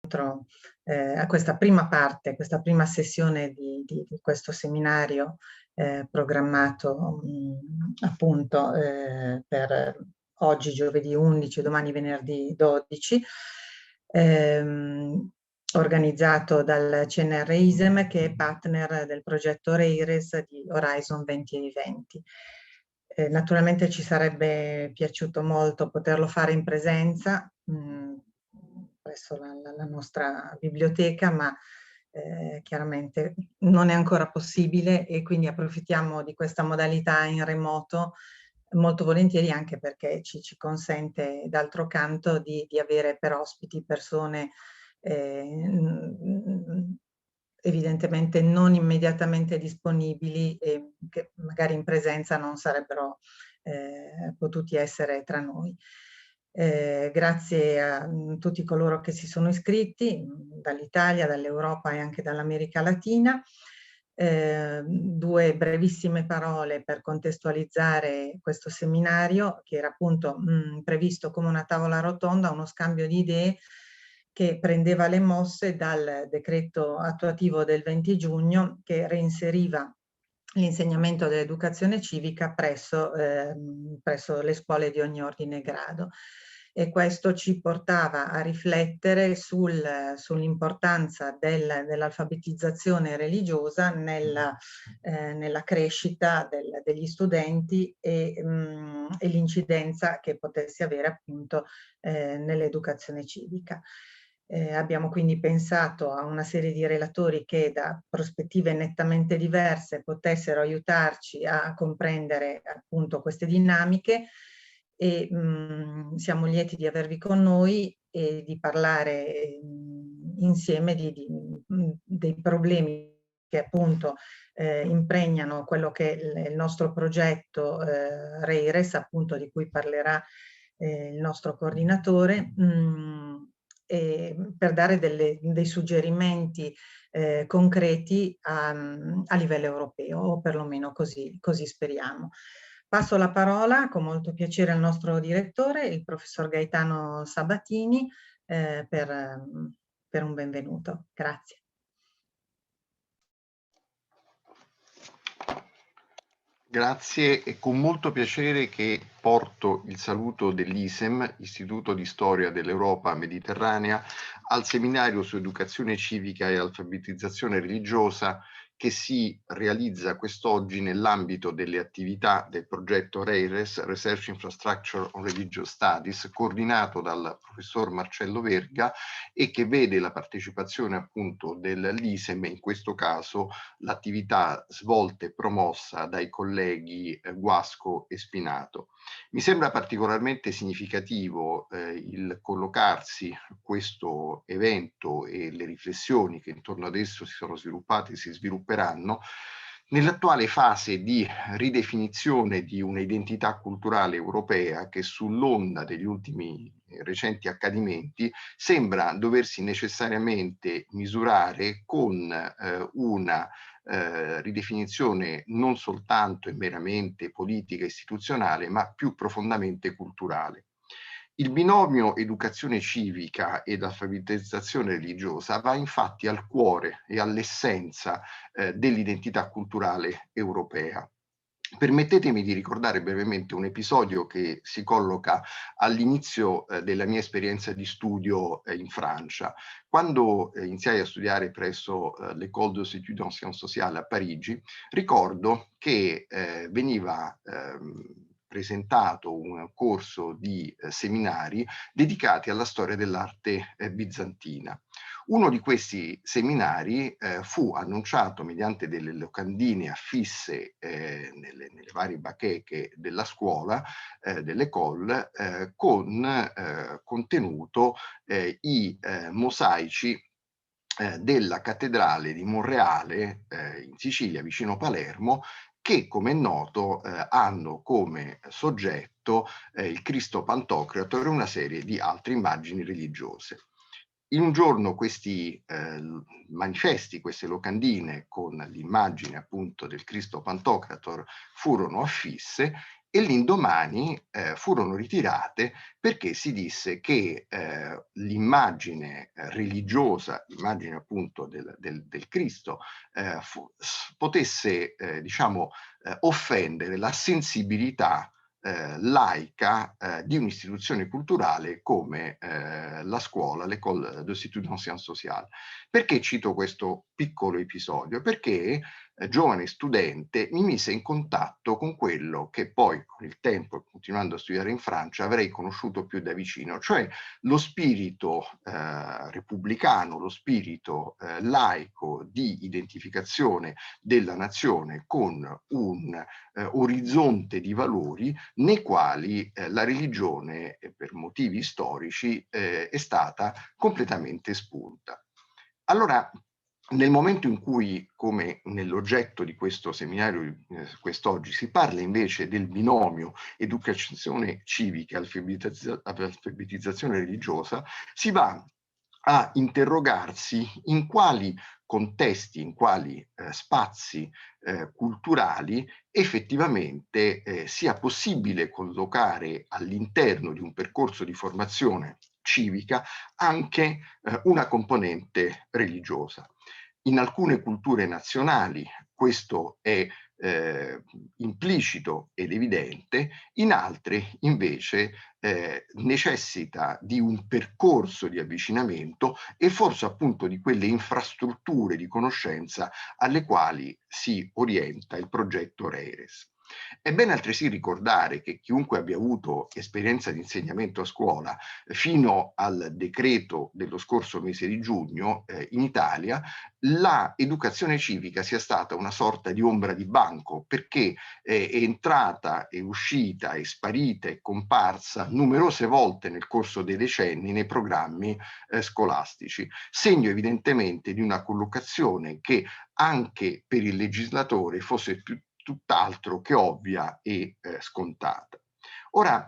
a questa prima parte, questa prima sessione di questo seminario programmato appunto per oggi giovedì 11, domani venerdì 12, organizzato dal CNR ISEM, che è partner del progetto REIRES di Horizon 2020. Naturalmente ci sarebbe piaciuto molto poterlo fare in presenza presso la nostra biblioteca, ma chiaramente non è ancora possibile, e quindi approfittiamo di questa modalità in remoto molto volentieri, anche perché ci consente d'altro canto di avere per ospiti persone evidentemente non immediatamente disponibili e che magari in presenza non sarebbero potuti essere tra noi. Grazie a tutti coloro che si sono iscritti dall'Italia, dall'Europa e anche dall'America Latina. Due brevissime parole per contestualizzare questo seminario, che era appunto previsto come una tavola rotonda, uno scambio di idee che prendeva le mosse dal decreto attuativo del 20 giugno che reinseriva l'insegnamento dell'educazione civica presso le scuole di ogni ordine e grado. E questo ci portava a riflettere sull'importanza dell'alfabetizzazione religiosa nella crescita degli studenti e l'incidenza che potesse avere appunto nell'educazione civica. Abbiamo quindi pensato a una serie di relatori che da prospettive nettamente diverse potessero aiutarci a comprendere appunto queste dinamiche, e siamo lieti di avervi con noi e di parlare insieme dei problemi che appunto impregnano quello che è il nostro progetto REIRES, appunto, di cui parlerà il nostro coordinatore, per dare dei suggerimenti concreti a livello europeo, o perlomeno così speriamo. Passo la parola con molto piacere al nostro direttore, il professor Gaetano Sabatini, per un benvenuto. Grazie. Grazie, è con molto piacere che porto il saluto dell'ISEM, Istituto di Storia dell'Europa Mediterranea, al seminario su educazione civica e alfabetizzazione religiosa che si realizza quest'oggi nell'ambito delle attività del progetto REIRES, Research Infrastructure on Religious Studies, coordinato dal professor Marcello Verga, e che vede la partecipazione appunto dell'ISEM, in questo caso l'attività svolta e promossa dai colleghi Guasco e Spinato. Mi sembra particolarmente significativo il collocarsi questo evento e le riflessioni che intorno ad esso si sono sviluppate e si svilupperanno nell'attuale fase di ridefinizione di un'identità culturale europea che, sull'onda degli ultimi recenti accadimenti, sembra doversi necessariamente misurare con una ridefinizione non soltanto e meramente politica e istituzionale, ma più profondamente culturale. Il binomio educazione civica ed alfabetizzazione religiosa va infatti al cuore e all'essenza dell'identità culturale europea. Permettetemi di ricordare brevemente un episodio che si colloca all'inizio della mia esperienza di studio in Francia. Quando iniziai a studiare presso l'École des études en sciences sociales a Parigi, ricordo che veniva presentato un corso di seminari dedicati alla storia dell'arte bizantina. Uno di questi seminari fu annunciato mediante delle locandine affisse nelle varie bacheche della scuola, dell'École, con contenuto i mosaici della cattedrale di Monreale in Sicilia, vicino Palermo, che, come è noto, hanno come soggetto il Cristo Pantocrator e una serie di altre immagini religiose. In un giorno questi manifesti, queste locandine con l'immagine appunto del Cristo Pantocrator furono affisse, e l'indomani furono ritirate perché si disse che l'immagine religiosa, l'immagine appunto del Cristo, potesse diciamo offendere la sensibilità laica di un'istituzione culturale come la scuola, l'École d'Institut en Sciences Sociales. Perché cito questo piccolo episodio? Perché giovane studente mi mise in contatto con quello che poi con il tempo, continuando a studiare in Francia, avrei conosciuto più da vicino, cioè lo spirito repubblicano, lo spirito laico di identificazione della nazione con un orizzonte di valori nei quali la religione, per motivi storici, è stata completamente espunta. Allora, nel momento in cui, come nell'oggetto di questo seminario quest'oggi, si parla invece del binomio educazione civica e alfabetizzazione religiosa, si va a interrogarsi in quali contesti, in quali spazi culturali effettivamente sia possibile collocare all'interno di un percorso di formazione civica anche una componente religiosa. In alcune culture nazionali questo è implicito ed evidente, in altre invece necessita di un percorso di avvicinamento e forse appunto di quelle infrastrutture di conoscenza alle quali si orienta il progetto REIRES. È bene altresì ricordare che chiunque abbia avuto esperienza di insegnamento a scuola fino al decreto dello scorso mese di giugno in Italia, la educazione civica sia stata una sorta di ombra di banco, perché è entrata, è uscita, è sparita, è comparsa numerose volte nel corso dei decenni nei programmi scolastici, segno evidentemente di una collocazione che anche per il legislatore fosse tutt'altro che ovvia e scontata. Ora,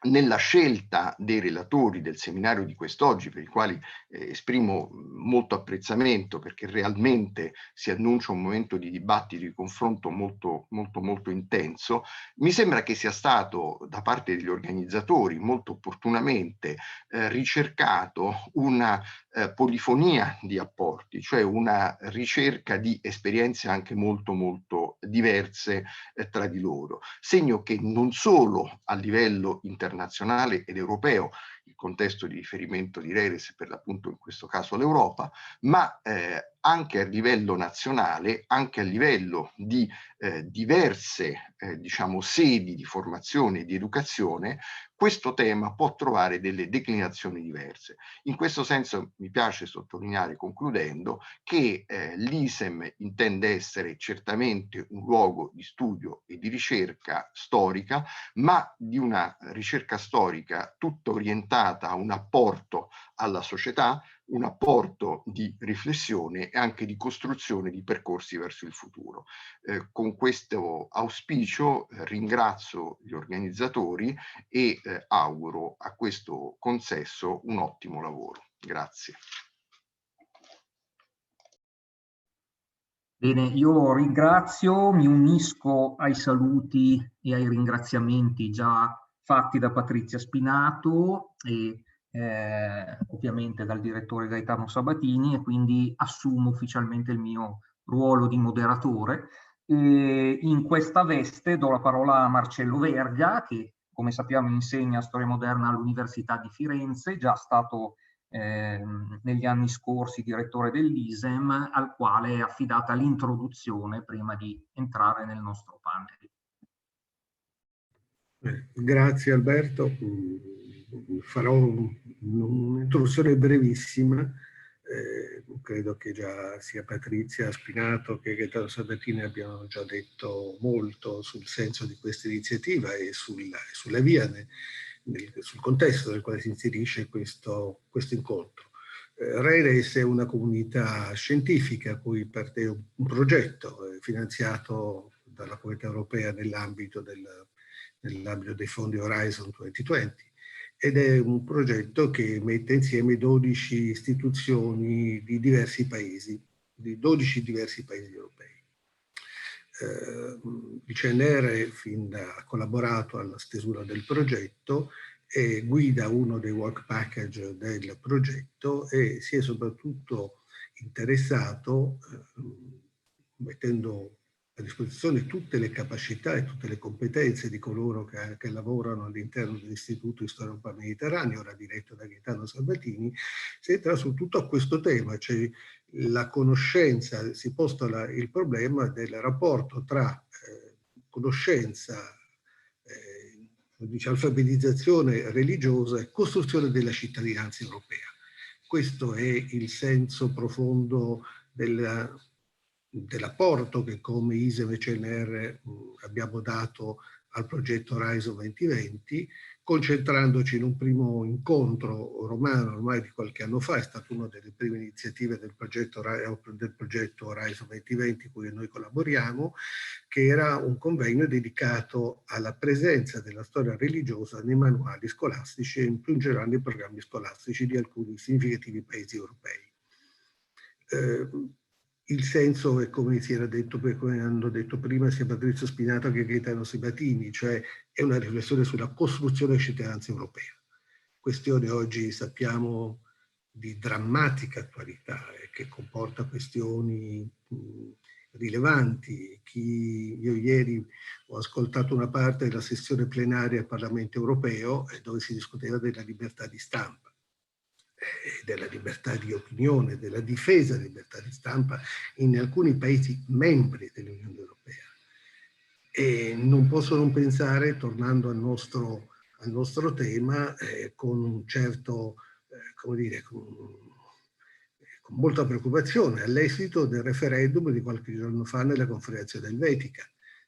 nella scelta dei relatori del seminario di quest'oggi, per i quali esprimo molto apprezzamento, perché realmente si annuncia un momento di dibattito, di confronto molto intenso, mi sembra che sia stato da parte degli organizzatori molto opportunamente ricercato una polifonia di apporti, cioè una ricerca di esperienze anche molto diverse tra di loro, segno che non solo a livello internazionale ed europeo, il contesto di riferimento di REIRES per l'appunto in questo caso l'Europa, ma anche a livello nazionale, anche a livello di diverse diciamo sedi di formazione e di educazione, questo tema può trovare delle declinazioni diverse. In questo senso mi piace sottolineare, concludendo, che l'ISEM intende essere certamente un luogo di studio e di ricerca storica, ma di una ricerca storica tutta orientata a un apporto alla società, un apporto di riflessione e anche di costruzione di percorsi verso il futuro. Con questo auspicio ringrazio gli organizzatori e auguro a questo consesso un ottimo lavoro. Grazie. Bene, io ringrazio, mi unisco ai saluti e ai ringraziamenti già fatti da Patrizia Spinato e ovviamente dal direttore Gaetano Sabatini, e quindi assumo ufficialmente il mio ruolo di moderatore. E in questa veste do la parola a Marcello Verga, che come sappiamo insegna storia moderna all'Università di Firenze, già stato negli anni scorsi direttore dell'ISEM, al quale è affidata l'introduzione prima di entrare nel nostro panel. Grazie Alberto, farò un'introduzione brevissima. Credo che già sia Patrizia Spinato che Gaetano Sabatini abbiano già detto molto sul senso di questa iniziativa e sulla via, sul contesto nel quale si inserisce questo incontro. REIRES è una comunità scientifica a cui parte un progetto finanziato dalla Comunità Europea nell'ambito dei fondi Horizon 2020, ed è un progetto che mette insieme 12 istituzioni di diversi paesi, di 12 diversi paesi europei. Il CNR ha collaborato alla stesura del progetto e guida uno dei work package del progetto e si è soprattutto interessato, mettendo a disposizione tutte le capacità e tutte le competenze di coloro che lavorano all'interno dell'Istituto di Storia Europea Mediterranea, ora diretto da Gaetano Sabatini, si entra su tutto questo tema, cioè la conoscenza, si posta il problema del rapporto tra conoscenza, alfabetizzazione religiosa e costruzione della cittadinanza europea. Questo è il senso profondo dell'apporto che come ISEM e CNR abbiamo dato al progetto Horizon 2020, concentrandoci in un primo incontro romano ormai di qualche anno fa, è stata una delle prime iniziative del progetto Horizon 2020 cui noi collaboriamo, che era un convegno dedicato alla presenza della storia religiosa nei manuali scolastici e più in generale nei programmi scolastici di alcuni significativi paesi europei. Il senso è come si era detto, come hanno detto prima sia Patrizio Spinato che Gaetano Sabatini, cioè è una riflessione sulla costruzione della cittadinanza europea. Questione oggi sappiamo di drammatica attualità e che comporta questioni rilevanti. Io ieri ho ascoltato una parte della sessione plenaria del Parlamento europeo dove si discuteva della libertà di stampa, della libertà di opinione, della difesa della libertà di stampa in alcuni paesi membri dell'Unione Europea. E non posso non pensare, tornando al nostro tema, con un certo, come dire, con molta preoccupazione all'esito del referendum di qualche giorno fa nella conferenza dell'Helvetica,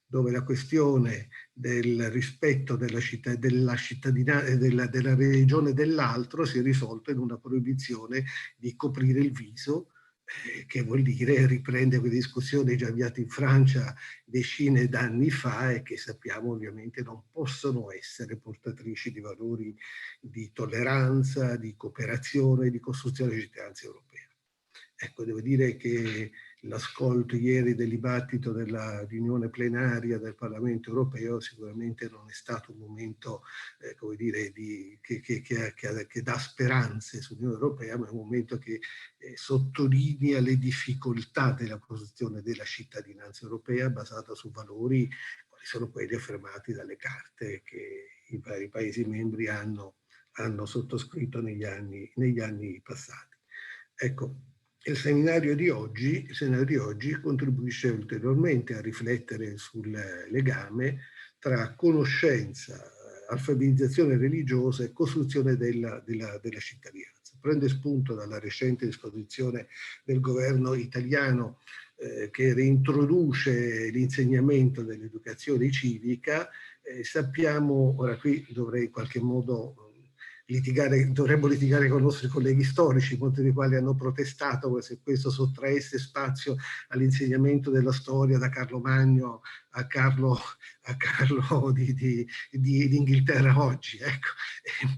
dove la questione del rispetto della cittadinanza della religione dell'altro si è risolta in una proibizione di coprire il viso, che vuol dire riprendere quelle discussioni già avviate in Francia decine d'anni fa e che sappiamo ovviamente non possono essere portatrici di valori di tolleranza, di cooperazione, di costruzione di cittadinanza europea. Ecco, devo dire che l'ascolto ieri del dibattito della riunione plenaria del Parlamento europeo sicuramente non è stato un momento, come dire, che dà speranze sull'Unione europea, ma è un momento che sottolinea le difficoltà della posizione della cittadinanza europea basata su valori quali sono quelli affermati dalle carte che i vari Paesi membri hanno sottoscritto negli anni passati. Ecco, il seminario di oggi contribuisce ulteriormente a riflettere sul legame tra conoscenza, alfabetizzazione religiosa e costruzione della cittadinanza. Prende spunto dalla recente disposizione del governo italiano che reintroduce l'insegnamento dell'educazione civica. Sappiamo, ora qui dovrei in qualche modo dovremmo litigare con i nostri colleghi storici, molti dei quali hanno protestato se questo sottraesse spazio all'insegnamento della storia da Carlo Magno a Carlo di Inghilterra oggi. Ecco.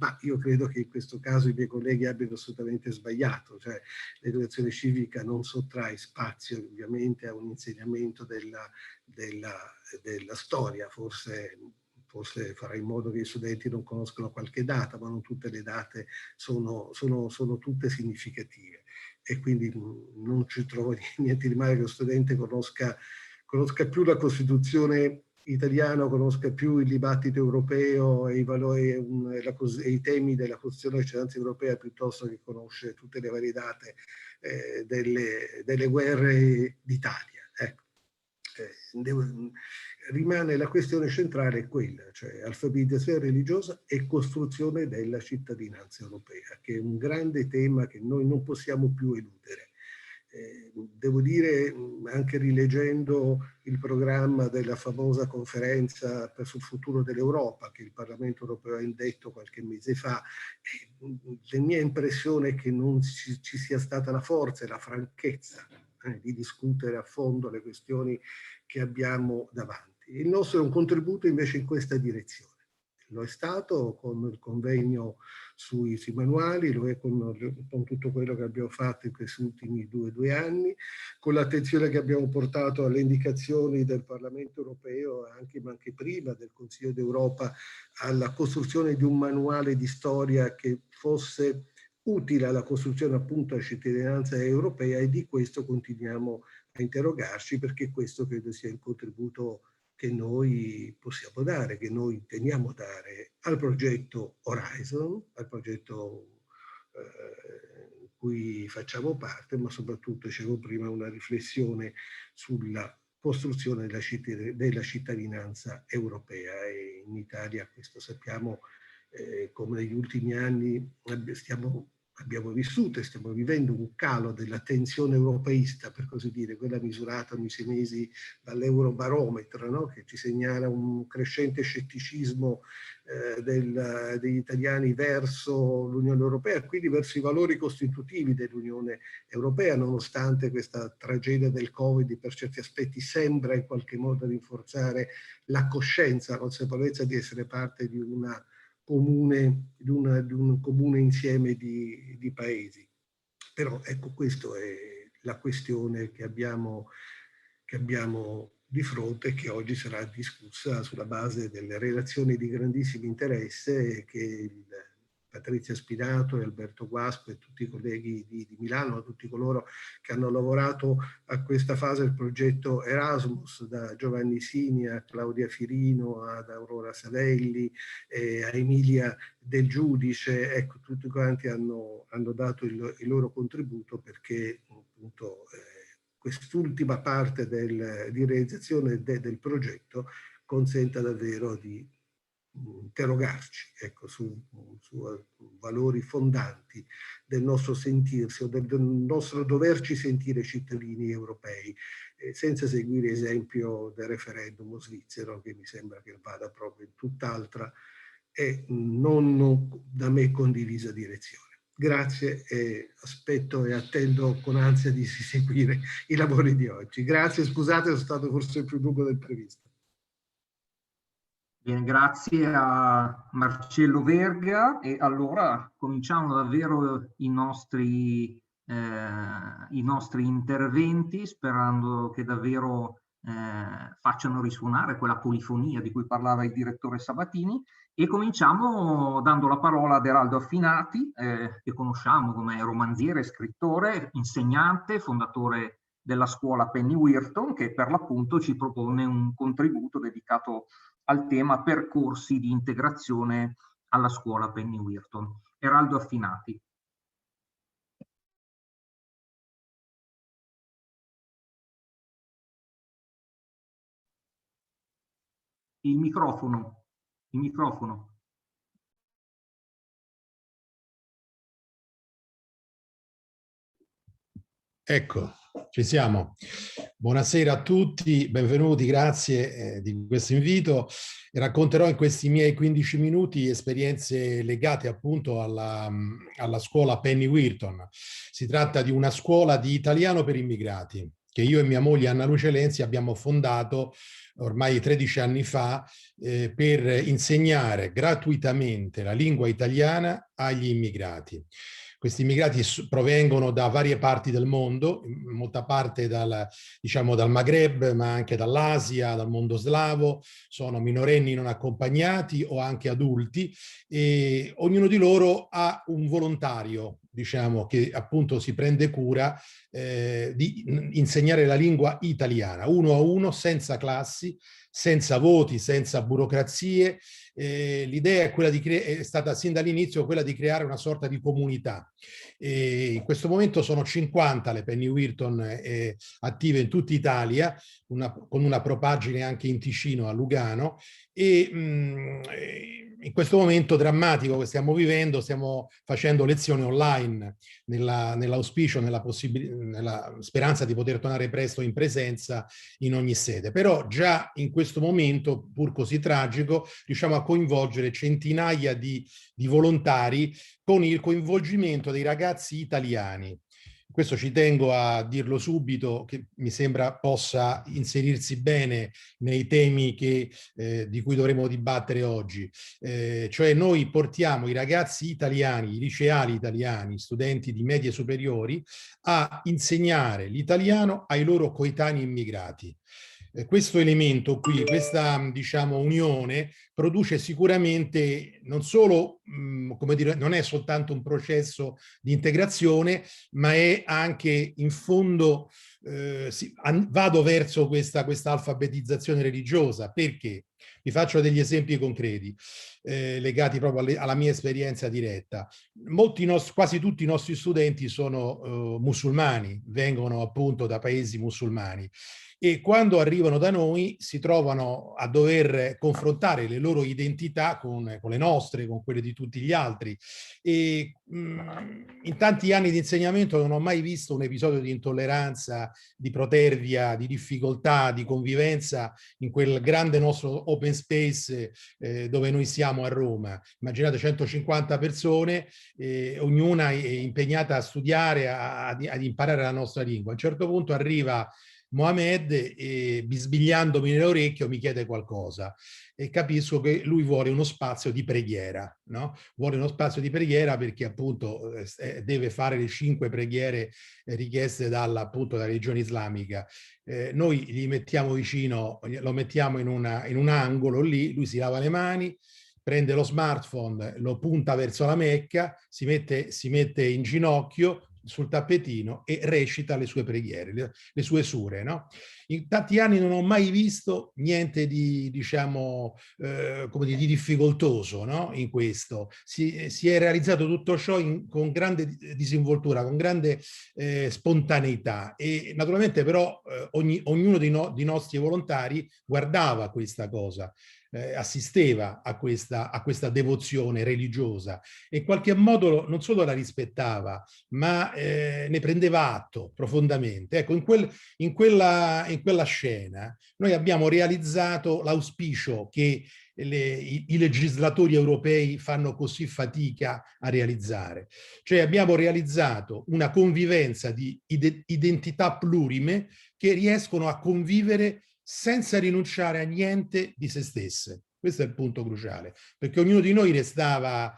Ma io credo che in questo caso i miei colleghi abbiano assolutamente sbagliato, cioè l'educazione civica non sottrae spazio ovviamente a un insegnamento della storia, forse farà in modo che gli studenti non conoscano qualche data, ma non tutte le date sono tutte significative. E quindi non ci trovo niente di male che lo studente conosca più la Costituzione italiana, conosca più il dibattito europeo e i valori e i temi della Costituzione della cittadinanza europea piuttosto che conosce tutte le varie date delle guerre d'Italia. Ecco. Rimane la questione centrale è quella, cioè alfabetizzazione religiosa e costruzione della cittadinanza europea, che è un grande tema che noi non possiamo più eludere. Devo dire, anche rileggendo il programma della famosa conferenza sul futuro dell'Europa che il Parlamento europeo ha indetto qualche mese fa, la mia impressione è che non ci sia stata la forza e la franchezza di discutere a fondo le questioni che abbiamo davanti. Il nostro è un contributo invece in questa direzione. Lo è stato con il convegno sui manuali, lo è con tutto quello che abbiamo fatto in questi ultimi due anni, con l'attenzione che abbiamo portato alle indicazioni del Parlamento europeo, ma anche prima del Consiglio d'Europa, alla costruzione di un manuale di storia che fosse utile alla costruzione appunto della cittadinanza europea, e di questo continuiamo a interrogarci, perché questo credo sia il contributo che noi possiamo dare, che noi intendiamo dare al progetto Horizon, al progetto in cui facciamo parte, ma soprattutto, dicevo prima, una riflessione sulla costruzione della cittadinanza europea. E in Italia questo sappiamo, come negli ultimi anni abbiamo vissuto e stiamo vivendo un calo della tensione europeista, per così dire, quella misurata ogni 6 mesi dall'Eurobarometro, no? Che ci segnala un crescente scetticismo degli italiani verso l'Unione Europea, quindi verso i valori costitutivi dell'Unione Europea, nonostante questa tragedia del Covid per certi aspetti sembra in qualche modo rinforzare la coscienza, la consapevolezza di essere parte di un comune insieme di paesi. Però ecco, questa è la questione che abbiamo di fronte, che oggi sarà discussa sulla base delle relazioni di grandissimo interesse che Patrizia Spinato e Alberto Guasco e tutti i colleghi di Milano, tutti coloro che hanno lavorato a questa fase del progetto Erasmus, da Giovanni Sini a Claudia Firino ad Aurora Savelli a Emilia Del Giudice, ecco, tutti quanti hanno dato il loro contributo perché appunto quest'ultima parte di realizzazione del progetto consenta davvero di interrogarci, ecco, su valori fondanti del nostro sentirsi o del nostro doverci sentire cittadini europei, senza seguire esempio del referendum svizzero, che mi sembra che vada proprio in tutt'altra e non da me condivisa direzione. Grazie e aspetto e attendo con ansia di seguire i lavori di oggi. Grazie, scusate, sono stato forse più lungo del previsto. Bene, grazie a Marcello Verga, e allora cominciamo davvero i nostri interventi, sperando che davvero facciano risuonare quella polifonia di cui parlava il direttore Sabatini, e cominciamo dando la parola ad Eraldo Affinati, che conosciamo come romanziere, scrittore, insegnante, fondatore della scuola Penny Wheaton, che per l'appunto ci propone un contributo dedicato al tema percorsi di integrazione alla scuola Penny Wheaton. Eraldo Affinati. Il microfono. Ecco, ci siamo. Buonasera a tutti, benvenuti, grazie di questo invito. Racconterò in questi miei 15 minuti esperienze legate appunto alla scuola Penny Wheaton. Si tratta di una scuola di italiano per immigrati che io e mia moglie Anna Luce Lenzi abbiamo fondato ormai 13 anni fa per insegnare gratuitamente la lingua italiana agli immigrati. Questi immigrati provengono da varie parti del mondo, in molta parte dal Maghreb, ma anche dall'Asia, dal mondo slavo, sono minorenni non accompagnati o anche adulti, e ognuno di loro ha un volontario, diciamo, che appunto si prende cura di insegnare la lingua italiana, uno a uno, senza classi, senza voti, senza burocrazie. L'idea è quella è stata sin dall'inizio quella di creare una sorta di comunità. In questo momento sono 50 le Penny Wheaton attive in tutta Italia, con una propagine anche in Ticino, a Lugano, e in questo momento drammatico che stiamo vivendo stiamo facendo lezioni online nell'auspicio, nella speranza di poter tornare presto in presenza in ogni sede. Però già in questo momento, pur così tragico, riusciamo a coinvolgere centinaia di volontari con il coinvolgimento dei ragazzi italiani. questo ci tengo a dirlo subito, che mi sembra possa inserirsi bene nei temi di cui dovremo dibattere oggi. Cioè noi portiamo i ragazzi italiani, i liceali italiani, studenti di medie superiori, a insegnare l'italiano ai loro coetanei immigrati. Questo elemento qui, questa diciamo unione, produce sicuramente non solo, come dire, non è soltanto un processo di integrazione, ma è anche in fondo, vado verso questa alfabetizzazione religiosa. Perché? Vi faccio degli esempi concreti, legati proprio alla mia esperienza diretta. Quasi tutti i nostri studenti sono musulmani, vengono appunto da paesi musulmani, e quando arrivano da noi si trovano a dover confrontare le loro identità con le nostre, con quelle di tutti gli altri. E in tanti anni di insegnamento non ho mai visto un episodio di intolleranza, di protervia, di difficoltà, di convivenza in quel grande nostro open space dove noi siamo a Roma. Immaginate 150 persone, ognuna è impegnata a studiare, ad imparare la nostra lingua. A un certo punto arriva Mohamed e, bisbigliandomi nell'orecchio, mi chiede qualcosa e capisco che lui vuole uno spazio di preghiera, no? Vuole uno spazio di preghiera perché appunto deve fare le 5 preghiere richieste dalla religione islamica. Noi gli mettiamo vicino, lo mettiamo in un angolo lì, lui si lava le mani, prende lo smartphone, lo punta verso la Mecca, si mette in ginocchio sul tappetino e recita le sue preghiere, le sue sure, no? In tanti anni non ho mai visto niente di, diciamo, come dire, di difficoltoso, no? In questo. Si è realizzato tutto ciò con grande disinvoltura, con grande spontaneità, e naturalmente però ognuno dei nostri volontari guardava questa cosa. Assisteva a questa devozione religiosa e in qualche modo non solo la rispettava, ma ne prendeva atto profondamente. Ecco, in quella scena noi abbiamo realizzato l'auspicio che i legislatori europei fanno così fatica a realizzare. Cioè abbiamo realizzato una convivenza di identità plurime che riescono a convivere senza rinunciare a niente di se stesse. Questo è il punto cruciale, perché ognuno di noi restava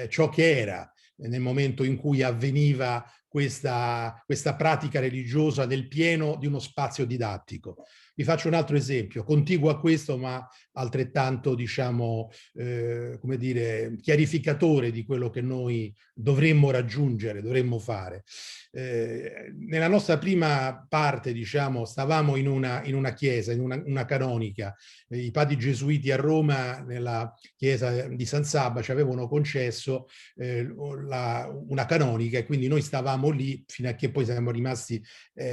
ciò che era nel momento in cui avveniva questa pratica religiosa nel pieno di uno spazio didattico. Vi faccio un altro esempio, contiguo a questo, ma altrettanto, diciamo, come dire, chiarificatore di quello che noi dovremmo raggiungere, dovremmo fare. Nella nostra prima parte, diciamo, stavamo in una chiesa, in una canonica. I padri gesuiti a Roma, nella chiesa di San Sabba, ci avevano concesso una canonica, e quindi noi stavamo lì fino a che poi siamo rimasti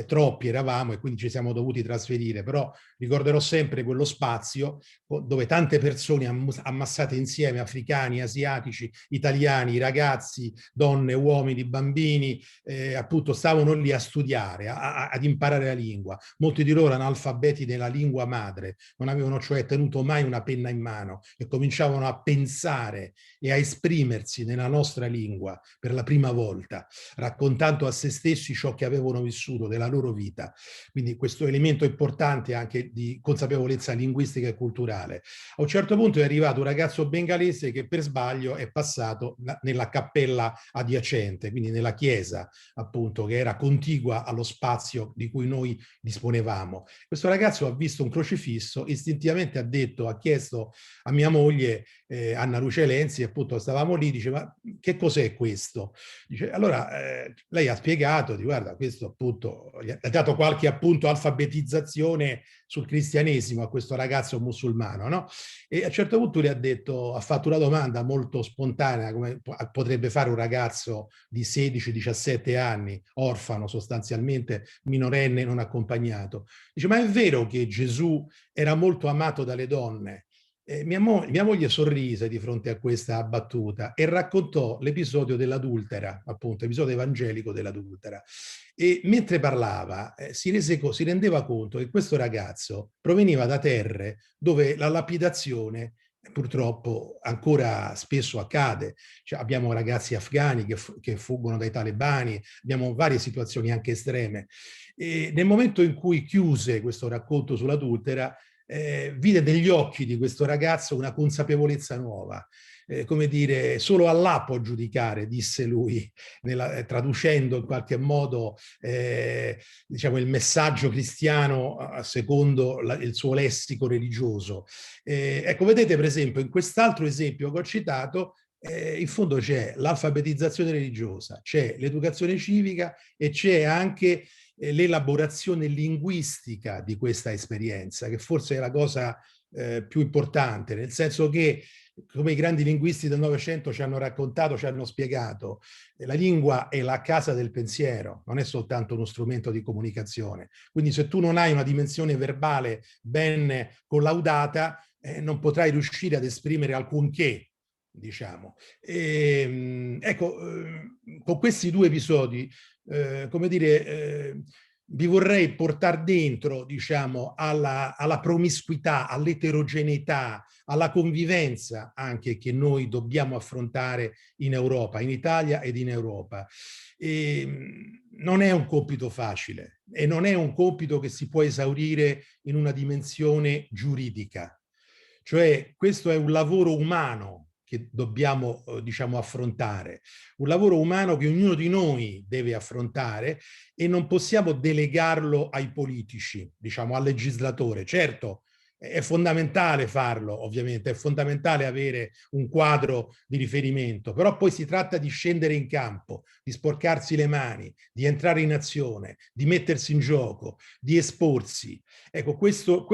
troppi, eravamo, e quindi ci siamo dovuti trasferire. Però ricorderò sempre quello spazio dove tante persone ammassate insieme, africani, asiatici, italiani, ragazzi, donne, uomini, bambini, appunto stavano lì a studiare, ad imparare la lingua. Molti di loro analfabeti nella lingua madre, non avevano cioè tenuto mai una penna in mano e cominciavano a pensare e a esprimersi nella nostra lingua per la prima volta, raccontando a se stessi ciò che avevano vissuto della loro vita. Quindi questo elemento importante anche di consapevolezza linguistica e culturale. A un certo punto è arrivato un ragazzo bengalese che per sbaglio è passato nella cappella adiacente, quindi nella chiesa, appunto, che era contigua allo spazio di cui noi disponevamo. Questo ragazzo ha visto un crocifisso, istintivamente ha chiesto a mia moglie, Anna Luce Lenzi, appunto stavamo lì, dice: ma che cos'è questo? Dice, allora lei ha spiegato, guarda, questo appunto, gli ha dato qualche appunto alfabetizzazione sul cristianesimo a questo ragazzo musulmano, no? E a un certo punto le ha fatto una domanda molto spontanea, come potrebbe fare un ragazzo di 16-17 anni, orfano sostanzialmente, minorenne, non accompagnato. Dice: ma è vero che Gesù era molto amato dalle donne? Mia moglie sorrise di fronte a questa battuta e raccontò l'episodio dell'adultera, appunto, l'episodio evangelico dell'adultera. E mentre parlava si rendeva conto che questo ragazzo proveniva da terre dove la lapidazione Purtroppo ancora spesso accade, cioè, abbiamo ragazzi afghani che fuggono dai talebani, abbiamo varie situazioni anche estreme. E nel momento in cui chiuse questo racconto sull'adultera, vide negli occhi di questo ragazzo una consapevolezza nuova. Come dire, solo Allah può giudicare, disse lui, traducendo in qualche modo diciamo, il messaggio cristiano secondo il suo lessico religioso. Ecco, vedete per esempio in quest'altro esempio che ho citato, in fondo c'è l'alfabetizzazione religiosa, c'è l'educazione civica e c'è anche l'elaborazione linguistica di questa esperienza, che forse è la cosa più importante, nel senso che, come i grandi linguisti del Novecento ci hanno raccontato, ci hanno spiegato, la lingua è la casa del pensiero, non è soltanto uno strumento di comunicazione. Quindi se tu non hai una dimensione verbale ben collaudata, non potrai riuscire ad esprimere alcunché, diciamo. Ecco, con questi due episodi, come dire, vi vorrei portare dentro, diciamo, alla promiscuità, all'eterogeneità, alla convivenza anche che noi dobbiamo affrontare in Europa, in Italia ed in Europa. Non è un compito facile e non è un compito che si può esaurire in una dimensione giuridica. Cioè, questo è un lavoro umano che dobbiamo, diciamo, affrontare, un lavoro umano che ognuno di noi deve affrontare e non possiamo delegarlo ai politici, diciamo, al legislatore. Certo, è fondamentale farlo, ovviamente, è fondamentale avere un quadro di riferimento, però poi si tratta di scendere in campo, di sporcarsi le mani, di entrare in azione, di mettersi in gioco, di esporsi. Ecco, questo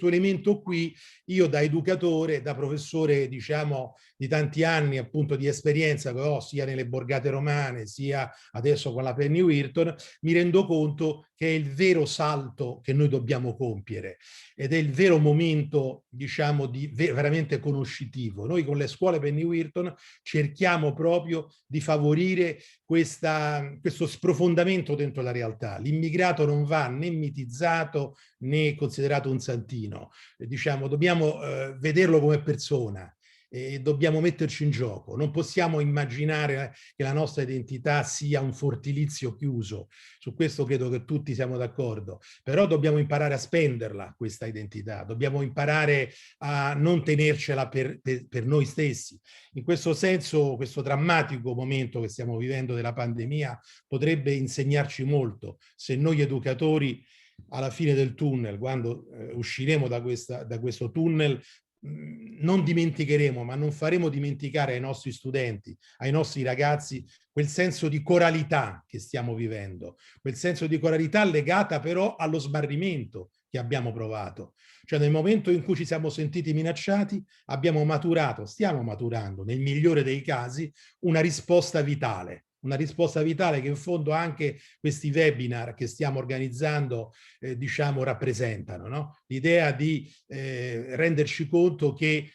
elemento qui, io da educatore, da professore, diciamo, di tanti anni appunto di esperienza che ho sia nelle borgate romane, sia adesso con la Penny Wheaton, mi rendo conto che è il vero salto che noi dobbiamo compiere ed è il vero momento, diciamo, veramente conoscitivo. Noi con le scuole Penny Wheaton cerchiamo proprio di favorire questo sprofondamento dentro la realtà. L'immigrato non va né mitizzato né considerato un santino. Diciamo, dobbiamo vederlo come persona. E dobbiamo metterci in gioco. Non possiamo immaginare che la nostra identità sia un fortilizio chiuso. Su questo credo che tutti siamo d'accordo. Però dobbiamo imparare a spenderla, questa identità. Dobbiamo imparare a non tenercela per noi stessi. In questo senso, questo drammatico momento che stiamo vivendo della pandemia potrebbe insegnarci molto. Se noi educatori alla fine del tunnel, quando usciremo da questo tunnel, non dimenticheremo, ma non faremo dimenticare ai nostri studenti, ai nostri ragazzi, quel senso di coralità che stiamo vivendo, quel senso di coralità legata però allo smarrimento che abbiamo provato. Cioè nel momento in cui ci siamo sentiti minacciati, abbiamo maturato, stiamo maturando, nel migliore dei casi, una risposta vitale che in fondo anche questi webinar che stiamo organizzando diciamo rappresentano, no? L'idea di renderci conto che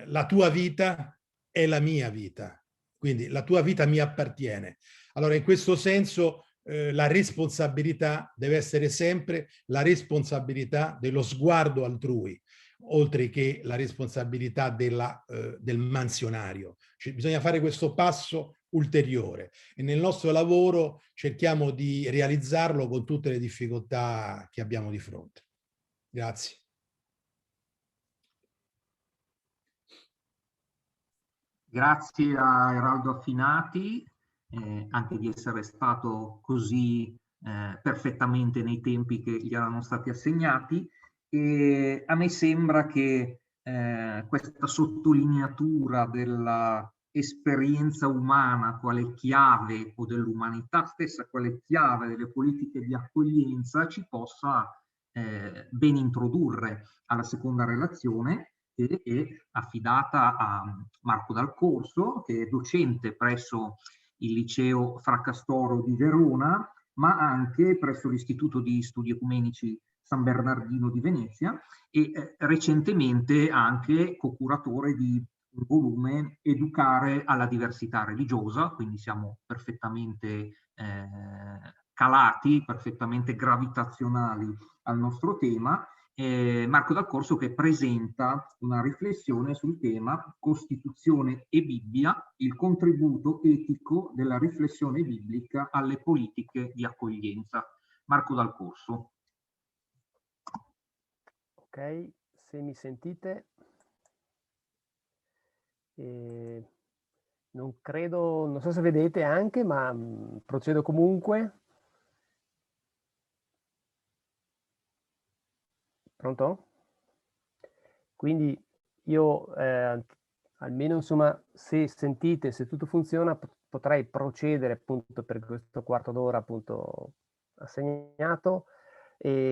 la tua vita è la mia vita, quindi la tua vita mi appartiene. Allora in questo senso la responsabilità deve essere sempre la responsabilità dello sguardo altrui, oltre che la responsabilità del mansionario. Cioè, bisogna fare questo passo ulteriore e nel nostro lavoro cerchiamo di realizzarlo con tutte le difficoltà che abbiamo di fronte. Grazie. Grazie a Eraldo Affinati, anche di essere stato così perfettamente nei tempi che gli erano stati assegnati. E a me sembra che questa sottolineatura della esperienza umana quale chiave o dell'umanità stessa quale chiave delle politiche di accoglienza ci possa ben introdurre alla seconda relazione, che è affidata a Marco Dal Corso, che è docente presso il liceo Fracastoro di Verona, ma anche presso l'Istituto di Studi Ecumenici San Bernardino di Venezia e recentemente anche co-curatore di un volume Educare alla diversità religiosa, quindi siamo perfettamente calati, perfettamente gravitazionali al nostro tema, Marco Dal Corso, che presenta una riflessione sul tema Costituzione e Bibbia, il contributo etico della riflessione biblica alle politiche di accoglienza. Marco Dal Corso. Ok, se mi sentite, non credo, non so se vedete anche, ma procedo comunque. Pronto? Quindi io almeno insomma, se sentite, se tutto funziona, potrei procedere appunto per questo quarto d'ora appunto assegnato,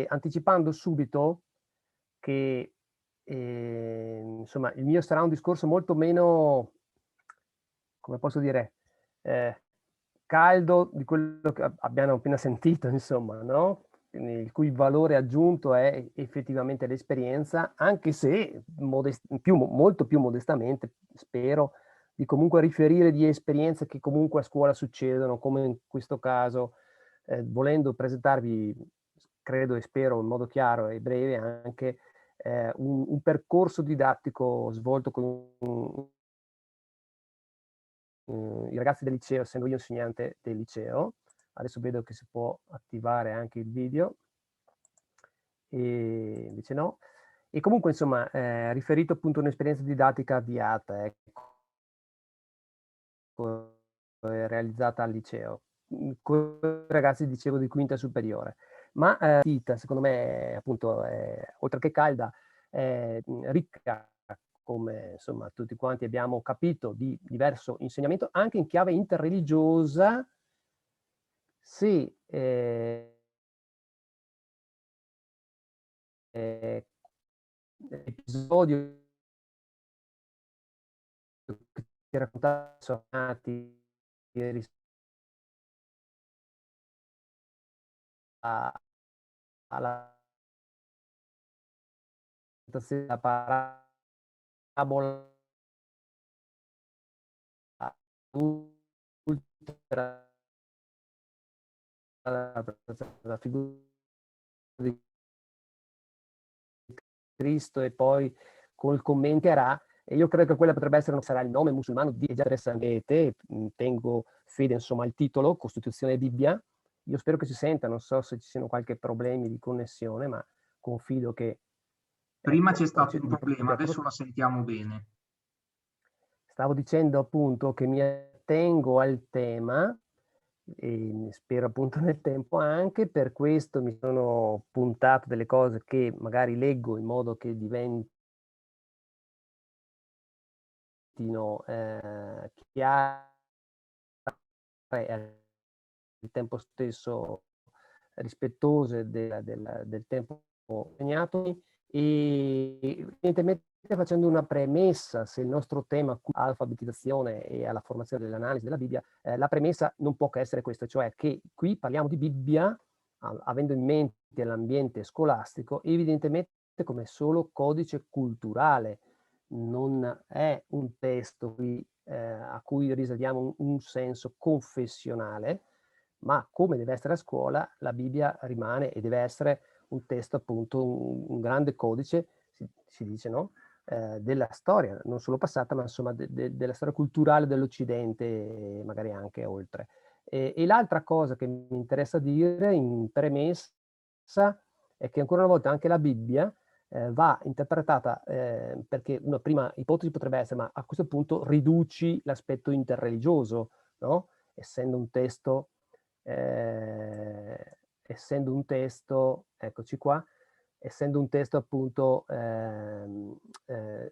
anticipando subito che insomma il mio sarà un discorso molto meno, come posso dire, caldo di quello che abbiamo appena sentito, insomma, no? Il cui valore aggiunto è effettivamente l'esperienza, anche se molto più modestamente spero di comunque riferire di esperienze che comunque a scuola succedono, come in questo caso, volendo presentarvi, credo e spero in modo chiaro e breve, anche un percorso didattico svolto con i ragazzi del liceo, essendo io insegnante del liceo. Adesso vedo che si può attivare anche il video, e invece no. E comunque, insomma, riferito appunto a un'esperienza didattica avviata, ecco, realizzata al liceo, con i ragazzi, dicevo, di quinta superiore. Ma secondo me, appunto, oltre che calda, ricca, come insomma tutti quanti abbiamo capito, di diverso insegnamento, anche in chiave interreligiosa, se l'episodio che ti raccontavo sono nati alla parabola la figura di Cristo e poi col commenterà, e io credo che quella potrebbe essere, non sarà il nome musulmano di Sanghete, tengo fede insomma al titolo, Costituzione e Bibbia. Io spero che si senta, non so se ci siano qualche problemi di connessione, ma confido che... Prima c'è stato un problema, adesso la sentiamo bene. Stavo dicendo appunto che mi attengo al tema e spero appunto nel tempo anche, per questo mi sono puntato delle cose che magari leggo in modo che diventino chiare e al tempo stesso rispettose del tempo segnato, e evidentemente facendo una premessa, se il nostro tema alfabetizzazione e alla formazione dell'analisi della Bibbia, la premessa non può che essere questa, cioè che qui parliamo di Bibbia avendo in mente l'ambiente scolastico, evidentemente come solo codice culturale, non è un testo a cui riserviamo un senso confessionale, ma come deve essere a scuola, la Bibbia rimane e deve essere un testo, appunto, un grande codice, si dice, no? Della storia, non solo passata, ma insomma della storia culturale dell'Occidente, magari anche oltre. E l'altra cosa che mi interessa dire in premessa è che ancora una volta anche la Bibbia va interpretata, perché una prima ipotesi potrebbe essere, ma a questo punto riduci l'aspetto interreligioso, no? Essendo un testo, eccoci qua, essendo un testo appunto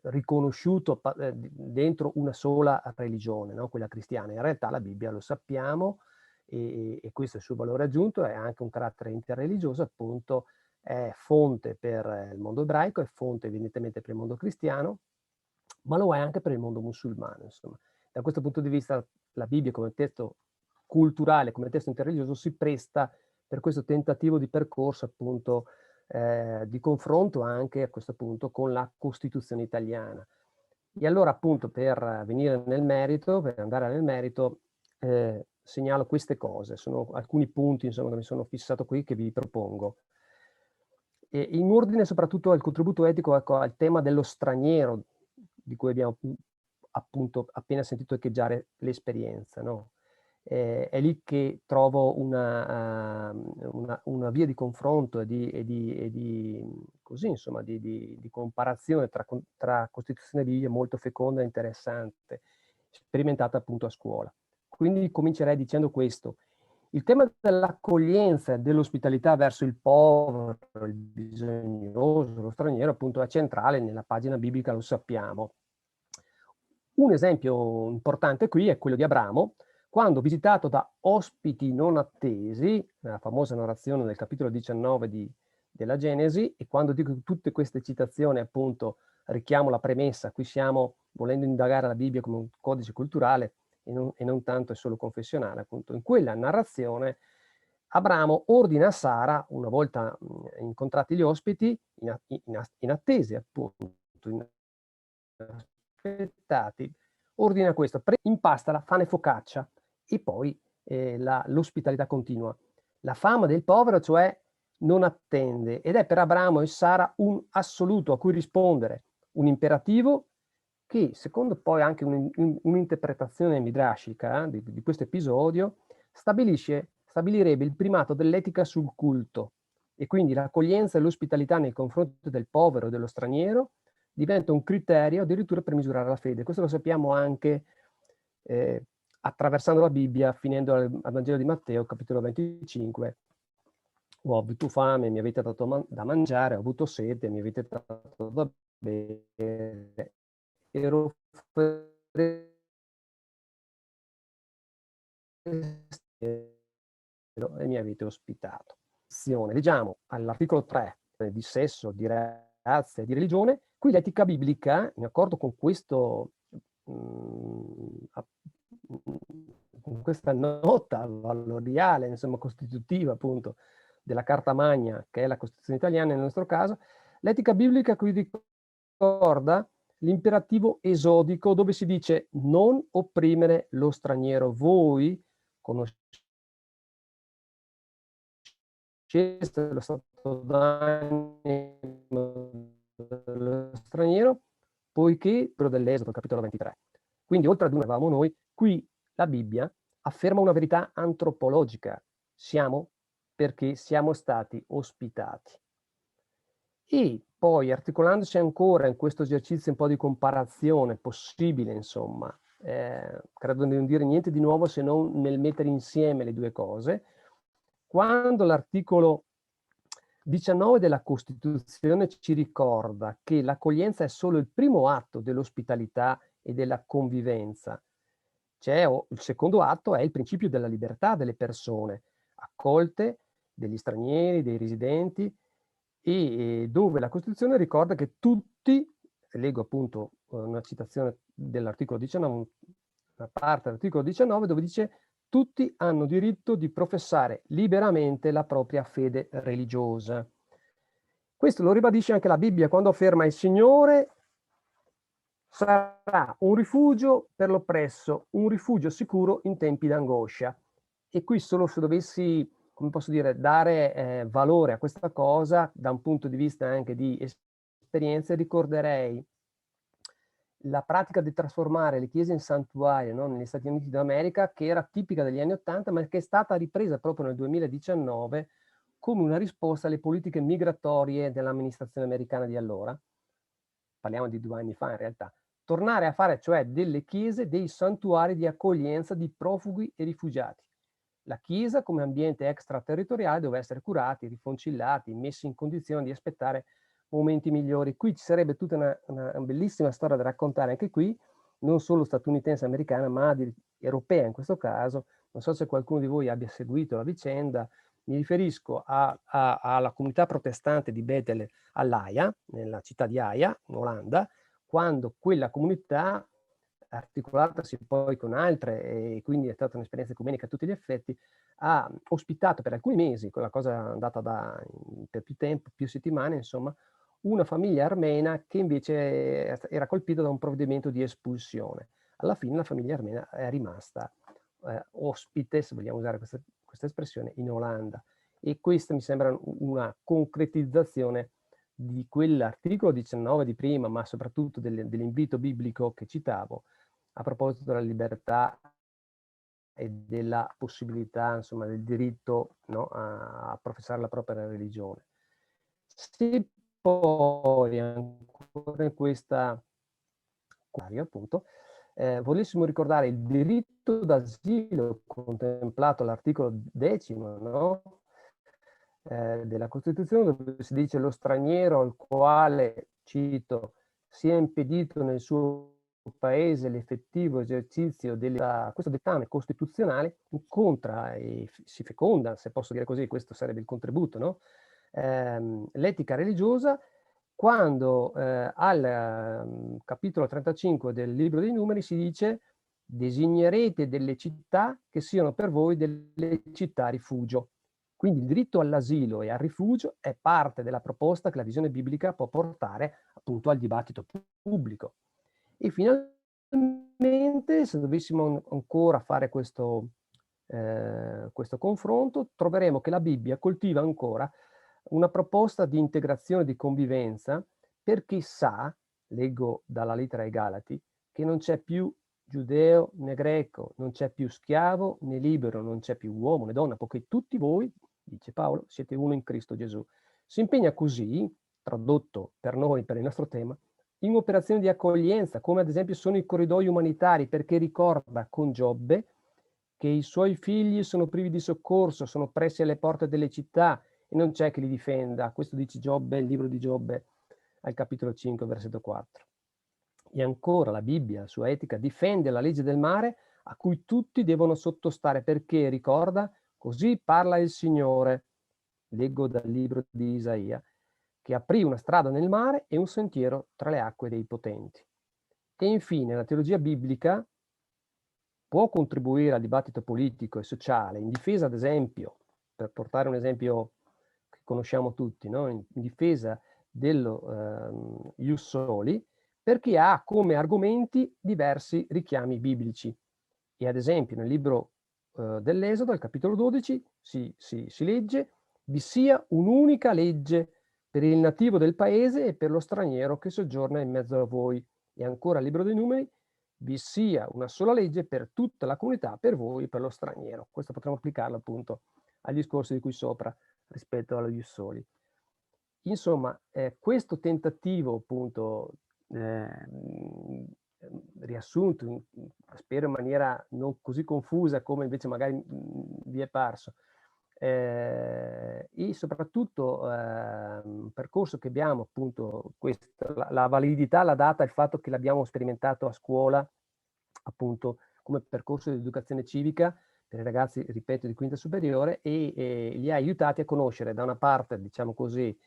riconosciuto dentro una sola religione, no? Quella cristiana. In realtà la Bibbia, lo sappiamo, e questo è il suo valore aggiunto, è anche un carattere interreligioso, appunto, è fonte per il mondo ebraico, è fonte evidentemente per il mondo cristiano, ma lo è anche per il mondo musulmano, insomma. Da questo punto di vista la Bibbia come testo culturale, come testo interreligioso, si presta per questo tentativo di percorso, appunto, di confronto anche a questo punto con la Costituzione italiana. E allora, appunto, per venire nel merito, per andare nel merito, segnalo queste cose, sono alcuni punti insomma che mi sono fissato qui che vi propongo. in ordine soprattutto al contributo etico, ecco, al tema dello straniero, di cui abbiamo appunto appena sentito echeggiare l'esperienza, no? È lì che trovo una via di confronto e di così, insomma, di comparazione tra Costituzione e Bibbia molto feconda e interessante, sperimentata appunto a scuola. Quindi comincerei dicendo questo. Il tema dell'accoglienza e dell'ospitalità verso il povero, il bisognoso, lo straniero, appunto, è centrale nella pagina biblica, lo sappiamo. Un esempio importante qui è quello di Abramo, quando visitato da ospiti non attesi, nella famosa narrazione del capitolo 19 della Genesi, e quando dico tutte queste citazioni, appunto, richiamo la premessa, qui siamo volendo indagare la Bibbia come un codice culturale e non tanto e solo confessionale, appunto. In quella narrazione Abramo ordina a Sara, una volta incontrati gli ospiti, inattesi appunto, aspettati, ordina questo: impastala, fane focaccia, e poi l'ospitalità continua. La fama del povero, cioè, non attende, ed è per Abramo e Sara un assoluto a cui rispondere, un imperativo che, secondo poi anche un'interpretazione midrashica di questo episodio, stabilirebbe il primato dell'etica sul culto, e quindi l'accoglienza e l'ospitalità nei confronti del povero e dello straniero diventa un criterio addirittura per misurare la fede. Questo lo sappiamo anche attraversando la Bibbia, finendo al Vangelo di Matteo, capitolo 25. Ho avuto fame, mi avete dato da mangiare, ho avuto sete, mi avete dato da bere, ero freddo e mi avete ospitato. Leggiamo all'articolo 3 di sesso, di razza e di religione. Qui l'etica biblica, in accordo con questo con questa nota valoriale, insomma, costitutiva appunto della Carta Magna, che è la Costituzione italiana nel nostro caso, l'etica biblica qui ricorda l'imperativo esodico, dove si dice: non opprimere lo straniero. Voi conoscete lo stato d'animo dello straniero, poiché quello dell'Esodo, capitolo 23. Quindi, oltre ad uno avevamo noi, qui la Bibbia afferma una verità antropologica. Siamo perché siamo stati ospitati. E poi, articolandosi ancora in questo esercizio un po' di comparazione possibile, insomma, credo di non dire niente di nuovo se non nel mettere insieme le due cose, quando l'articolo 19 della Costituzione ci ricorda che l'accoglienza è solo il primo atto dell'ospitalità e della convivenza, il secondo atto è il principio della libertà delle persone accolte, degli stranieri, dei residenti, e dove la Costituzione ricorda che tutti, leggo appunto una citazione dell'articolo 19, una parte dell'articolo 19 dove dice: tutti hanno diritto di professare liberamente la propria fede religiosa. Questo lo ribadisce anche la Bibbia quando afferma: il Signore sarà un rifugio per l'oppresso, un rifugio sicuro in tempi d'angoscia. E qui solo se dovessi, come posso dire, dare valore a questa cosa da un punto di vista anche di esperienze, ricorderei la pratica di trasformare le chiese in santuario, no, negli Stati Uniti d'America, che era tipica degli anni '80, ma che è stata ripresa proprio nel 2019 come una risposta alle politiche migratorie dell'amministrazione americana di allora. Parliamo di 2 anni fa in realtà. Tornare a fare cioè delle chiese dei santuari di accoglienza di profughi e rifugiati. La chiesa come ambiente extraterritoriale dove essere curati, rifoncillati, messi in condizione di aspettare momenti migliori. Qui ci sarebbe tutta una bellissima storia da raccontare anche qui, non solo statunitense americana, ma europea in questo caso. Non so se qualcuno di voi abbia seguito la vicenda. Mi riferisco alla comunità protestante di Bethel all'Aia, nella città di Aia, in Olanda, quando quella comunità, articolatasi poi con altre, e quindi è stata un'esperienza ecumenica a tutti gli effetti, ha ospitato per alcuni mesi, quella cosa è andata per più tempo, più settimane, insomma, una famiglia armena che invece era colpita da un provvedimento di espulsione. Alla fine la famiglia armena è rimasta ospite, se vogliamo usare questa espressione, in Olanda. E questa mi sembra una concretizzazione di quell'articolo 19 di prima, ma soprattutto dell'invito biblico che citavo, a proposito della libertà e della possibilità, insomma, del diritto, no, a professare la propria religione. Se poi ancora in questa appunto volessimo ricordare il diritto d'asilo contemplato all'articolo 10, no? Della Costituzione, dove si dice: lo straniero al quale, cito, sia impedito nel suo paese l'effettivo esercizio della, questo dettame costituzionale, incontra e si feconda, se posso dire così, questo sarebbe il contributo, no? L'etica religiosa, quando al capitolo 35 del libro dei numeri si dice: designerete delle città che siano per voi delle città rifugio. Quindi il diritto all'asilo e al rifugio è parte della proposta che la visione biblica può portare appunto al dibattito pubblico. E finalmente, se dovessimo ancora fare questo confronto, troveremo che la Bibbia coltiva ancora una proposta di integrazione e di convivenza, perché sa, leggo dalla lettera ai Galati, che non c'è più giudeo né greco, non c'è più schiavo né libero, non c'è più uomo né donna, poiché tutti voi, dice Paolo, siete uno in Cristo Gesù. Si impegna così, tradotto per noi, per il nostro tema, in operazioni di accoglienza, come ad esempio sono i corridoi umanitari, perché ricorda con Giobbe che i suoi figli sono privi di soccorso, sono pressi alle porte delle città e non c'è che li difenda. Questo dice Giobbe, il libro di Giobbe, al capitolo 5, versetto 4. E ancora la Bibbia, la sua etica, difende la legge del mare a cui tutti devono sottostare, perché ricorda: così parla il Signore, leggo dal libro di Isaia, che aprì una strada nel mare e un sentiero tra le acque dei potenti. E infine la teologia biblica può contribuire al dibattito politico e sociale, in difesa, ad esempio, per portare un esempio che conosciamo tutti, no? In difesa dello ius soli, perché ha come argomenti diversi richiami biblici. E ad esempio nel libro dell'Esodo, al capitolo 12, si legge: vi sia un'unica legge per il nativo del paese e per lo straniero che soggiorna in mezzo a voi. E ancora il libro dei numeri: vi sia una sola legge per tutta la comunità, per voi e per lo straniero. Questo potremmo applicarlo appunto agli discorsi di qui sopra rispetto allo ius soli. Insomma, questo tentativo appunto riassunto, spero in maniera non così confusa come invece magari vi è parso, e soprattutto un percorso che abbiamo appunto, la validità l'ha data il fatto che l'abbiamo sperimentato a scuola appunto come percorso di educazione civica per i ragazzi, ripeto, di quinta superiore, e li ha aiutati a conoscere da una parte, diciamo così,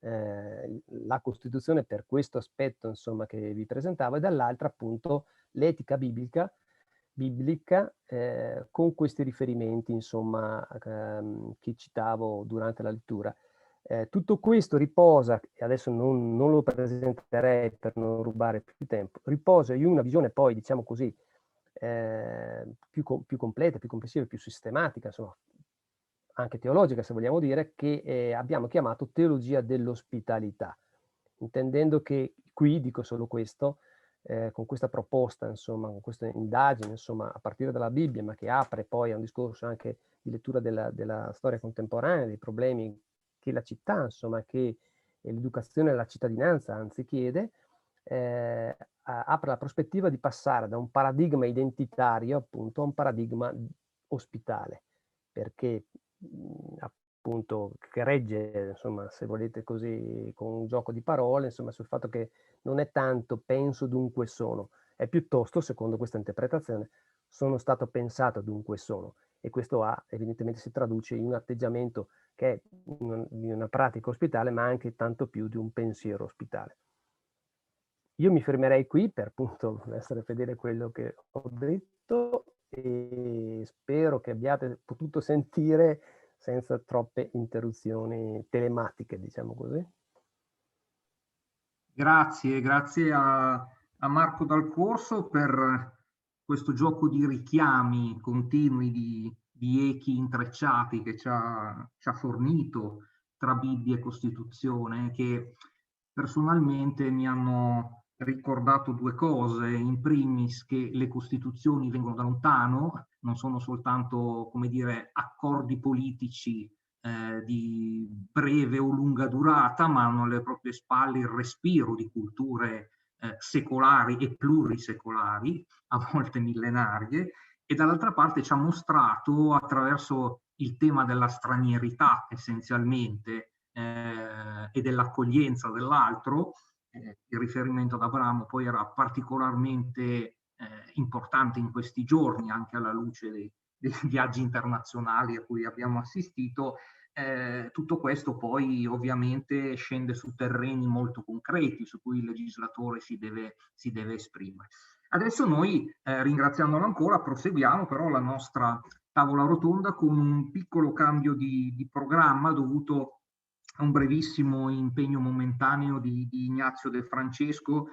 la Costituzione per questo aspetto, insomma, che vi presentavo, e dall'altra appunto l'etica biblica con questi riferimenti, insomma, che citavo durante la lettura. Tutto questo riposa, e adesso non lo presenterei per non rubare più tempo, riposa in una visione poi, diciamo così, più completa, più complessiva, più sistematica, insomma, anche teologica, se vogliamo dire, che abbiamo chiamato teologia dell'ospitalità, intendendo che qui, dico solo questo, con questa proposta, insomma, con questa indagine, insomma, a partire dalla Bibbia, ma che apre poi a un discorso anche di lettura della storia contemporanea, dei problemi che la città, insomma, che l'educazione alla cittadinanza anzi chiede, apre la prospettiva di passare da un paradigma identitario appunto a un paradigma ospitale, perché appunto che regge, insomma, se volete così, con un gioco di parole, insomma, sul fatto che non è tanto penso dunque sono, è piuttosto, secondo questa interpretazione, sono stato pensato dunque sono, e questo evidentemente si traduce in un atteggiamento che è di una pratica ospitale, ma anche tanto più di un pensiero ospitale. Io mi fermerei qui per appunto essere fedele a quello che ho detto, e spero che abbiate potuto sentire senza troppe interruzioni telematiche, diciamo così. Grazie a Marco Dal Corso per questo gioco di richiami continui di di echi intrecciati che ci ha fornito tra Bibbia e Costituzione, che personalmente mi hanno ricordato due cose. In primis che le Costituzioni vengono da lontano, non sono soltanto, come dire, accordi politici di breve o lunga durata, ma hanno alle proprie spalle il respiro di culture secolari e plurisecolari, a volte millenarie, e dall'altra parte ci ha mostrato, attraverso il tema della stranierità essenzialmente e dell'accoglienza dell'altro, il riferimento ad Abramo poi era particolarmente importante in questi giorni, anche alla luce dei viaggi internazionali a cui abbiamo assistito. Tutto questo poi ovviamente scende su terreni molto concreti su cui il legislatore si deve esprimere. Adesso noi, ringraziandolo ancora, proseguiamo però la nostra tavola rotonda con un piccolo cambio di programma dovuto a un brevissimo impegno momentaneo di Ignazio De Francesco,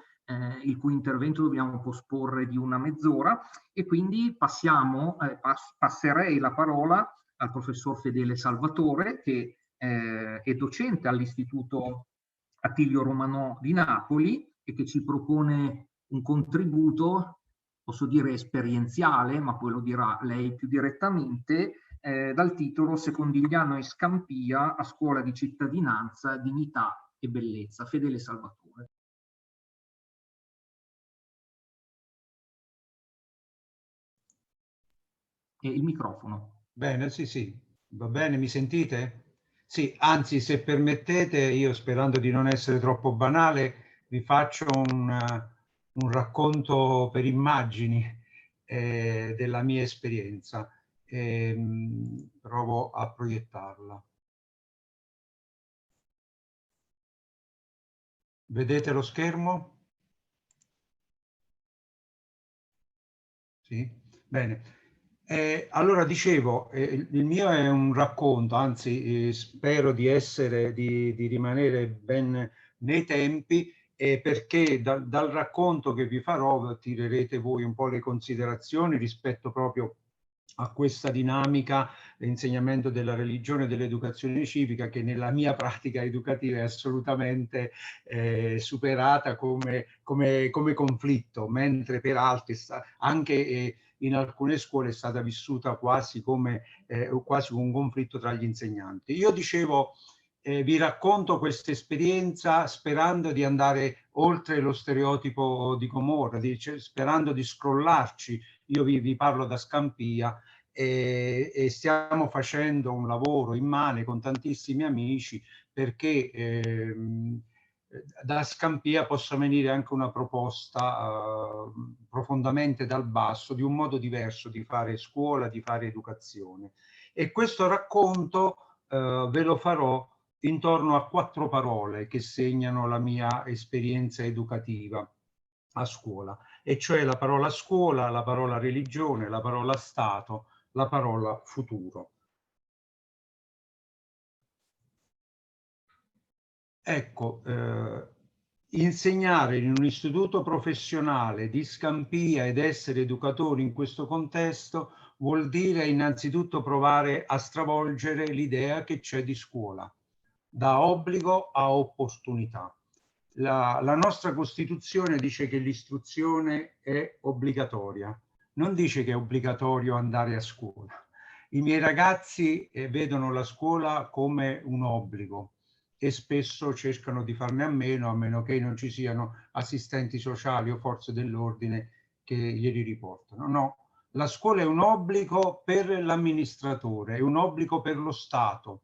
il cui intervento dobbiamo posporre di una mezz'ora, e quindi passerei la parola al professor Fedele Salvatore, che è docente all'Istituto Attilio Romanò di Napoli e che ci propone un contributo, posso dire esperienziale, ma poi lo dirà lei più direttamente, dal titolo Secondigliano e Scampia a scuola di cittadinanza, dignità e bellezza. Fedele Salvatore. E il microfono. Bene, sì, va bene, mi sentite? Sì, anzi, se permettete, io sperando di non essere troppo banale, vi faccio un racconto per immagini della mia esperienza. Provo a proiettarla. Vedete lo schermo? Sì? Bene. Allora dicevo, il mio è un racconto, anzi spero di rimanere ben nei tempi, perché dal racconto che vi farò tirerete voi un po' le considerazioni rispetto proprio a questa dinamica l'insegnamento della religione e dell'educazione civica, che nella mia pratica educativa è assolutamente superata come conflitto, mentre per altri anche in alcune scuole è stata vissuta quasi come un conflitto tra gli insegnanti. Io dicevo, vi racconto questa esperienza sperando di andare oltre lo stereotipo di Gomorra, sperando di scrollarci. Io vi parlo da Scampia e stiamo facendo un lavoro immane con tantissimi amici perché da Scampia possa venire anche una proposta profondamente dal basso di un modo diverso di fare scuola, di fare educazione. E questo racconto ve lo farò intorno a 4 parole che segnano la mia esperienza educativa a scuola, e cioè la parola scuola, la parola religione, la parola Stato, la parola futuro. Ecco, insegnare in un istituto professionale di Scampia ed essere educatori in questo contesto vuol dire innanzitutto provare a stravolgere l'idea che c'è di scuola, da obbligo a opportunità. La nostra Costituzione dice che l'istruzione è obbligatoria, non dice che è obbligatorio andare a scuola. I miei ragazzi vedono la scuola come un obbligo e spesso cercano di farne a meno che non ci siano assistenti sociali o forze dell'ordine che glieli riportano. No, la scuola è un obbligo per l'amministratore, è un obbligo per lo Stato.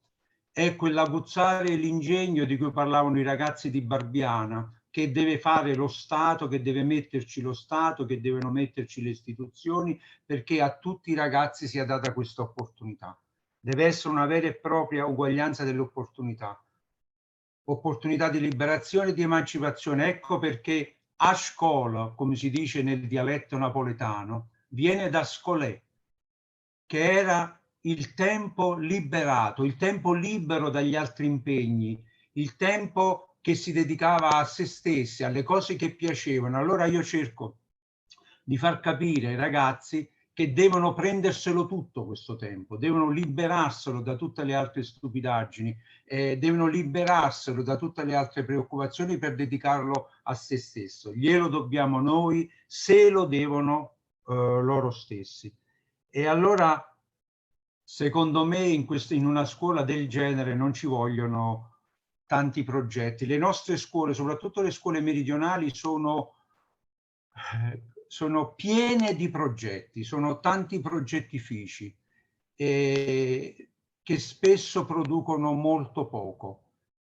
È quell'aguzzare l'ingegno di cui parlavano i ragazzi di Barbiana, che deve fare lo Stato, che deve metterci lo Stato, che devono metterci le istituzioni, perché a tutti i ragazzi sia data questa opportunità. Deve essere una vera e propria uguaglianza delle opportunità. Opportunità di liberazione e di emancipazione. Ecco perché a scuola, come si dice nel dialetto napoletano, viene da scolè, che era il tempo liberato, il tempo libero dagli altri impegni, il tempo che si dedicava a se stessi, alle cose che piacevano. Allora io cerco di far capire ai ragazzi che devono prenderselo tutto questo tempo, devono liberarselo da tutte le altre stupidaggini, devono liberarselo da tutte le altre preoccupazioni per dedicarlo a se stesso. Glielo dobbiamo noi, se lo devono loro stessi. E allora, secondo me, in una scuola del genere non ci vogliono tanti progetti. Le nostre scuole, soprattutto le scuole meridionali, sono piene di progetti, sono tanti progettifici che spesso producono molto poco.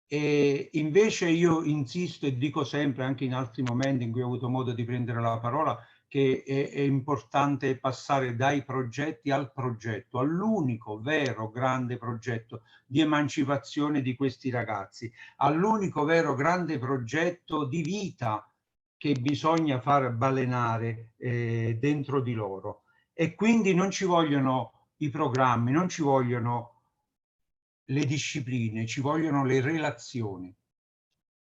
E invece io insisto e dico sempre, anche in altri momenti in cui ho avuto modo di prendere la parola, che è importante passare dai progetti al progetto, all'unico vero grande progetto di emancipazione di questi ragazzi, all'unico vero grande progetto di vita che bisogna far balenare dentro di loro. E quindi non ci vogliono i programmi, non ci vogliono le discipline, ci vogliono le relazioni.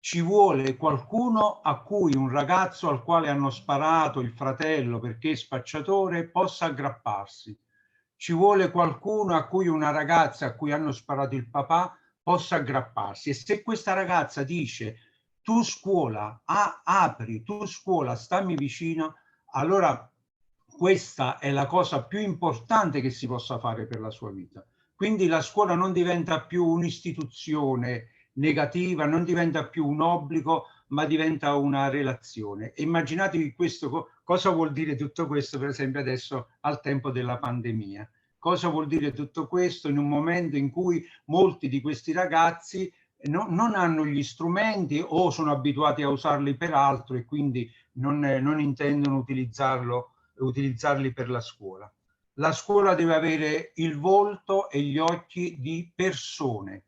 Ci vuole qualcuno a cui un ragazzo al quale hanno sparato il fratello perché è spacciatore possa aggrapparsi. Ci vuole qualcuno a cui una ragazza a cui hanno sparato il papà possa aggrapparsi. E se questa ragazza dice tu scuola, apri, tu scuola, stammi vicino, allora questa è la cosa più importante che si possa fare per la sua vita. Quindi la scuola non diventa più un'istituzione negativa, non diventa più un obbligo, ma diventa una relazione. E immaginatevi questo, cosa vuol dire tutto questo, per esempio adesso al tempo della pandemia. Cosa vuol dire tutto questo in un momento in cui molti di questi ragazzi non hanno gli strumenti o sono abituati a usarli per altro e quindi non intendono utilizzarli per la scuola. La scuola deve avere il volto e gli occhi di persone.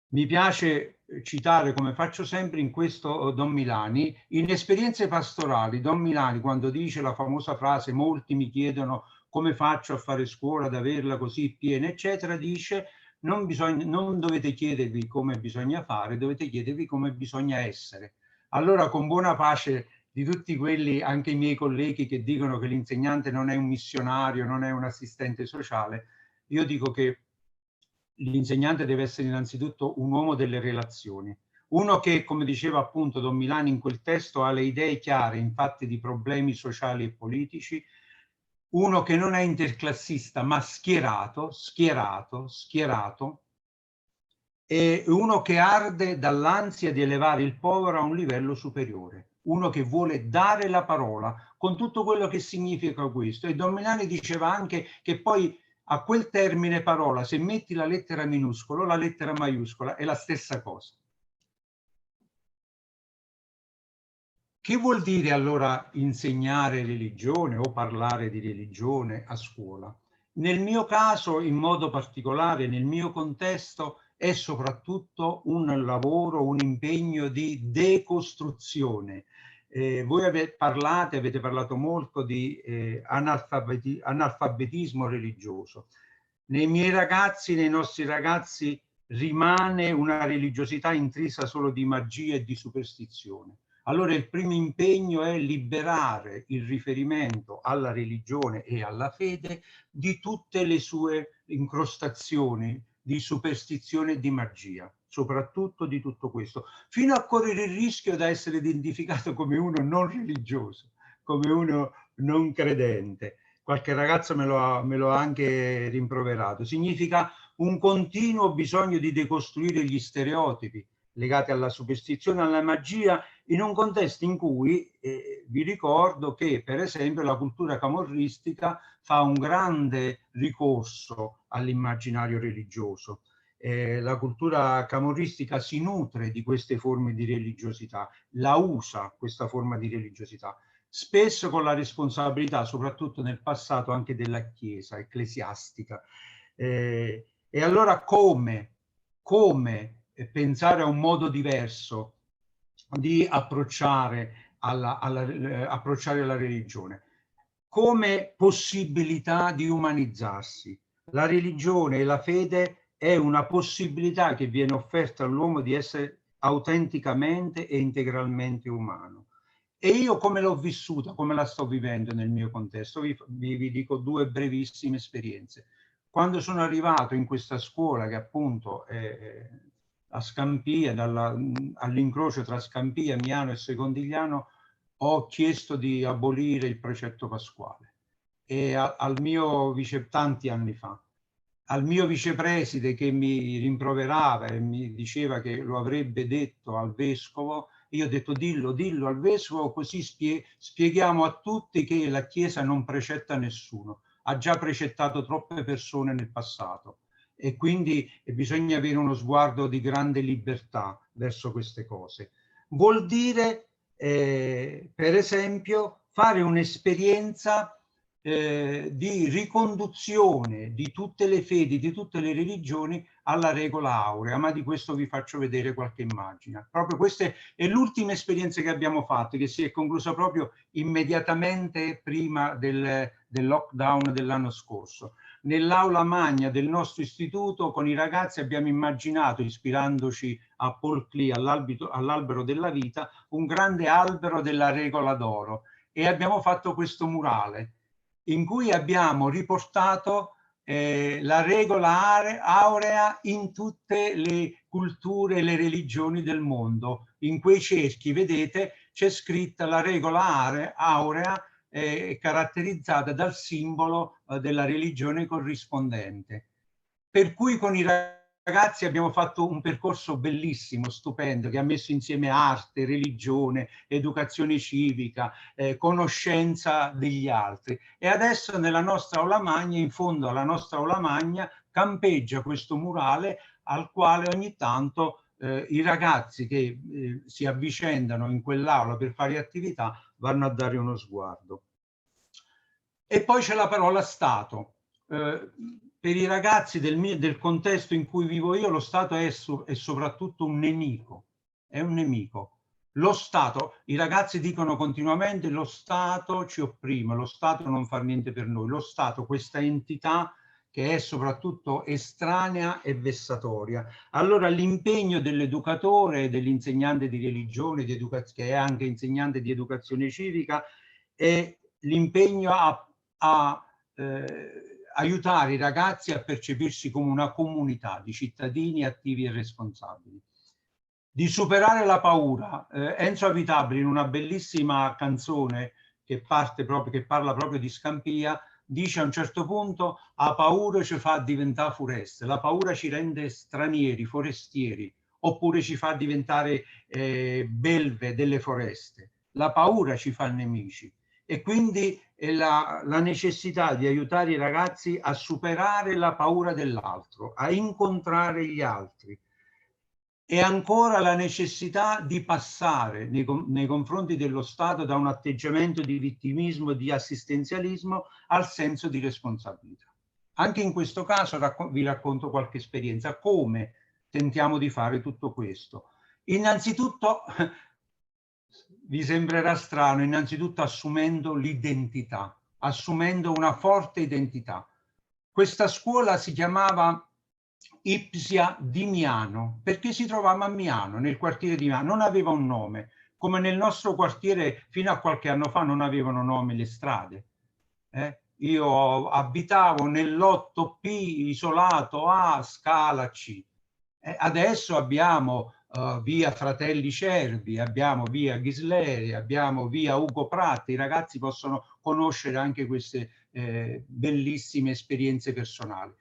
Mi piace citare, come faccio sempre in questo, Don Milani. In Esperienze pastorali, Don Milani, quando dice la famosa frase molti mi chiedono come faccio a fare scuola, ad averla così piena, eccetera, dice non dovete chiedervi come bisogna fare, dovete chiedervi come bisogna essere. Allora, con buona pace di tutti quelli, anche i miei colleghi, che dicono che l'insegnante non è un missionario, non è un assistente sociale, io dico che l'insegnante deve essere innanzitutto un uomo delle relazioni, uno che, come diceva appunto Don Milani in quel testo, ha le idee chiare, infatti, di problemi sociali e politici, uno che non è interclassista ma schierato, e uno che arde dall'ansia di elevare il povero a un livello superiore, uno che vuole dare la parola con tutto quello che significa questo. E Don Milani diceva anche che poi a quel termine parola, se metti la lettera minuscola o la lettera maiuscola, è la stessa cosa. Che vuol dire allora insegnare religione o parlare di religione a scuola? Nel mio caso, in modo particolare, nel mio contesto, è soprattutto un lavoro, un impegno di decostruzione. Voi avete parlato molto di analfabetismo religioso. Nei miei ragazzi, nei nostri ragazzi, rimane una religiosità intrisa solo di magia e di superstizione. Allora il primo impegno è liberare il riferimento alla religione e alla fede di tutte le sue incrostazioni di superstizione e di magia, soprattutto di tutto questo, fino a correre il rischio da essere identificato come uno non religioso, come uno non credente. Qualche ragazzo me lo ha anche rimproverato. Significa un continuo bisogno di decostruire gli stereotipi legati alla superstizione, alla magia, in un contesto in cui vi ricordo che, per esempio, la cultura camorristica fa un grande ricorso all'immaginario religioso. La cultura camorristica si nutre di queste forme di religiosità, la usa questa forma di religiosità, spesso con la responsabilità, soprattutto nel passato, anche della Chiesa ecclesiastica. E allora come pensare a un modo diverso di approcciare alla religione, come possibilità di umanizzarsi. La religione e la fede è una possibilità che viene offerta all'uomo di essere autenticamente e integralmente umano. E io come l'ho vissuta, come la sto vivendo nel mio contesto? Vi dico due brevissime esperienze. Quando sono arrivato in questa scuola, che appunto è a Scampia, all'incrocio tra Scampia, Miano e Secondigliano, ho chiesto di abolire il precetto pasquale. E al mio tanti anni fa, al mio vicepreside che mi rimproverava e mi diceva che lo avrebbe detto al vescovo, io ho detto dillo al vescovo, così spieghiamo a tutti che la Chiesa non precetta nessuno, ha già precettato troppe persone nel passato e quindi bisogna avere uno sguardo di grande libertà verso queste cose. Vuol dire, per esempio, fare un'esperienza di riconduzione di tutte le fedi, di tutte le religioni alla regola aurea, ma di questo vi faccio vedere qualche immagine. Proprio questa è l'ultima esperienza che abbiamo fatto, che si è conclusa proprio immediatamente prima del lockdown dell'anno scorso. Nell'aula magna del nostro istituto con i ragazzi abbiamo immaginato, ispirandoci a Paul Klee, all'albero della vita, un grande albero della regola d'oro, e abbiamo fatto questo murale in cui abbiamo riportato la regola aurea in tutte le culture e le religioni del mondo. In quei cerchi, vedete, c'è scritta la regola aurea caratterizzata dal simbolo della religione corrispondente. Per cui con i ragazzi abbiamo fatto un percorso bellissimo, stupendo, che ha messo insieme arte, religione, educazione civica, conoscenza degli altri. E adesso nella nostra aula magna, in fondo alla nostra aula magna, campeggia questo murale al quale ogni tanto i ragazzi che si avvicendano in quell'aula per fare attività vanno a dare uno sguardo. E poi c'è la parola Stato. Per i ragazzi del contesto in cui vivo io, lo Stato è soprattutto un nemico, è un nemico. Lo Stato, i ragazzi dicono continuamente lo Stato ci opprime, lo Stato non fa niente per noi, lo Stato, questa entità che è soprattutto estranea e vessatoria. Allora l'impegno dell'educatore e dell'insegnante di religione, che è anche insegnante di educazione civica, è l'impegno a aiutare i ragazzi a percepirsi come una comunità di cittadini attivi e responsabili. Di superare la paura. Enzo Avitabili, in una bellissima canzone che parla proprio di Scampia, dice a un certo punto: a paura ci fa diventare foreste, la paura ci rende stranieri, forestieri, oppure ci fa diventare belve delle foreste. La paura ci fa nemici. E quindi la necessità di aiutare i ragazzi a superare la paura dell'altro, a incontrare gli altri. E ancora la necessità di passare nei confronti dello Stato da un atteggiamento di vittimismo, di assistenzialismo, al senso di responsabilità. Anche in questo caso vi racconto qualche esperienza. Come tentiamo di fare tutto questo? Innanzitutto, vi sembrerà strano, innanzitutto assumendo l'identità, assumendo una forte identità. Questa scuola si chiamava Ipsia di Miano, perché si trovava a Miano, nel quartiere di Miano, non aveva un nome, come nel nostro quartiere fino a qualche anno fa non avevano nome le strade. Io abitavo nell'8P isolato A, scala C. Adesso abbiamo via Fratelli Cervi, abbiamo via Ghisleri, abbiamo via Ugo Pratti. I ragazzi possono conoscere anche queste bellissime esperienze personali.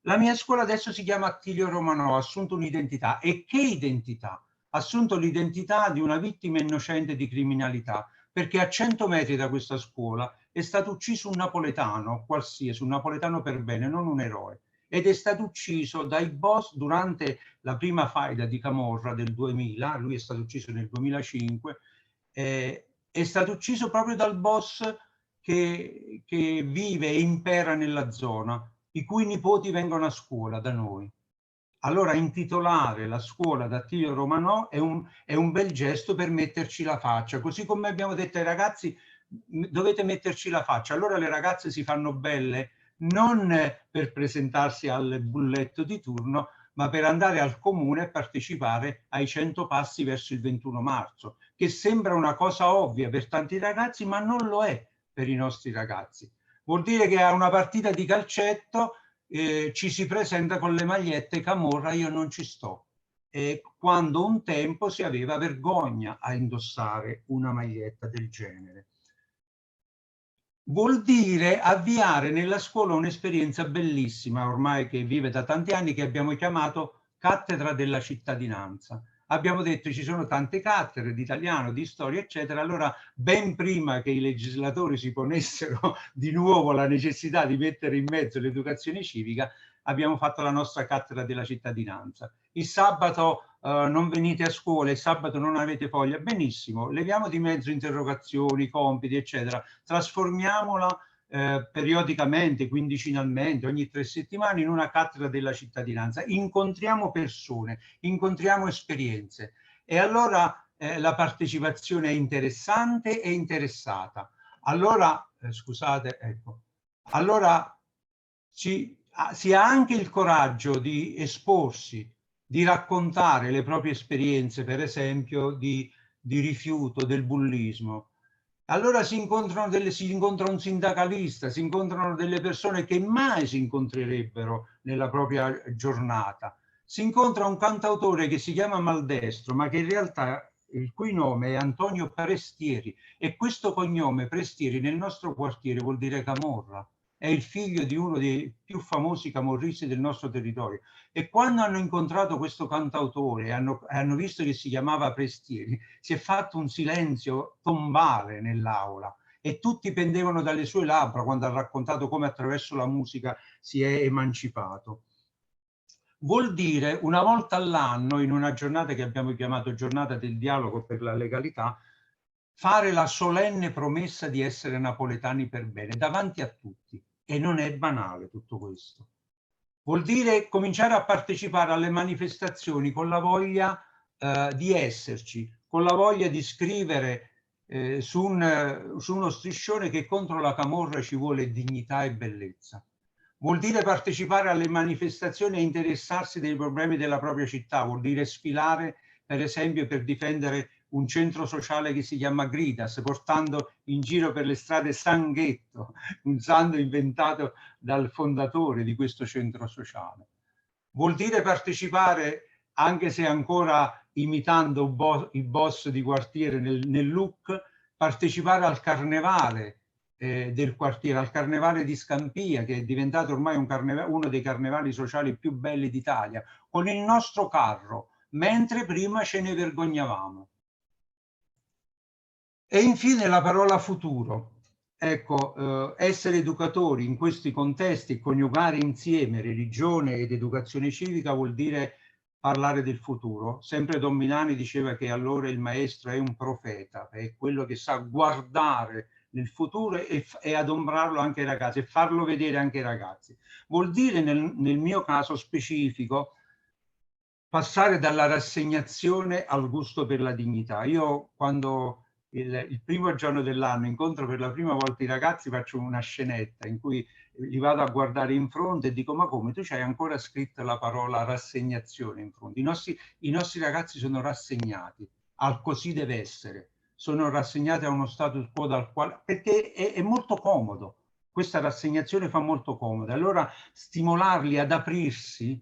La mia scuola adesso si chiama Attilio Romanò, ha assunto un'identità. E che identità? Ha assunto l'identità di una vittima innocente di criminalità, perché a 100 metri da questa scuola è stato ucciso un napoletano, qualsiasi, un napoletano per bene, non un eroe. Ed è stato ucciso dai boss durante la prima faida di Camorra del 2000, lui è stato ucciso nel 2005, è stato ucciso proprio dal boss che vive e impera nella zona, i cui nipoti vengono a scuola da noi. Allora intitolare la scuola da Attilio Romanò è un bel gesto per metterci la faccia, così come abbiamo detto ai ragazzi dovete metterci la faccia. Allora le ragazze si fanno belle non per presentarsi al bulletto di turno, ma per andare al comune e partecipare ai 100 passi verso il 21 marzo, che sembra una cosa ovvia per tanti ragazzi, ma non lo è per i nostri ragazzi. Vuol dire che a una partita di calcetto ci si presenta con le magliette Camorra, io non ci sto. Quando un tempo si aveva vergogna a indossare una maglietta del genere. Vuol dire avviare nella scuola un'esperienza bellissima, ormai che vive da tanti anni, che abbiamo chiamato cattedra della cittadinanza. Abbiamo detto che ci sono tante cattedre di italiano, di storia, eccetera. Allora, ben prima che i legislatori si ponessero di nuovo la necessità di mettere in mezzo l'educazione civica, abbiamo fatto la nostra cattedra della cittadinanza. Il sabato non venite a scuola, il sabato non avete foglia, benissimo, leviamo di mezzo interrogazioni, compiti, eccetera, trasformiamola periodicamente, quindicinalmente, ogni 3 settimane in una cattedra della cittadinanza. Incontriamo persone, incontriamo esperienze e allora la partecipazione è interessante e interessata. Allora, scusate, ecco, allora si ha anche il coraggio di esporsi, di raccontare le proprie esperienze, per esempio, di rifiuto, del bullismo. Allora si incontra un sindacalista, si incontrano delle persone che mai si incontrerebbero nella propria giornata. Si incontra un cantautore che si chiama Maldestro, ma che in realtà il cui nome è Antonio Prestieri, e questo cognome Prestieri nel nostro quartiere vuol dire Camorra. È il figlio di uno dei più famosi camorristi del nostro territorio. E quando hanno incontrato questo cantautore e hanno visto che si chiamava Prestieri, si è fatto un silenzio tombale nell'aula e tutti pendevano dalle sue labbra quando ha raccontato come attraverso la musica si è emancipato. Vuol dire una volta all'anno, in una giornata che abbiamo chiamato giornata del dialogo per la legalità, fare la solenne promessa di essere napoletani per bene davanti a tutti. E non è banale tutto questo. Vuol dire cominciare a partecipare alle manifestazioni con la voglia di esserci, con la voglia di scrivere su uno striscione che contro la camorra ci vuole dignità e bellezza. Vuol dire partecipare alle manifestazioni e interessarsi dei problemi della propria città, vuol dire sfilare, per esempio, per difendere un centro sociale che si chiama Gridas, portando in giro per le strade Sanghetto, un santo inventato dal fondatore di questo centro sociale. Vuol dire partecipare, anche se ancora imitando i boss di quartiere nel look, partecipare al carnevale del quartiere, al carnevale di Scampia, che è diventato ormai uno dei carnevali sociali più belli d'Italia, con il nostro carro, mentre prima ce ne vergognavamo. E infine la parola futuro. Ecco, essere educatori in questi contesti, coniugare insieme religione ed educazione civica vuol dire parlare del futuro. Sempre Don Milani diceva che allora il maestro è un profeta, è quello che sa guardare nel futuro e adombrarlo anche ai ragazzi e farlo vedere anche ai ragazzi. Vuol dire nel mio caso specifico passare dalla rassegnazione al gusto per la dignità. Io quando il primo giorno dell'anno incontro per la prima volta i ragazzi, faccio una scenetta in cui li vado a guardare in fronte e dico: ma come, tu c'hai ancora scritto la parola rassegnazione in fronte? I nostri ragazzi sono rassegnati al così deve essere, sono rassegnati a uno status quo dal quale, perché è molto comodo, questa rassegnazione fa molto comodo. Allora stimolarli ad aprirsi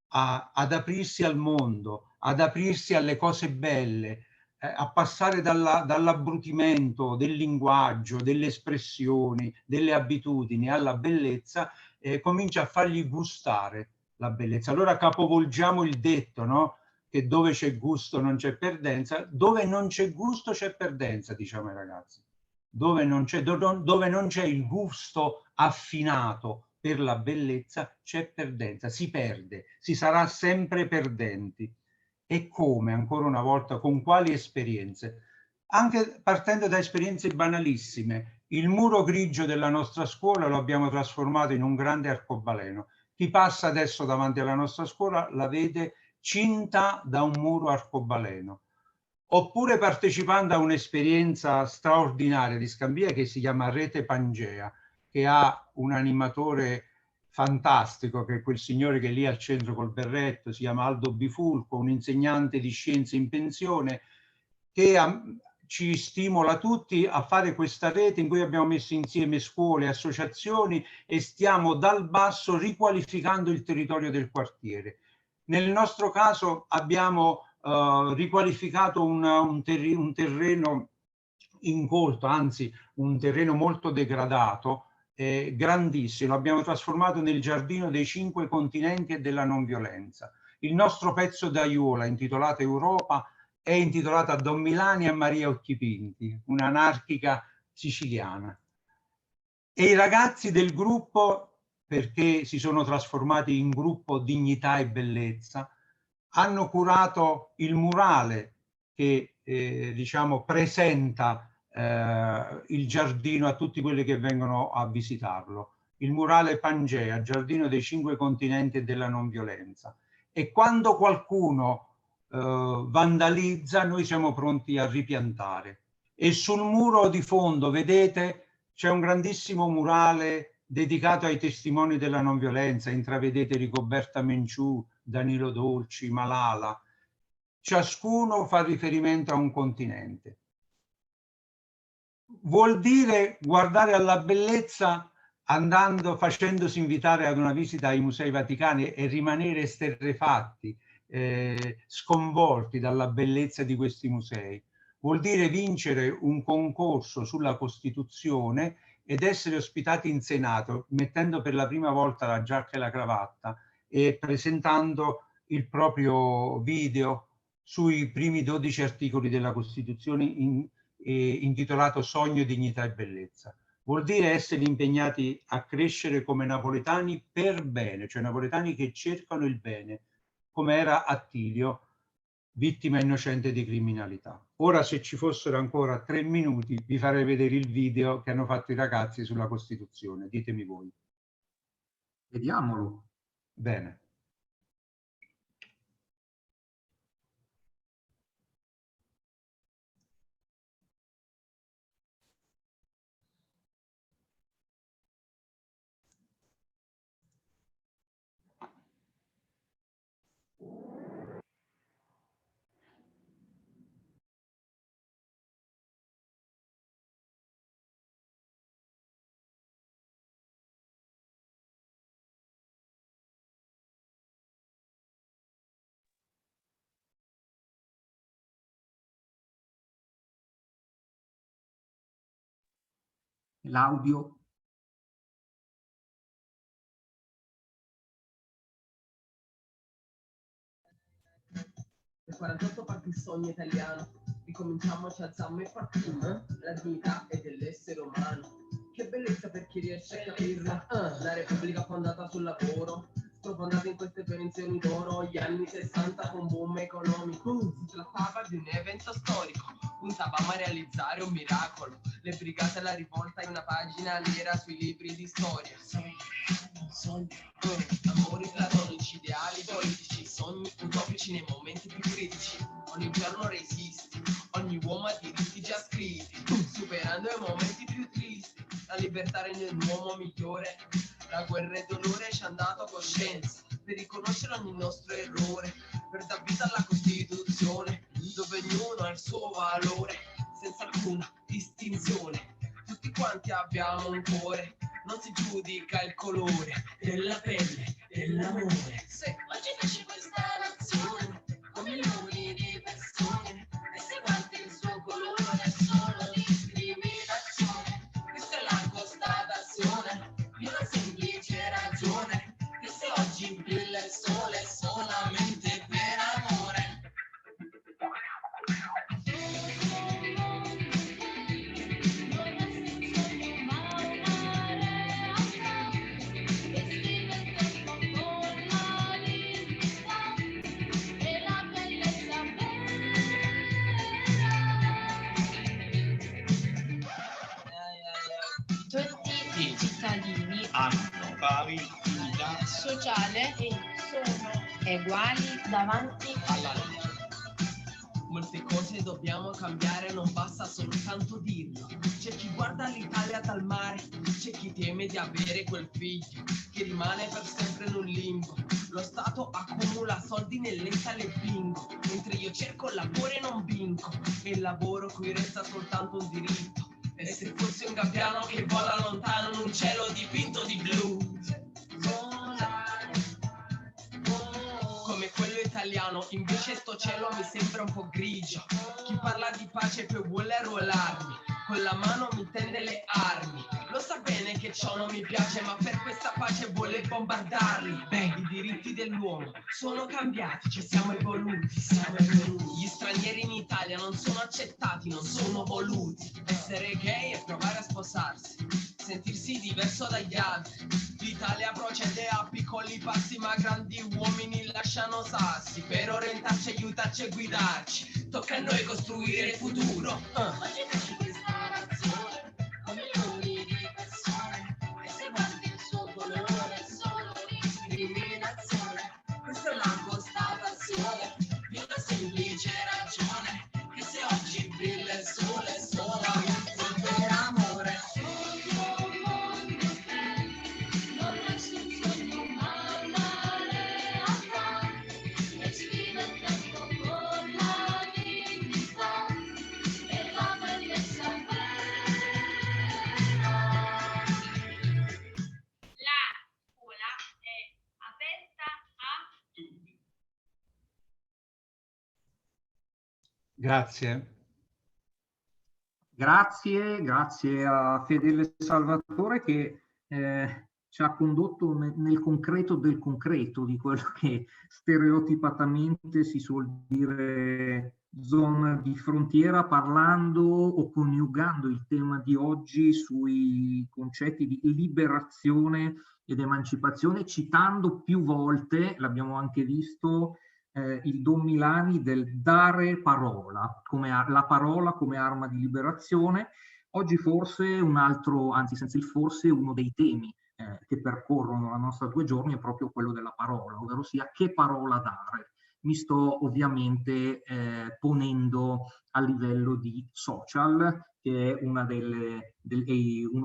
al mondo, ad aprirsi alle cose belle, a passare dall'abbrutimento del linguaggio, delle espressioni, delle abitudini alla bellezza, comincia a fargli gustare la bellezza. Allora capovolgiamo il detto, no? Che dove c'è gusto non c'è perdenza, dove non c'è gusto c'è perdenza, diciamo ai ragazzi. Dove non c'è il gusto affinato per la bellezza c'è perdenza, si perde, si sarà sempre perdenti. E come, ancora una volta, con quali esperienze? Anche partendo da esperienze banalissime. Il muro grigio della nostra scuola lo abbiamo trasformato in un grande arcobaleno. Chi passa adesso davanti alla nostra scuola la vede cinta da un muro arcobaleno. Oppure partecipando a un'esperienza straordinaria di Scambia che si chiama Rete Pangea, che ha un animatore fantastico, che è quel signore che è lì al centro col berretto, si chiama Aldo Bifulco, un insegnante di scienze in pensione, che ci stimola tutti a fare questa rete in cui abbiamo messo insieme scuole, associazioni e stiamo dal basso riqualificando il territorio del quartiere. Nel nostro caso abbiamo riqualificato un terreno incolto, anzi un terreno molto degradato, grandissimo, l'abbiamo trasformato nel giardino dei 5 continenti e della non violenza. Il nostro pezzo d'aiuola intitolato Europa è intitolato a Don Milani e a Maria Occhipinti, un'anarchica siciliana. E i ragazzi del gruppo, perché si sono trasformati in gruppo Dignità e Bellezza, hanno curato il murale che diciamo presenta il giardino a tutti quelli che vengono a visitarlo. Il murale Pangea, Giardino dei 5 continenti e della non violenza. E quando qualcuno vandalizza, noi siamo pronti a ripiantare. E sul muro di fondo, vedete, c'è un grandissimo murale dedicato ai testimoni della non violenza. Intravedete Rigoberta Menchú, Danilo Dolci, Malala. Ciascuno fa riferimento a un continente. Vuol dire guardare alla bellezza facendosi invitare ad una visita ai Musei Vaticani e rimanere esterrefatti, sconvolti dalla bellezza di questi musei. Vuol dire vincere un concorso sulla Costituzione ed essere ospitati in Senato, mettendo per la prima volta la giacca e la cravatta e presentando il proprio video sui primi 12 articoli della Costituzione intitolato Sogno, Dignità e Bellezza. Vuol dire essere impegnati a crescere come napoletani per bene, cioè napoletani che cercano il bene, come era Attilio, vittima innocente di criminalità. Ora, se ci fossero ancora 3 minuti, vi farei vedere il video che hanno fatto i ragazzi sulla Costituzione. Ditemi voi. Vediamolo. Bene. L'audio. Il 48 parte il sogno italiano, ricominciamo, ci alziamo e partiamo. La dignità è dell'essere umano, che bellezza per chi riesce a capirla. La Repubblica fondata sul lavoro, sprofondata in queste pensioni d'oro. Gli anni 60 con boom economico, si trattava di un evento storico, puntavamo a realizzare un miracolo. Le brigate alla rivolta in una pagina nera sui libri di storia. Sogni, amori platonici, ideali politici, sogni utopici nei momenti più critici. Ogni giorno resisti, ogni uomo ha diritti già scritti, superando i momenti più tristi. La libertà regna un uomo migliore, la guerra e dolore ci hanno dato coscienza per riconoscere ogni nostro errore, per dar vita alla Costituzione, dove ognuno ha il suo valore, senza alcuna distinzione. Tutti quanti abbiamo un cuore, non si giudica il colore della pelle, dell'amore. Se oggi nasce questa nazione, con milioni di persone, e se guardi il suo colore è solo discriminazione. Questa è la constatazione di una semplice ragione, che se oggi brilla il sole è solamente per amore. Tutti i cittadini hanno pari dignità sociale e sono uguali davanti alla legge. Molte cose dobbiamo cambiare, non basta soltanto dirlo. C'è chi guarda l'Italia dal mare, c'è chi teme di avere quel figlio che rimane per sempre in un limbo. Lo Stato accumula soldi nelle sale bingo, mentre io cerco lavoro e non vinco, e il lavoro qui resta soltanto un diritto. E se fossi un gabbiano che vola lontano in un cielo dipinto di blu, come quello italiano, invece sto cielo mi sembra un po' grigio. Chi parla di pace poi vuole arruolarmi, con la mano mi tende le armi. Lo sa bene che ciò non mi piace, ma per questa pace vuole bombardarli. Beh, i diritti dell'uomo sono cambiati, ci siamo evoluti, Gli stranieri in Italia non sono accettati, non sono voluti. Essere gay e provare a sposarsi, sentirsi diverso dagli altri. L'Italia procede a piccoli passi, ma grandi uomini lasciano sassi. Per orientarci, aiutarci e guidarci, tocca a noi costruire il futuro. Immaginaci questa nazione con milioni di persone, e se guardi il suo colore è solo discriminazione. Questa è una constatazione di una semplice ragione, che se oggi brilla il sole è solamente per amore. Grazie. Grazie a Fedele Salvatore che ci ha condotto nel concreto del concreto di quello che stereotipatamente si suol dire zona di frontiera, parlando o coniugando il tema di oggi sui concetti di liberazione ed emancipazione, citando più volte, l'abbiamo anche visto, il Don Milani del dare parola, come la parola come arma di liberazione. Oggi forse un altro, anzi senza il forse, uno dei temi che percorrono la nostra 2 giorni è proprio quello della parola, ovvero sia che parola dare. Mi sto ovviamente ponendo a livello di social, che è uno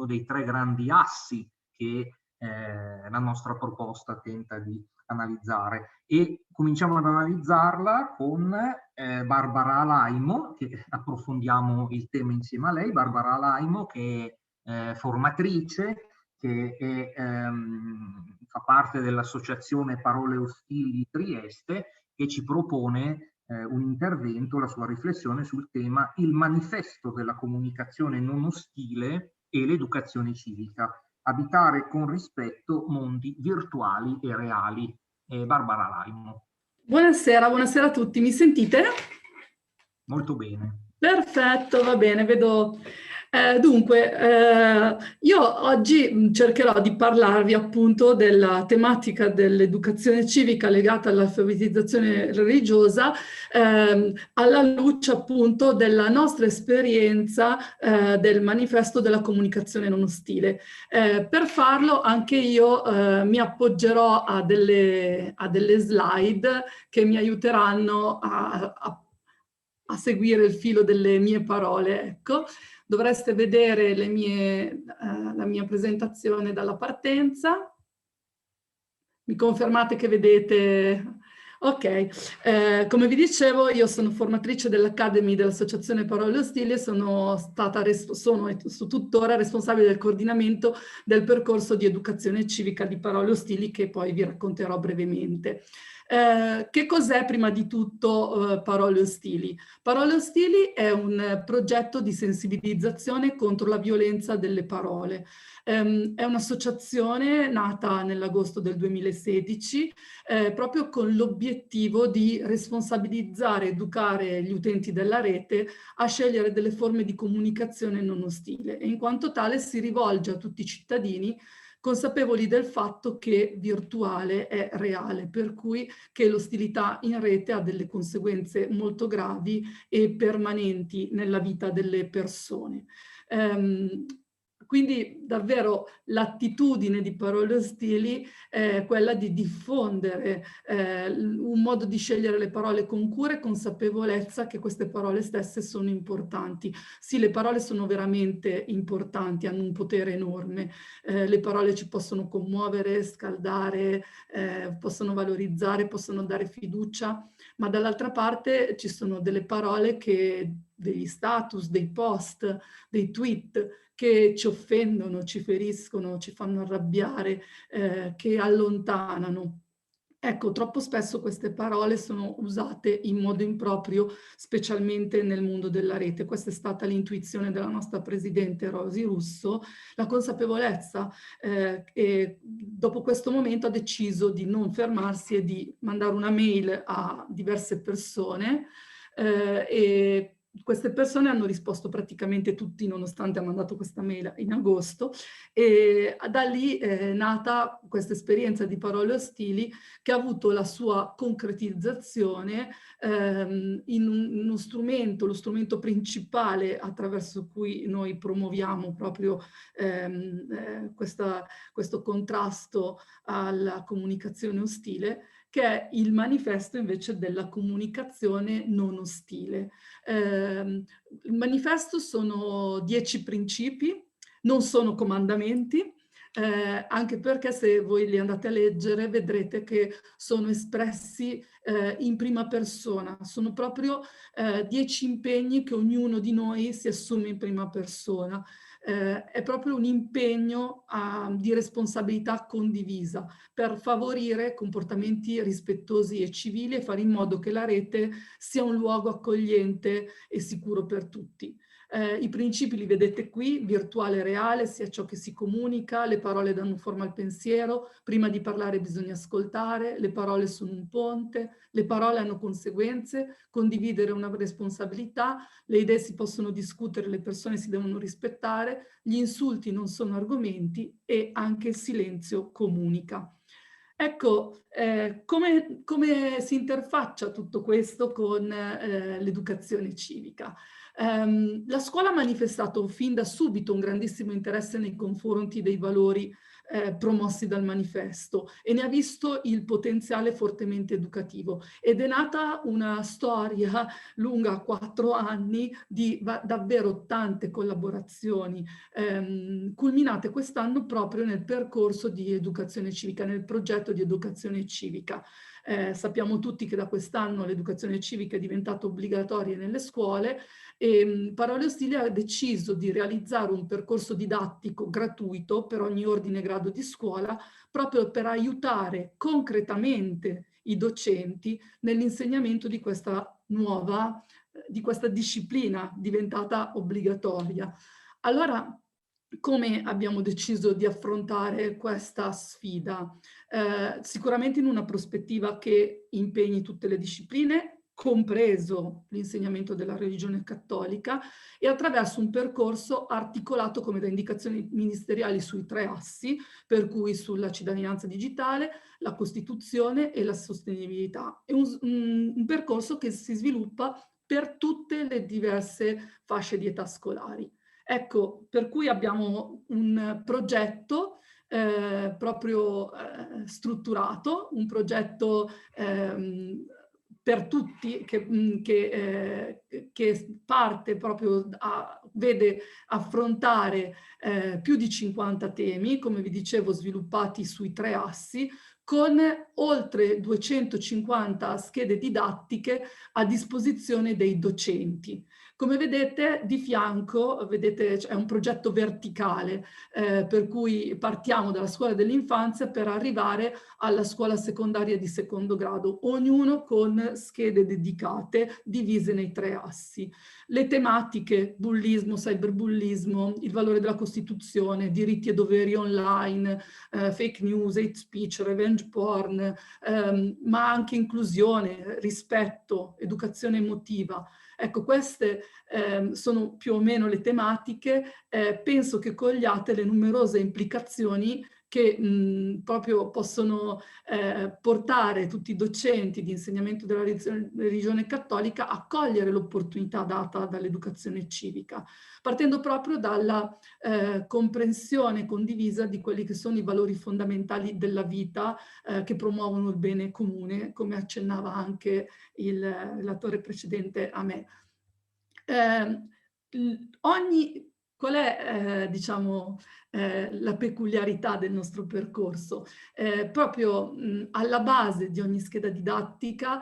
dei 3 grandi assi che la nostra proposta tenta di analizzare, e cominciamo ad analizzarla con Barbara Laimo, che approfondiamo il tema insieme a lei. Barbara Laimo, che è formatrice, che fa parte dell'associazione Parole Ostili di Trieste, che ci propone un intervento, la sua riflessione sul tema Il manifesto della comunicazione non ostile e l'educazione civica. Abitare con rispetto mondi virtuali e reali. Barbara Laimo. Buonasera a tutti, mi sentite? Molto bene. Perfetto, va bene, vedo. Dunque, io oggi cercherò di parlarvi appunto della tematica dell'educazione civica legata all'alfabetizzazione religiosa, alla luce appunto della nostra esperienza del manifesto della comunicazione non ostile. Per farlo anche io mi appoggerò a delle slide che mi aiuteranno a seguire il filo delle mie parole, ecco. Dovreste vedere la mia presentazione dalla partenza. Mi confermate che vedete? Ok. Come vi dicevo, io sono formatrice dell'Academy dell'Associazione Parole Ostili e sono tuttora responsabile del coordinamento del percorso di educazione civica di Parole Ostili, che poi vi racconterò brevemente. Che cos'è prima di tutto Parole Ostili? Parole Ostili è un progetto di sensibilizzazione contro la violenza delle parole. È un'associazione nata nell'agosto del 2016 proprio con l'obiettivo di responsabilizzare, educare gli utenti della rete a scegliere delle forme di comunicazione non ostile, e in quanto tale si rivolge a tutti i cittadini consapevoli del fatto che virtuale è reale, per cui che l'ostilità in rete ha delle conseguenze molto gravi e permanenti nella vita delle persone. Quindi davvero l'attitudine di Parole Ostili è quella di diffondere un modo di scegliere le parole con cura e consapevolezza che queste parole stesse sono importanti. Sì, le parole sono veramente importanti, hanno un potere enorme. Le parole ci possono commuovere, scaldare, possono valorizzare, possono dare fiducia, ma dall'altra parte ci sono delle parole degli status, dei post, dei tweet che ci offendono, ci feriscono, ci fanno arrabbiare, che allontanano. Ecco, troppo spesso queste parole sono usate in modo improprio, specialmente nel mondo della rete. Questa è stata l'intuizione della nostra presidente Rosy Russo, la consapevolezza, e dopo questo momento ha deciso di non fermarsi e di mandare una mail a diverse persone, e queste persone hanno risposto praticamente tutti, nonostante ha mandato questa mail in agosto, e da lì è nata questa esperienza di Parole Ostili, che ha avuto la sua concretizzazione in uno strumento, lo strumento principale attraverso cui noi promuoviamo proprio questo contrasto alla comunicazione ostile, che è il manifesto invece della comunicazione non ostile. Il manifesto sono 10 principi, non sono comandamenti, anche perché se voi li andate a leggere vedrete che sono espressi in prima persona, sono proprio 10 impegni che ognuno di noi si assume in prima persona. È proprio un impegno di responsabilità condivisa per favorire comportamenti rispettosi e civili e fare in modo che la rete sia un luogo accogliente e sicuro per tutti. I principi li vedete qui: virtuale e reale, sia ciò che si comunica, le parole danno forma al pensiero, prima di parlare bisogna ascoltare, le parole sono un ponte, le parole hanno conseguenze, condividere una responsabilità, le idee si possono discutere, le persone si devono rispettare, gli insulti non sono argomenti e anche il silenzio comunica. Ecco, come si interfaccia tutto questo con l'educazione civica? La scuola ha manifestato fin da subito un grandissimo interesse nei confronti dei valori promossi dal manifesto e ne ha visto il potenziale fortemente educativo, ed è nata una storia lunga 4 anni di davvero tante collaborazioni, culminate quest'anno proprio nel percorso di educazione civica, nel progetto di educazione civica. Sappiamo tutti che da quest'anno l'educazione civica è diventata obbligatoria nelle scuole, e Parole Ostili ha deciso di realizzare un percorso didattico gratuito per ogni ordine e grado di scuola, proprio per aiutare concretamente i docenti nell'insegnamento di questa disciplina diventata obbligatoria. Allora, come abbiamo deciso di affrontare questa sfida? Sicuramente in una prospettiva che impegni tutte le discipline, compreso l'insegnamento della religione cattolica, e attraverso un percorso articolato come da indicazioni ministeriali sui 3 assi, per cui sulla cittadinanza digitale, la Costituzione e la sostenibilità. È un percorso che si sviluppa per tutte le diverse fasce di età scolari. Ecco, per cui abbiamo un progetto proprio strutturato, un progetto per tutti che parte proprio, vede affrontare più di 50 temi, come vi dicevo, sviluppati sui 3 assi, con oltre 250 schede didattiche a disposizione dei docenti. Come vedete di fianco, è un progetto verticale, per cui partiamo dalla scuola dell'infanzia per arrivare alla scuola secondaria di secondo grado, ognuno con schede dedicate divise nei 3 assi. Le tematiche: bullismo, cyberbullismo, il valore della Costituzione, diritti e doveri online, fake news, hate speech, revenge porn, ma anche inclusione, rispetto, educazione emotiva. Ecco, queste sono più o meno le tematiche. Penso che cogliate le numerose implicazioni che proprio possono portare tutti i docenti di insegnamento della religione cattolica a cogliere l'opportunità data dall'educazione civica, partendo proprio dalla comprensione condivisa di quelli che sono i valori fondamentali della vita che promuovono il bene comune, come accennava anche il relatore precedente a me. Qual è, diciamo, la peculiarità del nostro percorso? Proprio alla base di ogni scheda didattica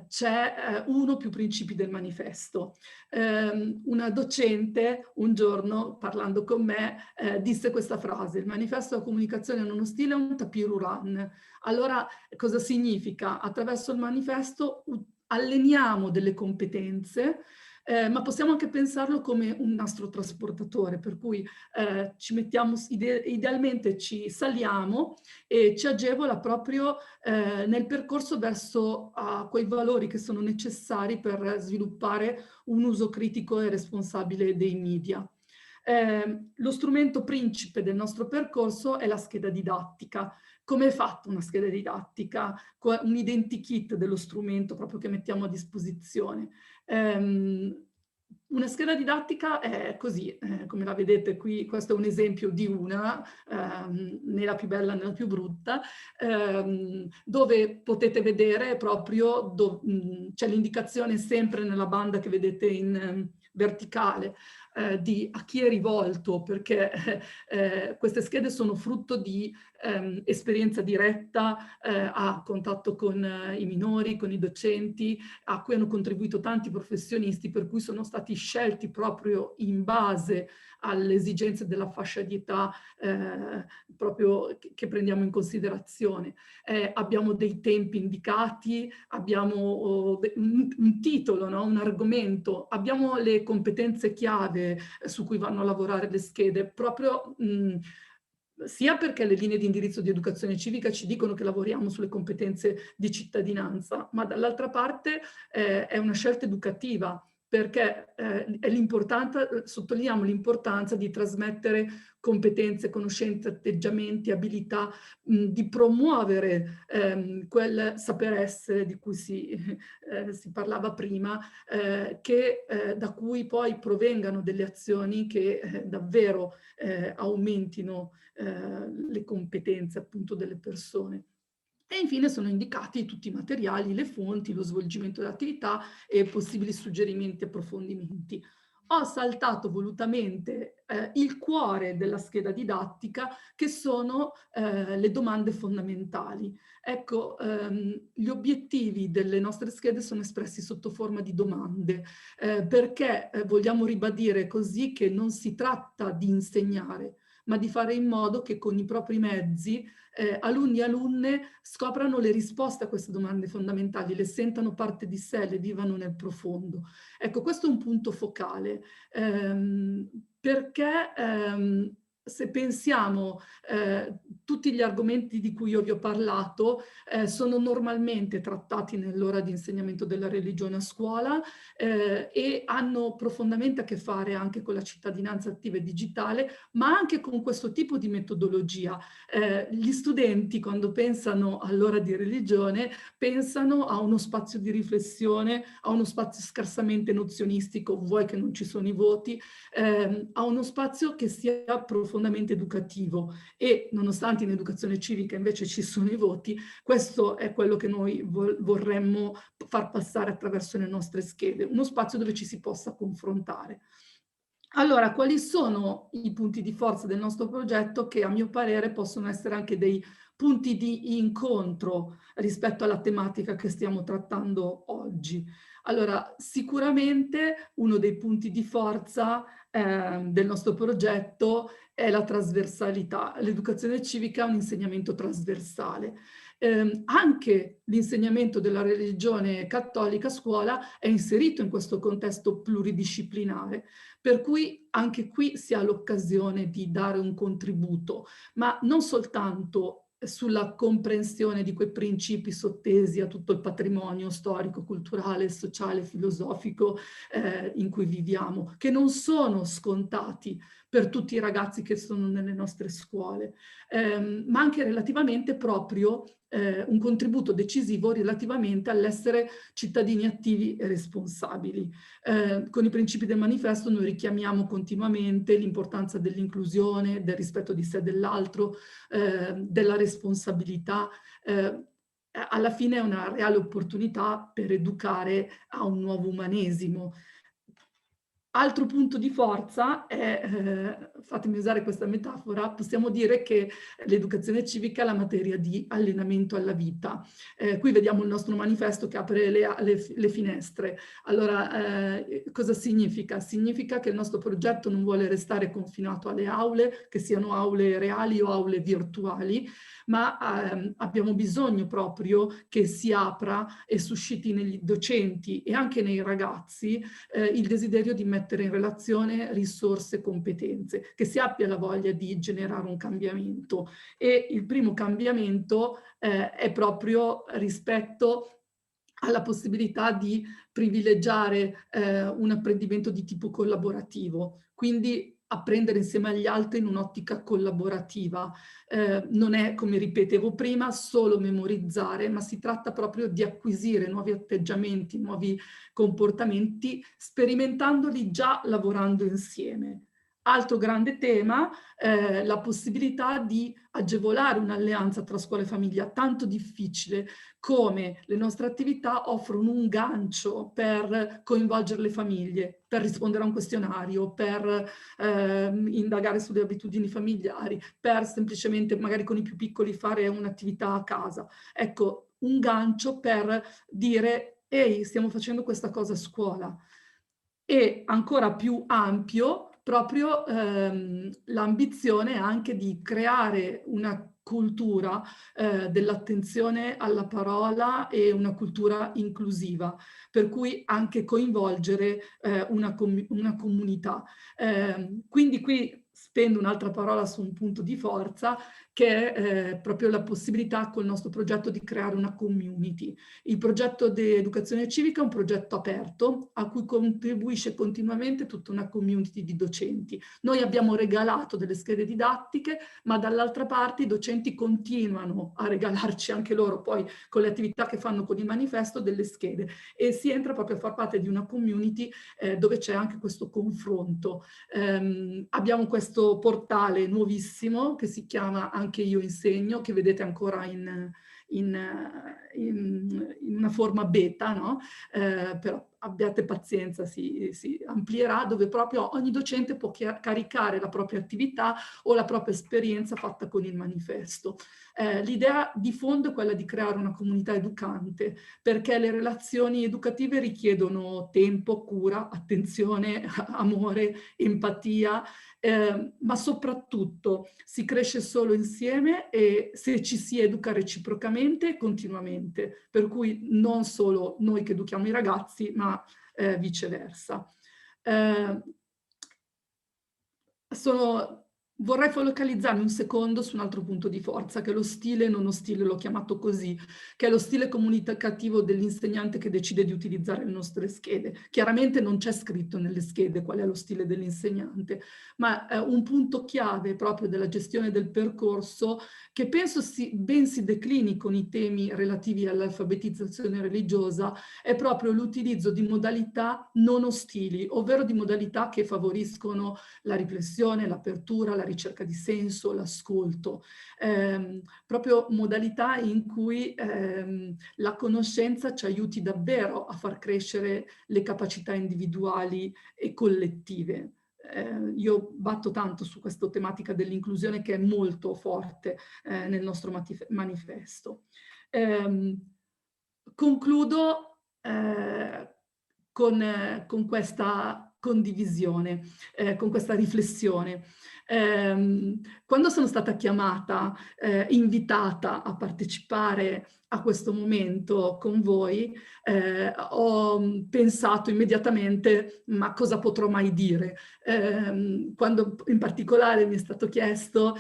c'è uno o più principi del manifesto. Una docente un giorno, parlando con me, disse questa frase: il manifesto della comunicazione non ostile è un tapiru run. Allora, cosa significa? Attraverso il manifesto alleniamo delle competenze, ma possiamo anche pensarlo come un nastro trasportatore, per cui ci mettiamo, idealmente ci saliamo e ci agevola proprio nel percorso verso quei valori che sono necessari per sviluppare un uso critico e responsabile dei media. Lo strumento principe del nostro percorso è la scheda didattica. Come è fatta una scheda didattica? Un identikit dello strumento proprio che mettiamo a disposizione. Una scheda didattica è così, come la vedete qui, questo è un esempio di una, né la più bella né la più brutta, dove potete vedere proprio, c'è l'indicazione sempre nella banda che vedete in verticale, di a chi è rivolto, perché queste schede sono frutto di esperienza diretta, a contatto con i minori, con i docenti, a cui hanno contribuito tanti professionisti, per cui sono stati scelti proprio in base alle esigenze della fascia di età proprio che prendiamo in considerazione. Abbiamo dei tempi indicati, abbiamo un titolo, no? Un argomento, abbiamo le competenze chiave su cui vanno a lavorare le schede, proprio sia perché le linee di indirizzo di educazione civica ci dicono che lavoriamo sulle competenze di cittadinanza, ma dall'altra parte è una scelta educativa, perché sottolineiamo l'importanza di trasmettere competenze, conoscenze, atteggiamenti, abilità, di promuovere quel saper essere di cui si parlava prima, da cui poi provengano delle azioni che davvero aumentino le competenze appunto delle persone. E infine sono indicati tutti i materiali, le fonti, lo svolgimento dell'attività e possibili suggerimenti e approfondimenti. Ho saltato volutamente il cuore della scheda didattica, che sono le domande fondamentali. Ecco, gli obiettivi delle nostre schede sono espressi sotto forma di domande, perché vogliamo ribadire così che non si tratta di insegnare, ma di fare in modo che con i propri mezzi alunni e alunne scoprano le risposte a queste domande fondamentali, le sentano parte di sé, le vivano nel profondo. Ecco, questo è un punto focale, perché se pensiamo, tutti gli argomenti di cui io vi ho parlato sono normalmente trattati nell'ora di insegnamento della religione a scuola e hanno profondamente a che fare anche con la cittadinanza attiva e digitale, ma anche con questo tipo di metodologia. Gli studenti, quando pensano all'ora di religione, pensano a uno spazio di riflessione, a uno spazio scarsamente nozionistico, vuoi che non ci sono i voti, a uno spazio che sia profondamente educativo, e nonostante in educazione civica invece ci sono i voti, questo è quello che noi vorremmo far passare attraverso le nostre schede, uno spazio dove ci si possa confrontare. Allora, quali sono i punti di forza del nostro progetto, che a mio parere possono essere anche dei punti di incontro rispetto alla tematica che stiamo trattando oggi? Allora, sicuramente uno dei punti di forza del nostro progetto è la trasversalità. L'educazione civica è un insegnamento trasversale. Anche l'insegnamento della religione cattolica a scuola è inserito in questo contesto pluridisciplinare, per cui anche qui si ha l'occasione di dare un contributo, ma non soltanto sulla comprensione di quei principi sottesi a tutto il patrimonio storico, culturale, sociale, filosofico in cui viviamo, che non sono scontati per tutti i ragazzi che sono nelle nostre scuole, ma anche relativamente proprio un contributo decisivo relativamente all'essere cittadini attivi e responsabili. Con i principi del manifesto noi richiamiamo continuamente l'importanza dell'inclusione, del rispetto di sé e dell'altro, della responsabilità. Alla fine è una reale opportunità per educare a un nuovo umanesimo. Altro punto di forza è, fatemi usare questa metafora, possiamo dire che l'educazione civica è la materia di allenamento alla vita. Qui vediamo il nostro manifesto che apre le finestre. Allora, cosa significa? Significa che il nostro progetto non vuole restare confinato alle aule, che siano aule reali o aule virtuali, ma abbiamo bisogno proprio che si apra e susciti negli docenti e anche nei ragazzi il desiderio di mettere in relazione risorse e competenze, che si abbia la voglia di generare un cambiamento. E il primo cambiamento è proprio rispetto alla possibilità di privilegiare un apprendimento di tipo collaborativo, quindi apprendere insieme agli altri in un'ottica collaborativa. Non è, come ripetevo prima, solo memorizzare, ma si tratta proprio di acquisire nuovi atteggiamenti, nuovi comportamenti, sperimentandoli già lavorando insieme. Altro grande tema, la possibilità di agevolare un'alleanza tra scuola e famiglia, tanto difficile come le nostre attività offrono un gancio per coinvolgere le famiglie, per rispondere a un questionario, per indagare sulle abitudini familiari, per semplicemente magari con i più piccoli fare un'attività a casa. Ecco, un gancio per dire: ehi, stiamo facendo questa cosa a scuola. E ancora più ampio, proprio l'ambizione anche di creare una cultura dell'attenzione alla parola e una cultura inclusiva, per cui anche coinvolgere una comunità. Quindi qui spendo un'altra parola su un punto di forza, che è proprio la possibilità col nostro progetto di creare una community. Il progetto di educazione civica è un progetto aperto a cui contribuisce continuamente tutta una community di docenti. Noi abbiamo regalato delle schede didattiche, ma dall'altra parte i docenti continuano a regalarci anche loro poi con le attività che fanno con il manifesto delle schede, e si entra proprio a far parte di una community dove c'è anche questo confronto. Abbiamo questo portale nuovissimo che si chiama Anche io insegno, che vedete ancora in una forma beta, no? Però abbiate pazienza, si amplierà, dove proprio ogni docente può caricare la propria attività o la propria esperienza fatta con il manifesto. L'idea di fondo è quella di creare una comunità educante, perché le relazioni educative richiedono tempo, cura, attenzione, amore, empatia, ma soprattutto si cresce solo insieme e se ci si educa reciprocamente e continuamente, per cui non solo noi che educhiamo i ragazzi, ma viceversa. Vorrei focalizzarmi un secondo su un altro punto di forza, che è lo stile non ostile, l'ho chiamato così, che è lo stile comunicativo dell'insegnante che decide di utilizzare le nostre schede. Chiaramente non c'è scritto nelle schede qual è lo stile dell'insegnante, ma un punto chiave proprio della gestione del percorso, che penso ben si declini con i temi relativi all'alfabetizzazione religiosa, è proprio l'utilizzo di modalità non ostili, ovvero di modalità che favoriscono la riflessione, l'apertura, la ricerca di senso, l'ascolto, proprio modalità in cui la conoscenza ci aiuti davvero a far crescere le capacità individuali e collettive. Io batto tanto su questa tematica dell'inclusione, che è molto forte nel nostro manifesto. Concludo con condivisione, con questa riflessione. Quando sono stata chiamata, invitata a partecipare a questo momento con voi, ho pensato immediatamente: ma cosa potrò mai dire? Quando in particolare mi è stato chiesto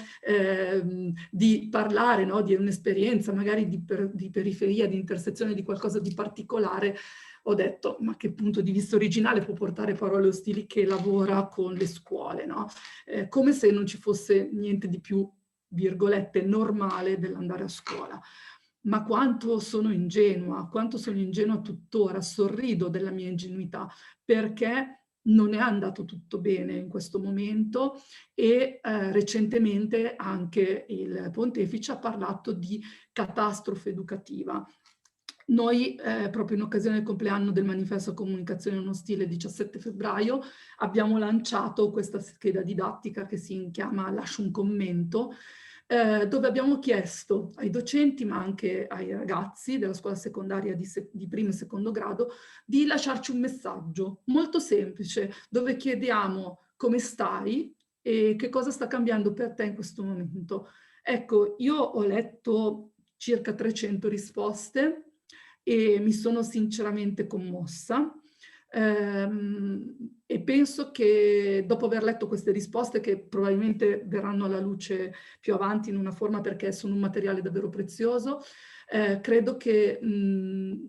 di parlare, no, di un'esperienza magari di periferia, di intersezione, di qualcosa di particolare, ho detto: ma che punto di vista originale può portare parole ostili che lavora con le scuole, no? Come se non ci fosse niente di più, virgolette, normale dell'andare a scuola. Ma quanto sono ingenua tuttora, sorrido della mia ingenuità, perché non è andato tutto bene in questo momento e recentemente anche il pontefice ha parlato di catastrofe educativa. Noi, proprio in occasione del compleanno del manifesto Comunicazione non ostile, 17 febbraio, abbiamo lanciato questa scheda didattica che si chiama Lascio un commento, dove abbiamo chiesto ai docenti, ma anche ai ragazzi della scuola secondaria di primo e secondo grado, di lasciarci un messaggio molto semplice, dove chiediamo come stai e che cosa sta cambiando per te in questo momento. Ecco, io ho letto circa 300 risposte e mi sono sinceramente commossa. E penso che dopo aver letto queste risposte, che probabilmente verranno alla luce più avanti in una forma perché sono un materiale davvero prezioso, credo che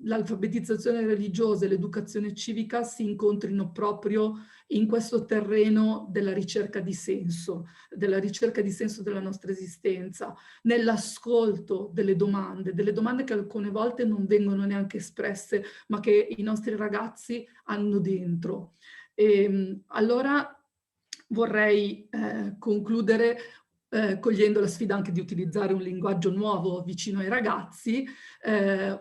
l'alfabetizzazione religiosa e l'educazione civica si incontrino proprio in questo terreno della ricerca di senso della nostra esistenza, nell'ascolto delle domande che alcune volte non vengono neanche espresse, ma che i nostri ragazzi hanno dentro. Allora vorrei concludere cogliendo la sfida anche di utilizzare un linguaggio nuovo vicino ai ragazzi,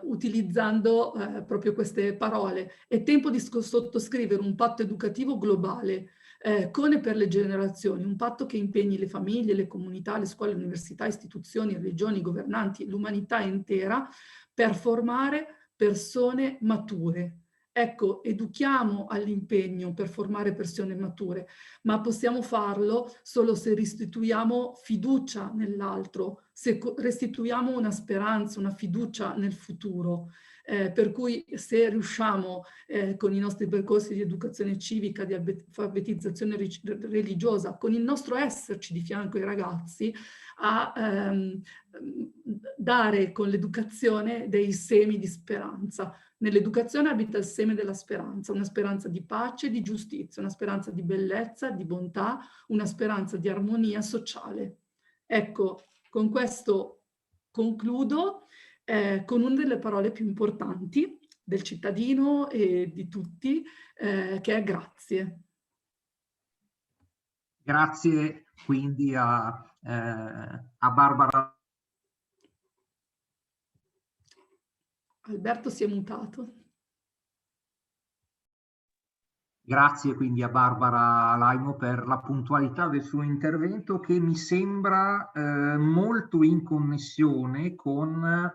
utilizzando proprio queste parole. È tempo di sottoscrivere un patto educativo globale con e per le generazioni, un patto che impegni le famiglie, le comunità, le scuole, le università, istituzioni, religioni, governanti, l'umanità intera per formare persone mature. Ecco, educhiamo all'impegno per formare persone mature, ma possiamo farlo solo se restituiamo fiducia nell'altro, se restituiamo una speranza, una fiducia nel futuro. Per cui se riusciamo con i nostri percorsi di educazione civica, di alfabetizzazione religiosa, con il nostro esserci di fianco ai ragazzi, a dare con l'educazione dei semi di speranza. Nell'educazione abita il seme della speranza, una speranza di pace, di giustizia, una speranza di bellezza, di bontà, una speranza di armonia sociale. Ecco, con questo concludo con una delle parole più importanti del cittadino e di tutti, che è grazie. Grazie quindi a Barbara. Alberto si è mutato. Grazie quindi a Barbara Laimo per la puntualità del suo intervento, che mi sembra molto in connessione con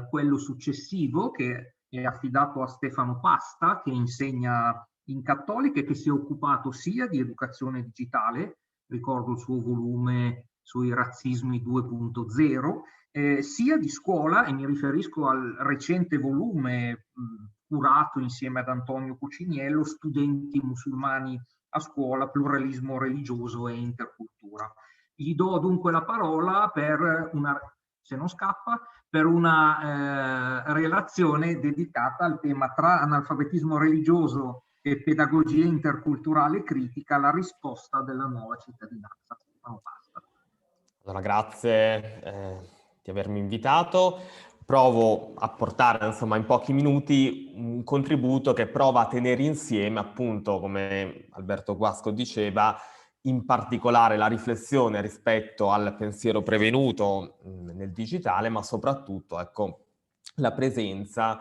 quello successivo, che è affidato a Stefano Pasta, che insegna in Cattolica e che si è occupato sia di educazione digitale, ricordo il suo volume sui razzismi 2.0, sia di scuola, e mi riferisco al recente volume curato insieme ad Antonio Cuciniello, Studenti musulmani a scuola, pluralismo religioso e intercultura. Gli do dunque la parola per una, se non scappa, per una relazione dedicata al tema tra analfabetismo religioso e pedagogia interculturale critica, la risposta della nuova cittadinanza. Stefano Pasta. Allora, grazie di avermi invitato. Provo a portare, insomma, in pochi minuti un contributo che prova a tenere insieme, appunto, come Alberto Guasco diceva, in particolare la riflessione rispetto al pensiero prevenuto nel digitale, ma soprattutto, ecco, la presenza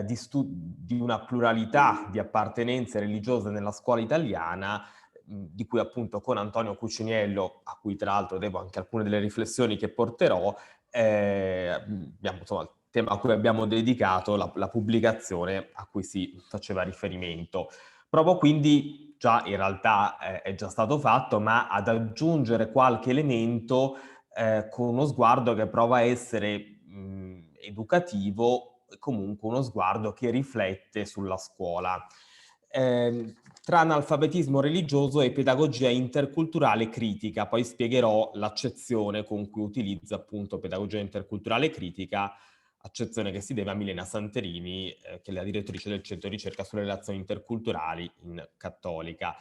di una pluralità di appartenenze religiose nella scuola italiana, di cui appunto con Antonio Cuciniello, a cui tra l'altro devo anche alcune delle riflessioni che porterò, abbiamo, insomma, il tema a cui abbiamo dedicato la pubblicazione a cui si faceva riferimento. Provo quindi, già in realtà è già stato fatto, ma ad aggiungere qualche elemento con uno sguardo che prova a essere educativo, comunque uno sguardo che riflette sulla scuola. Tra analfabetismo religioso e pedagogia interculturale critica, poi spiegherò l'accezione con cui utilizzo appunto pedagogia interculturale critica, accezione che si deve a Milena Santerini, che è la direttrice del Centro di Ricerca sulle Relazioni Interculturali in Cattolica.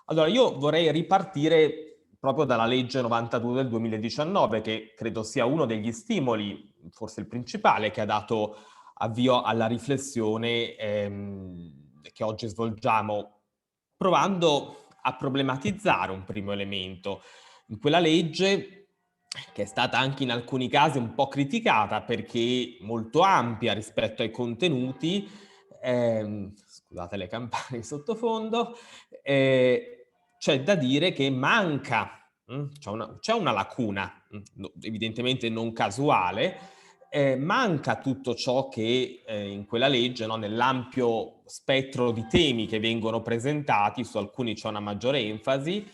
Allora, io vorrei ripartire proprio dalla legge 92 del 2019, che credo sia uno degli stimoli, forse il principale, che ha dato avvio alla riflessione che oggi svolgiamo, provando a problematizzare un primo elemento. In quella legge, che è stata anche in alcuni casi un po' criticata perché molto ampia rispetto ai contenuti, scusate le campane in sottofondo, c'è da dire che manca, c'è una lacuna, evidentemente non casuale, manca tutto ciò che in quella legge, no, nell'ampio spettro di temi che vengono presentati, su alcuni c'è una maggiore enfasi,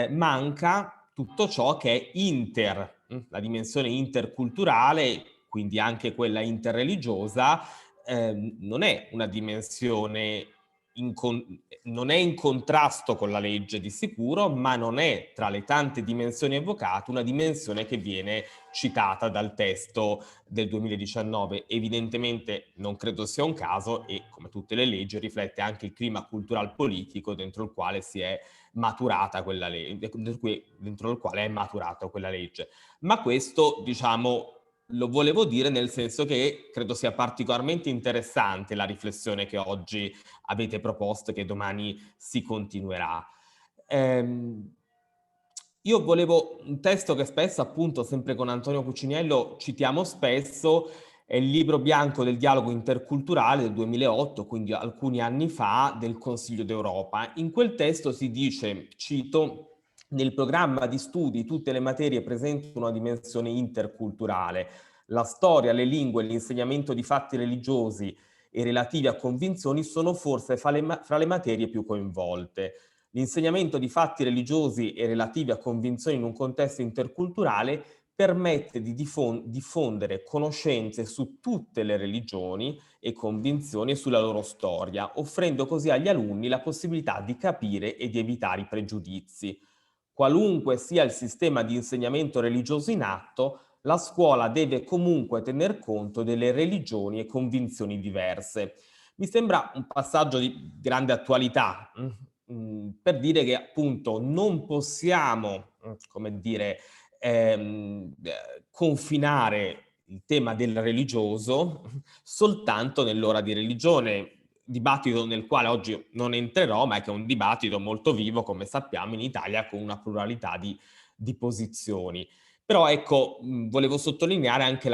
manca tutto ciò che è la dimensione interculturale, quindi anche quella interreligiosa, non è una dimensione non è in contrasto con la legge di sicuro, ma non è tra le tante dimensioni evocate una dimensione che viene citata dal testo del 2019. Evidentemente non credo sia un caso e, come tutte le leggi, riflette anche il clima cultural politico dentro il quale si è maturata quella legge, dentro il quale è maturata quella legge. Ma questo, diciamo, lo volevo dire nel senso che credo sia particolarmente interessante la riflessione che oggi avete proposto e che domani si continuerà. Io volevo un testo che spesso, appunto, sempre con Antonio Cuciniello, citiamo spesso, è il libro bianco del dialogo interculturale del 2008, quindi alcuni anni fa, del Consiglio d'Europa. In quel testo si dice, cito, nel programma di studi tutte le materie presentano una dimensione interculturale. La storia, le lingue, l'insegnamento di fatti religiosi e relativi a convinzioni sono forse fra le materie più coinvolte. L'insegnamento di fatti religiosi e relativi a convinzioni in un contesto interculturale permette di diffondere conoscenze su tutte le religioni e convinzioni e sulla loro storia, offrendo così agli alunni la possibilità di capire e di evitare i pregiudizi. Qualunque sia il sistema di insegnamento religioso in atto, la scuola deve comunque tener conto delle religioni e convinzioni diverse. Mi sembra un passaggio di grande attualità, per dire che appunto non possiamo, come dire, confinare il tema del religioso soltanto nell'ora di religione, dibattito nel quale oggi non entrerò, ma che è un dibattito molto vivo, come sappiamo, in Italia, con una pluralità di posizioni. Però ecco, volevo sottolineare anche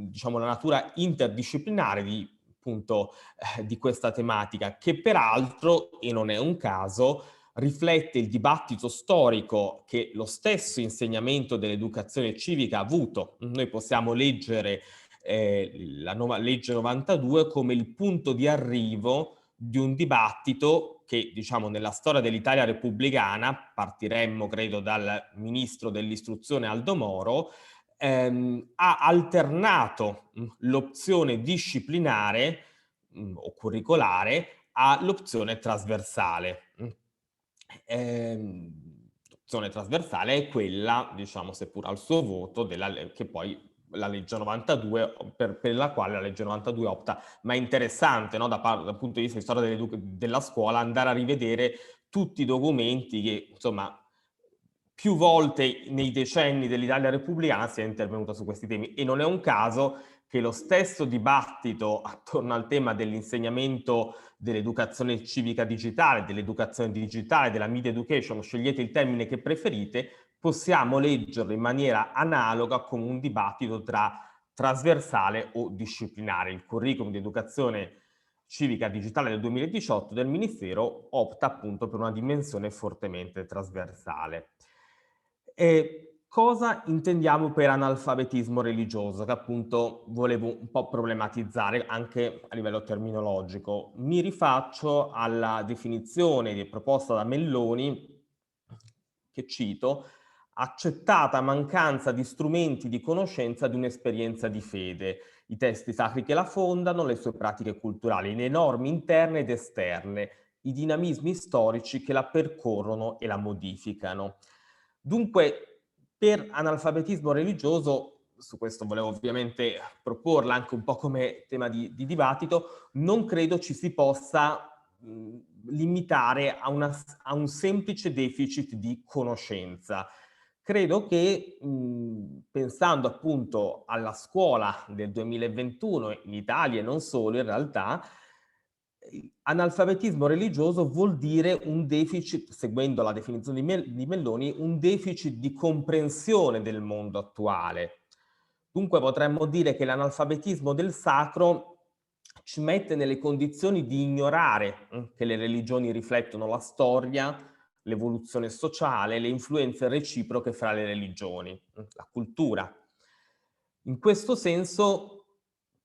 diciamo, la natura interdisciplinare di questa tematica, che peraltro, e non è un caso, riflette il dibattito storico che lo stesso insegnamento dell'educazione civica ha avuto. Noi possiamo leggere la nuova legge 92 come il punto di arrivo di un dibattito che, diciamo, nella storia dell'Italia repubblicana, partiremmo credo dal ministro dell'istruzione Aldo Moro, ha alternato l'opzione disciplinare o curricolare all'opzione trasversale. L'opzione trasversale è quella, diciamo, seppur al suo voto, che poi la legge 92, per la quale la legge 92 opta, ma è interessante, no, dal punto di vista di storia della scuola, andare a rivedere tutti i documenti che, insomma, più volte nei decenni dell'Italia repubblicana si è intervenuta su questi temi, e non è un caso che lo stesso dibattito attorno al tema dell'insegnamento dell'educazione civica digitale, della media education, scegliete il termine che preferite, possiamo leggerlo in maniera analoga come un dibattito tra trasversale o disciplinare. Il curriculum di educazione civica digitale del 2018 del Ministero opta appunto per una dimensione fortemente trasversale. Cosa intendiamo per analfabetismo religioso, che appunto volevo un po' problematizzare anche a livello terminologico? Mi rifaccio alla definizione proposta da Melloni, che cito: accettata mancanza di strumenti di conoscenza di un'esperienza di fede, i testi sacri che la fondano, le sue pratiche culturali, le norme interne ed esterne, i dinamismi storici che la percorrono e la modificano. Dunque, per analfabetismo religioso, su questo volevo ovviamente proporla anche un po' come tema di dibattito, non credo ci si possa limitare a un semplice deficit di conoscenza. Credo che, pensando appunto alla scuola del 2021 in Italia e non solo in realtà, analfabetismo religioso vuol dire un deficit, seguendo la definizione di Melloni, un deficit di comprensione del mondo attuale. Dunque potremmo dire che l'analfabetismo del sacro ci mette nelle condizioni di ignorare che le religioni riflettono la storia, l'evoluzione sociale, le influenze reciproche fra le religioni, la cultura. In questo senso,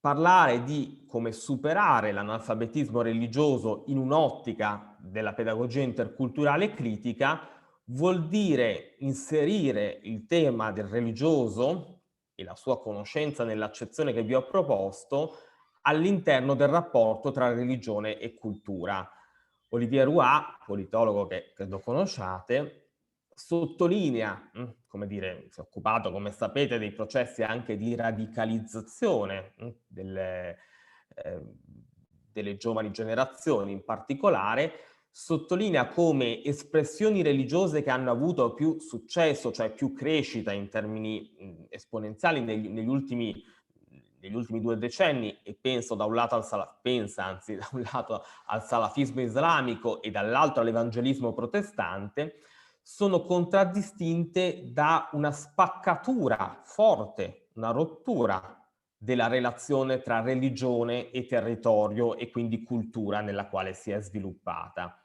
parlare di come superare l'analfabetismo religioso in un'ottica della pedagogia interculturale critica vuol dire inserire il tema del religioso e la sua conoscenza nell'accezione che vi ho proposto all'interno del rapporto tra religione e cultura. Olivier Roy, politologo che credo conosciate, sottolinea, come dire, si è occupato, come sapete, dei processi anche di radicalizzazione delle giovani generazioni in particolare, sottolinea come espressioni religiose che hanno avuto più successo, cioè più crescita in termini esponenziali negli ultimi 2 decenni, e penso da un lato al salafismo islamico e dall'altro all'evangelismo protestante, sono contraddistinte da una spaccatura forte, una rottura della relazione tra religione e territorio e quindi cultura nella quale si è sviluppata.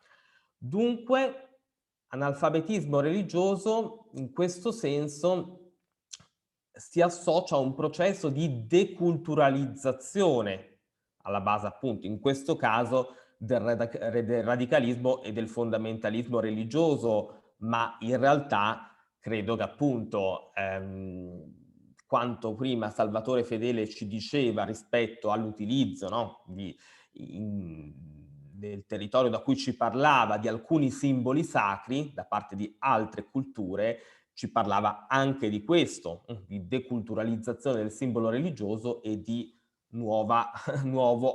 Dunque, analfabetismo religioso in questo senso si associa a un processo di deculturalizzazione alla base, appunto, in questo caso del radicalismo e del fondamentalismo religioso, ma in realtà credo che appunto quanto prima Salvatore Fedele ci diceva rispetto all'utilizzo del territorio da cui ci parlava di alcuni simboli sacri da parte di altre culture, ci parlava anche di questo, di deculturalizzazione del simbolo religioso e di nuova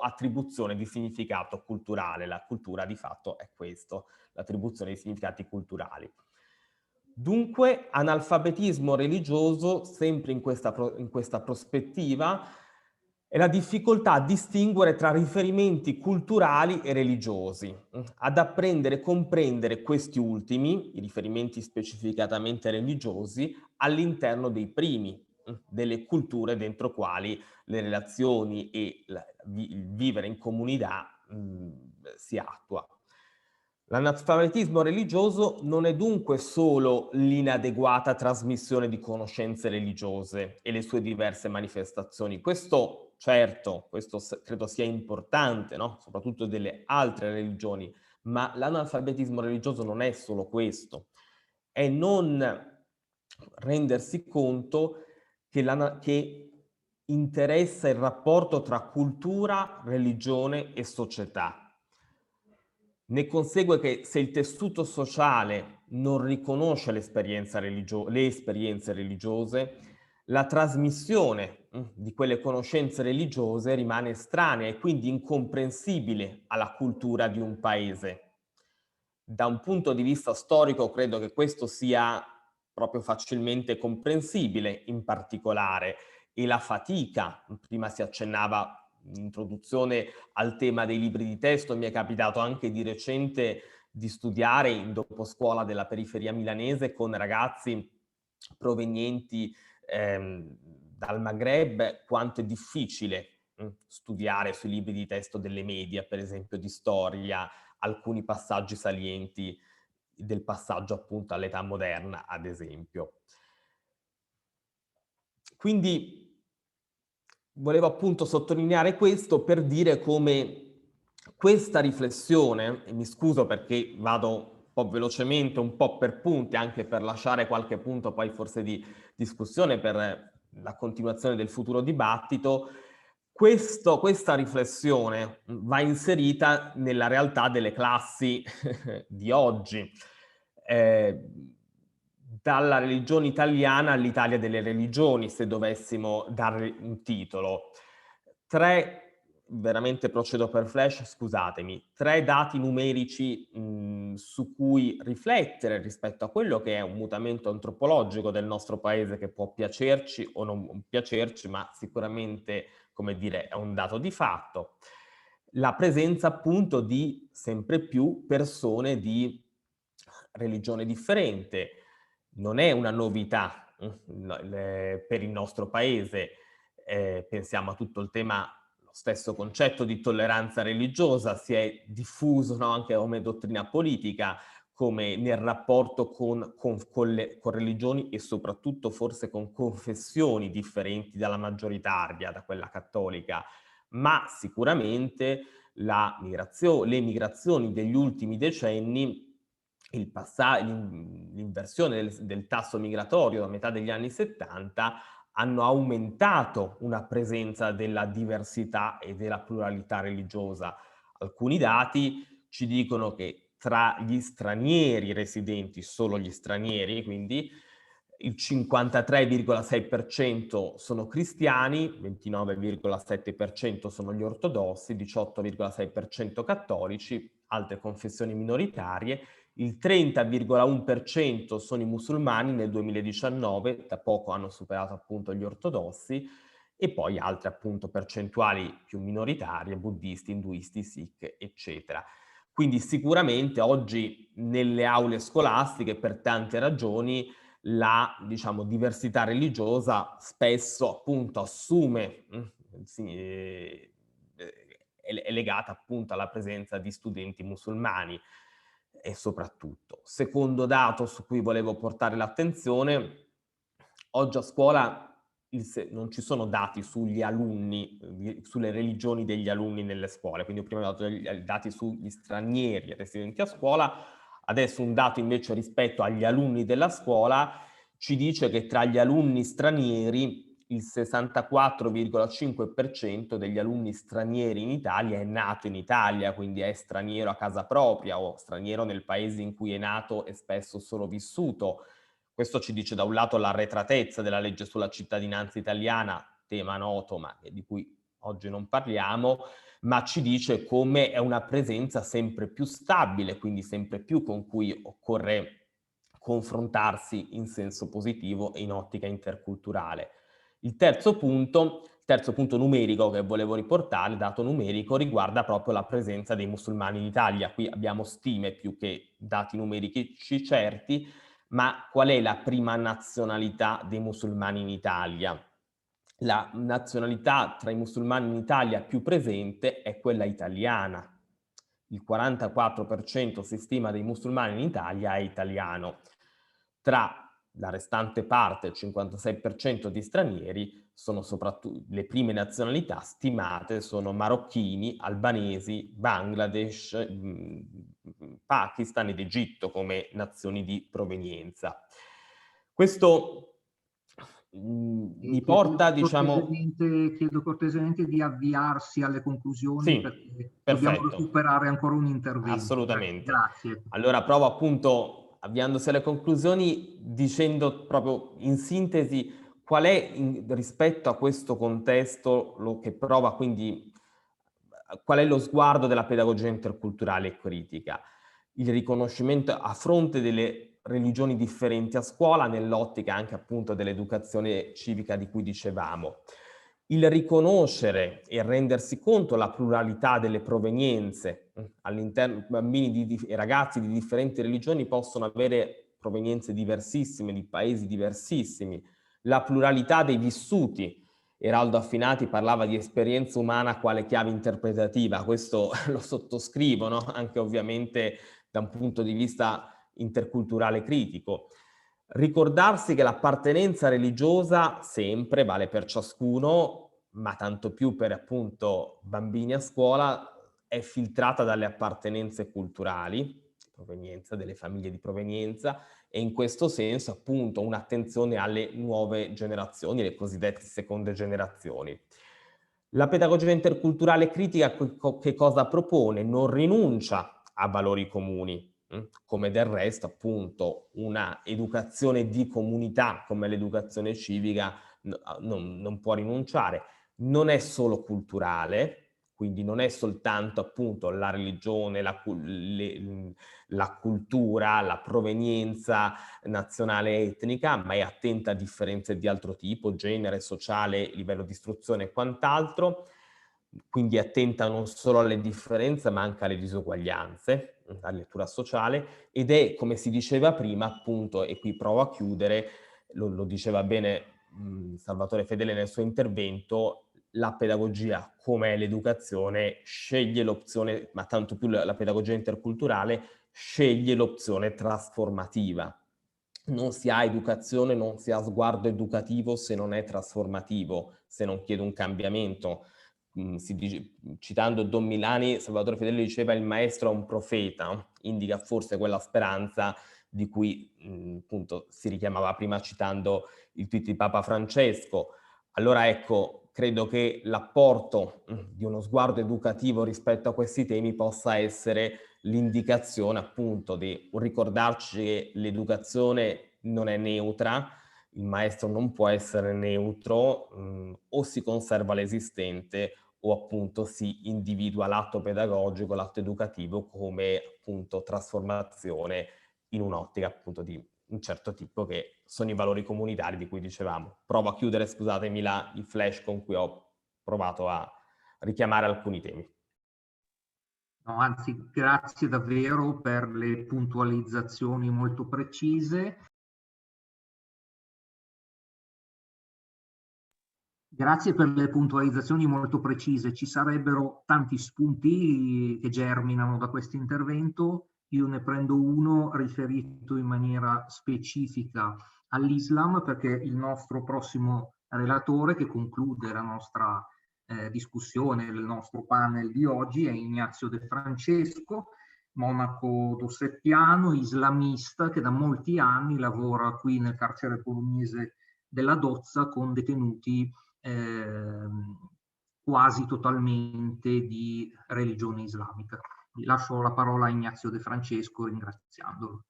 attribuzione di significato culturale. La cultura di fatto è questo, l'attribuzione di significati culturali. Dunque, analfabetismo religioso, sempre in questa prospettiva, è la difficoltà a distinguere tra riferimenti culturali e religiosi, ad apprendere e comprendere questi ultimi, i riferimenti specificatamente religiosi, all'interno dei primi, delle culture dentro quali le relazioni e il vivere in comunità si attua. L'analfabetismo religioso non è dunque solo l'inadeguata trasmissione di conoscenze religiose e le sue diverse manifestazioni. Questo, certo, questo credo sia importante, no? Soprattutto delle altre religioni, ma l'analfabetismo religioso non è solo questo, è non rendersi conto che interessa il rapporto tra cultura, religione e società. Ne consegue che se il tessuto sociale non riconosce le esperienze religiose, la trasmissione di quelle conoscenze religiose rimane estranea e quindi incomprensibile alla cultura di un paese. Da un punto di vista storico credo che questo sia proprio facilmente comprensibile in particolare, e la fatica, prima si accennava in introduzione al tema dei libri di testo, mi è capitato anche di recente di studiare in doposcuola della periferia milanese con ragazzi provenienti dal Maghreb, quanto è difficile studiare sui libri di testo delle medie, per esempio di storia, alcuni passaggi salienti del passaggio appunto all'età moderna, ad esempio. Quindi volevo appunto sottolineare questo per dire come questa riflessione, e mi scuso perché vado un po' velocemente, un po' per punti, anche per lasciare qualche punto poi forse di discussione per la continuazione del futuro dibattito, questa riflessione va inserita nella realtà delle classi di oggi. Dalla religione italiana all'Italia delle religioni, se dovessimo dare un titolo. Veramente procedo per flash, scusatemi, 3 dati numerici su cui riflettere rispetto a quello che è un mutamento antropologico del nostro paese che può piacerci o non piacerci, ma sicuramente, come dire, è un dato di fatto. La presenza appunto di sempre più persone di religione differente. Non è una novità per il nostro paese, pensiamo a tutto il tema, lo stesso concetto di tolleranza religiosa si è diffuso, no, anche come dottrina politica, come nel rapporto con religioni e soprattutto forse con confessioni differenti dalla maggioritaria, da quella cattolica, ma sicuramente le migrazioni degli ultimi decenni, l'inversione del tasso migratorio a metà degli anni 70 hanno aumentato una presenza della diversità e della pluralità religiosa. Alcuni dati ci dicono che tra gli stranieri residenti, solo gli stranieri, quindi il 53,6% sono cristiani, 29,7% sono gli ortodossi, 18,6% cattolici, altre confessioni minoritarie, il 30,1% sono i musulmani nel 2019, da poco hanno superato appunto gli ortodossi, e poi altre appunto percentuali più minoritarie, buddisti, induisti, sikh, eccetera. Quindi sicuramente oggi nelle aule scolastiche, per tante ragioni, la, diciamo, diversità religiosa spesso appunto assume, è legata appunto alla presenza di studenti musulmani. E soprattutto, secondo dato su cui volevo portare l'attenzione, oggi a scuola non ci sono dati sugli alunni, sulle religioni degli alunni nelle scuole, quindi ho prima dato dati sugli stranieri residenti a scuola, adesso un dato invece rispetto agli alunni della scuola ci dice che tra gli alunni stranieri il 64,5% degli alunni stranieri in Italia è nato in Italia, quindi è straniero a casa propria o straniero nel paese in cui è nato e spesso solo vissuto. Questo ci dice da un lato l'arretratezza della legge sulla cittadinanza italiana, tema noto ma di cui oggi non parliamo, ma ci dice come è una presenza sempre più stabile, quindi sempre più con cui occorre confrontarsi in senso positivo e in ottica interculturale. Il terzo punto numerico che volevo riportare, dato numerico, riguarda proprio la presenza dei musulmani in Italia. Qui abbiamo stime più che dati numerici certi, ma qual è la prima nazionalità dei musulmani in Italia? La nazionalità tra i musulmani in Italia più presente è quella italiana. Il 44% si stima dei musulmani in Italia è italiano. Tra la restante parte, il 56% di stranieri, sono soprattutto le prime nazionalità stimate sono marocchini, albanesi, Bangladesh, Pakistan ed Egitto come nazioni di provenienza. Questo mi porta, diciamo... Chiedo cortesemente di avviarsi alle conclusioni, sì, perché perfetto. Dobbiamo recuperare ancora un intervento. Assolutamente. Grazie. Allora provo appunto, avviandosi alle conclusioni, dicendo proprio in sintesi qual è rispetto a questo contesto lo che prova, quindi qual è lo sguardo della pedagogia interculturale e critica. Il riconoscimento a fronte delle religioni differenti a scuola nell'ottica anche appunto dell'educazione civica di cui dicevamo. Il riconoscere e rendersi conto la pluralità delle provenienze all'interno, bambini e ragazzi di differenti religioni possono avere provenienze diversissime, di paesi diversissimi, la pluralità dei vissuti. Eraldo Affinati parlava di esperienza umana quale chiave interpretativa, questo lo sottoscrivo, no? Anche ovviamente da un punto di vista interculturale critico. Ricordarsi che l'appartenenza religiosa sempre vale per ciascuno, ma tanto più per appunto bambini a scuola, è filtrata dalle appartenenze culturali, provenienza, delle famiglie di provenienza, e in questo senso appunto un'attenzione alle nuove generazioni, le cosiddette seconde generazioni. La pedagogia interculturale critica che cosa propone? Non rinuncia a valori comuni, come del resto appunto una educazione di comunità come l'educazione civica non può rinunciare. Non è solo culturale, quindi non è soltanto appunto la religione, la cultura, la provenienza nazionale e etnica, ma è attenta a differenze di altro tipo, genere, sociale, livello di istruzione e quant'altro. Quindi è attenta non solo alle differenze, ma anche alle disuguaglianze, la lettura sociale, ed è, come si diceva prima, appunto, e qui provo a chiudere, lo diceva bene Salvatore Fedele nel suo intervento, la pedagogia, come l'educazione, sceglie l'opzione, ma tanto più la pedagogia interculturale, sceglie l'opzione trasformativa. Non si ha educazione, non si ha sguardo educativo se non è trasformativo, se non chiede un cambiamento. Citando Don Milani, Salvatore Fedele diceva il maestro è un profeta, indica forse quella speranza di cui appunto si richiamava prima citando il tweet di Papa Francesco. Allora ecco, credo che l'apporto di uno sguardo educativo rispetto a questi temi possa essere l'indicazione appunto di ricordarci che l'educazione non è neutra, il maestro non può essere neutro, o si conserva l'esistente o appunto si individua l'atto pedagogico, l'atto educativo come appunto trasformazione in un'ottica appunto di un certo tipo che sono i valori comunitari di cui dicevamo. Provo a chiudere, scusatemi, il flash con cui ho provato a richiamare alcuni temi. No, anzi, grazie davvero per le puntualizzazioni molto precise. Grazie per le puntualizzazioni molto precise. Ci sarebbero tanti spunti che germinano da questo intervento. Io ne prendo uno riferito in maniera specifica all'Islam, perché il nostro prossimo relatore che conclude la nostra discussione, il nostro panel di oggi è Ignazio De Francesco, monaco dossettiano, islamista, che da molti anni lavora qui nel carcere bolognese della Dozza con detenuti quasi totalmente di religione islamica. Lascio la parola a Ignazio De Francesco ringraziandolo.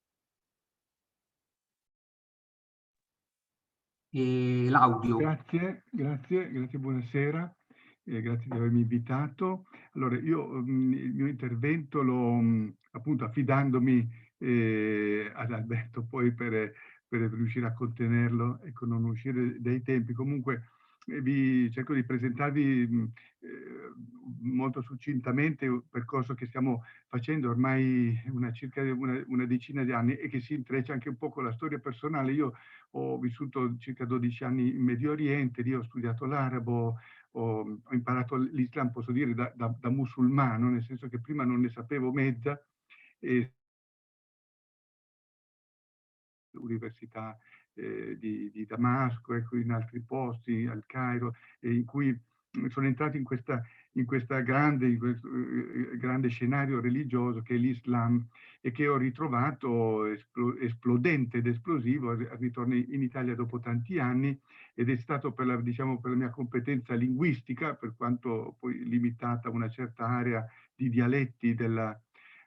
E l'audio. Grazie, buonasera. Grazie di avermi invitato. Allora, io il mio intervento l'ho appunto affidandomi ad Alberto poi per riuscire a contenerlo e non uscire dai tempi. Comunque vi cerco di presentarvi molto succintamente un percorso che stiamo facendo ormai circa una decina di anni e che si intreccia anche un po' con la storia personale. Io ho vissuto circa 12 anni in Medio Oriente, lì ho studiato l'arabo, ho imparato l'Islam, posso dire, da musulmano, nel senso che prima non ne sapevo mezza. Università di Damasco, ecco, in altri posti, al Cairo, in cui sono entrato in questo grande scenario religioso che è l'Islam e che ho ritrovato esplodente ed esplosivo al ritorno in Italia dopo tanti anni, ed è stato per la mia competenza linguistica, per quanto poi limitata a una certa area di dialetti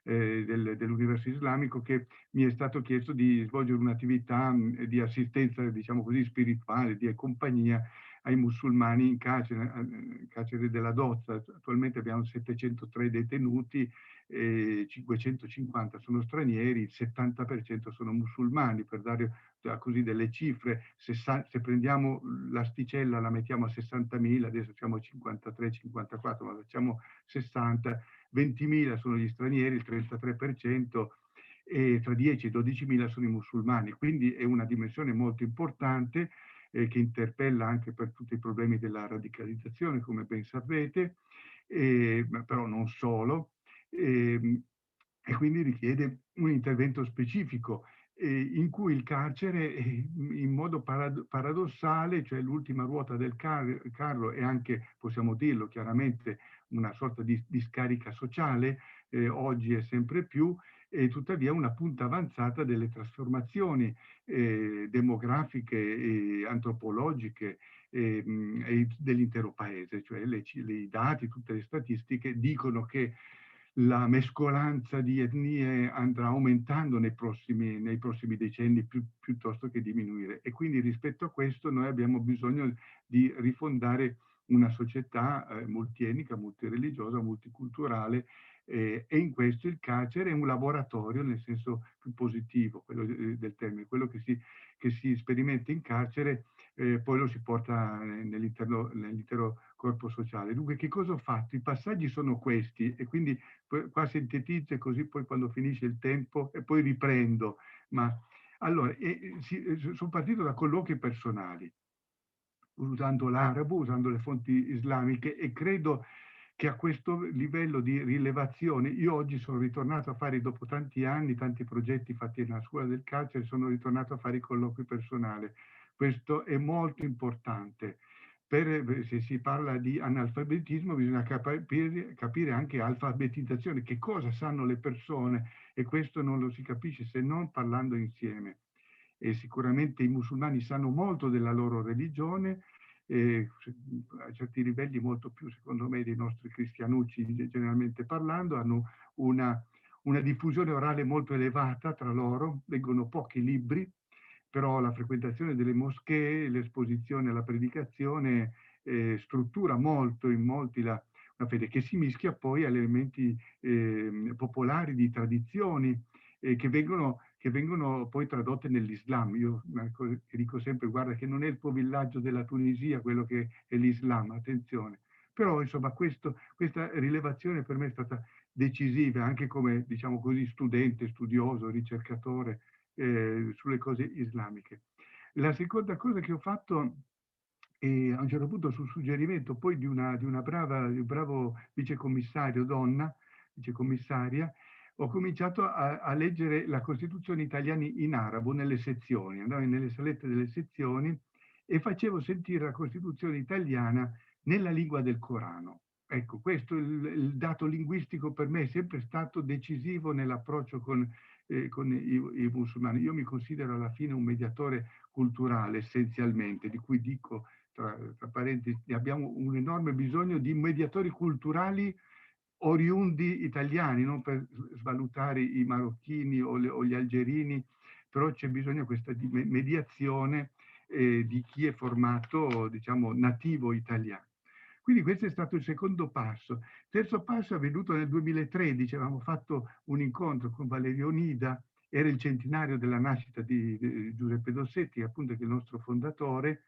dell'universo islamico, che mi è stato chiesto di svolgere un'attività di assistenza, diciamo così, spirituale, di compagnia ai musulmani in carcere della Dozza. Attualmente abbiamo 703 detenuti, 550 sono stranieri, il 70% sono musulmani, per dare così delle cifre. Se prendiamo l'asticella, la mettiamo a 60.000, adesso siamo a 53-54, ma facciamo 60, 20.000 sono gli stranieri, il 33%, e tra 10 e 12.000 sono i musulmani. Quindi è una dimensione molto importante che interpella anche per tutti i problemi della radicalizzazione, come ben sapete, ma però non solo, e quindi richiede un intervento specifico. in cui il carcere, in modo paradossale, cioè l'ultima ruota del carro e anche, possiamo dirlo chiaramente, una sorta di scarica sociale, oggi è sempre più, e tuttavia una punta avanzata delle trasformazioni demografiche e antropologiche dell'intero paese. Cioè i dati, tutte le statistiche dicono che la mescolanza di etnie andrà aumentando nei prossimi decenni piuttosto che diminuire. E quindi rispetto a questo noi abbiamo bisogno di rifondare una società multietnica, multireligiosa, multiculturale, e in questo il carcere è un laboratorio nel senso più positivo quello del termine. Quello che si sperimenta in carcere poi lo si porta nell'intero corpo sociale. Dunque, che cosa ho fatto? I passaggi sono questi, e quindi qua sintetizzo, e così poi quando finisce il tempo e poi riprendo. Ma allora, sono partito da colloqui personali, usando l'arabo, usando le fonti islamiche, e credo che a questo livello di rilevazione, io oggi sono ritornato a fare, dopo tanti anni, tanti progetti fatti nella scuola del carcere, sono ritornato a fare i colloqui personali. Questo è molto importante. Se si parla di analfabetismo bisogna capire anche alfabetizzazione, che cosa sanno le persone, e questo non lo si capisce se non parlando insieme. E sicuramente i musulmani sanno molto della loro religione, a certi livelli molto più, secondo me, dei nostri cristianucci generalmente parlando, hanno una diffusione orale molto elevata tra loro, leggono pochi libri, però la frequentazione delle moschee, l'esposizione alla predicazione struttura molto in molti una fede che si mischia poi a elementi popolari, di tradizioni che vengono poi tradotte nell'Islam. Io dico sempre, guarda che non è il tuo villaggio della Tunisia quello che è l'Islam, attenzione. Però insomma questa rilevazione per me è stata decisiva, anche come, diciamo così, studente, studioso, ricercatore sulle cose islamiche. La seconda cosa che ho fatto, a un certo punto, sul suggerimento poi di un bravo vicecommissario, vicecommissaria, ho cominciato a leggere la Costituzione italiana in arabo nelle sezioni, andavo nelle salette delle sezioni e facevo sentire la Costituzione italiana nella lingua del Corano. Ecco, questo il dato linguistico per me è sempre stato decisivo nell'approccio con i musulmani. Io mi considero alla fine un mediatore culturale essenzialmente, di cui dico tra parentesi, abbiamo un enorme bisogno di mediatori culturali oriundi italiani, non per svalutare i marocchini o gli algerini, però c'è bisogno di questa mediazione di chi è formato, diciamo, nativo italiano. Quindi questo è stato il secondo passo. Il terzo passo è avvenuto nel 2013, avevamo fatto un incontro con Valerio Onida, era il centenario della nascita di Giuseppe Dossetti, appunto, che è il nostro fondatore,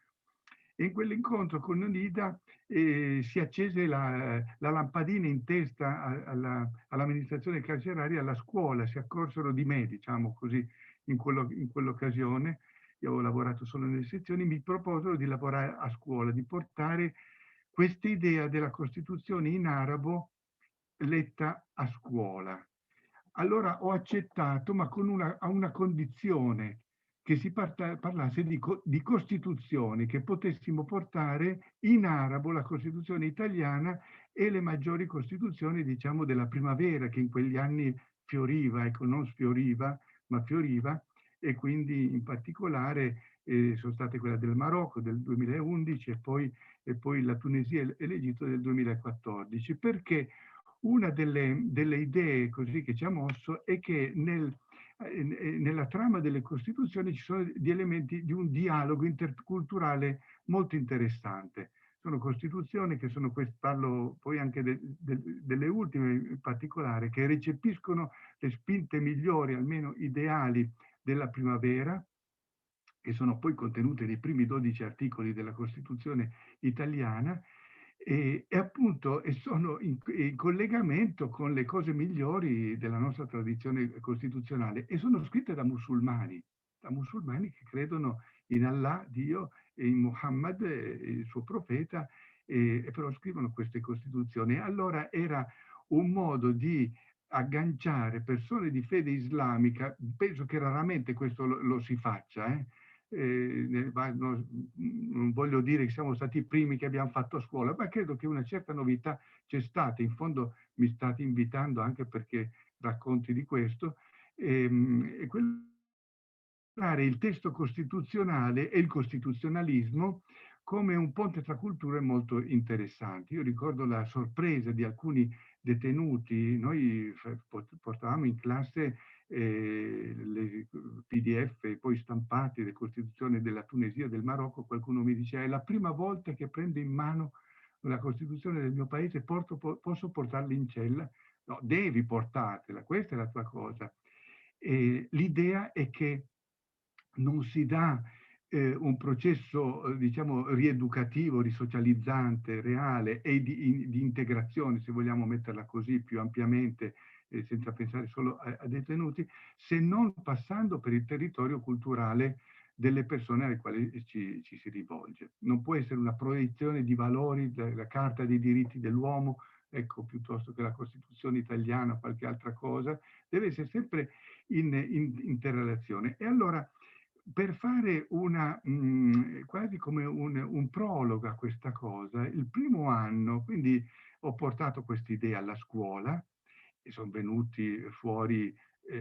e in quell'incontro con Onida si accese la lampadina in testa all'amministrazione carceraria, alla scuola, si accorsero di me, diciamo così, in quell'occasione. Io avevo lavorato solo nelle sezioni, mi proposero di lavorare a scuola, di portare questa idea della Costituzione in arabo letta a scuola. Allora ho accettato, ma a una condizione, che si parlasse di Costituzione, che potessimo portare in arabo la Costituzione italiana e le maggiori Costituzioni, diciamo, della primavera, che in quegli anni fioriva, ecco, non sfioriva, ma fioriva, e quindi in particolare sono state quella del Marocco del 2011 e poi la Tunisia e l'Egitto del 2014, perché una delle idee così che ci ha mosso è che nella trama delle Costituzioni ci sono gli elementi di un dialogo interculturale molto interessante. Sono Costituzioni che sono, parlo poi anche delle ultime in particolare, che recepiscono le spinte migliori, almeno ideali, della primavera, che sono poi contenute nei primi 12 articoli della Costituzione italiana, e appunto sono in collegamento con le cose migliori della nostra tradizione costituzionale, e sono scritte da musulmani che credono in Allah, Dio, e in Muhammad, il suo profeta, e però scrivono queste Costituzioni. Allora era un modo di agganciare persone di fede islamica, penso che raramente questo lo si faccia, non voglio dire che siamo stati i primi che abbiamo fatto a scuola, ma credo che una certa novità c'è stata. In fondo mi state invitando anche perché racconti di questo, e quello il testo costituzionale e il costituzionalismo come un ponte tra culture molto interessante. Io ricordo la sorpresa di alcuni detenuti. Noi portavamo in classe le PDF poi stampati delle Costituzioni della Tunisia e del Marocco. Qualcuno mi diceva: è la prima volta che prendo in mano la Costituzione del mio paese, posso portarla in cella? No, devi portartela, questa è la tua cosa. L'idea è che non si dà un processo, diciamo, rieducativo, risocializzante, reale e di integrazione, se vogliamo metterla così più ampiamente, senza pensare solo a detenuti, se non passando per il territorio culturale delle persone alle quali ci si rivolge. Non può essere una proiezione di valori della Carta dei diritti dell'uomo, ecco, piuttosto che la Costituzione italiana o qualche altra cosa, deve essere sempre in interrelazione. E allora, per fare quasi come un prologo a questa cosa, il primo anno, quindi ho portato questa idea alla scuola e sono venuti fuori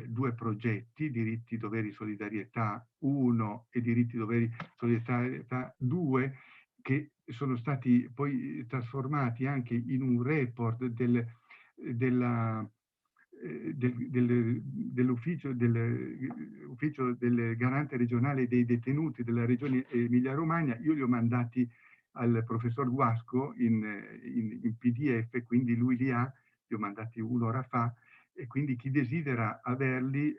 2 progetti, diritti, doveri, solidarietà 1 e diritti, doveri, solidarietà 2, che sono stati poi trasformati anche in un report dell'ufficio del garante regionale dei detenuti della regione Emilia-Romagna. Io li ho mandati al professor Guasco in PDF, quindi lui li ha, li ho mandati un'ora fa, e quindi chi desidera averli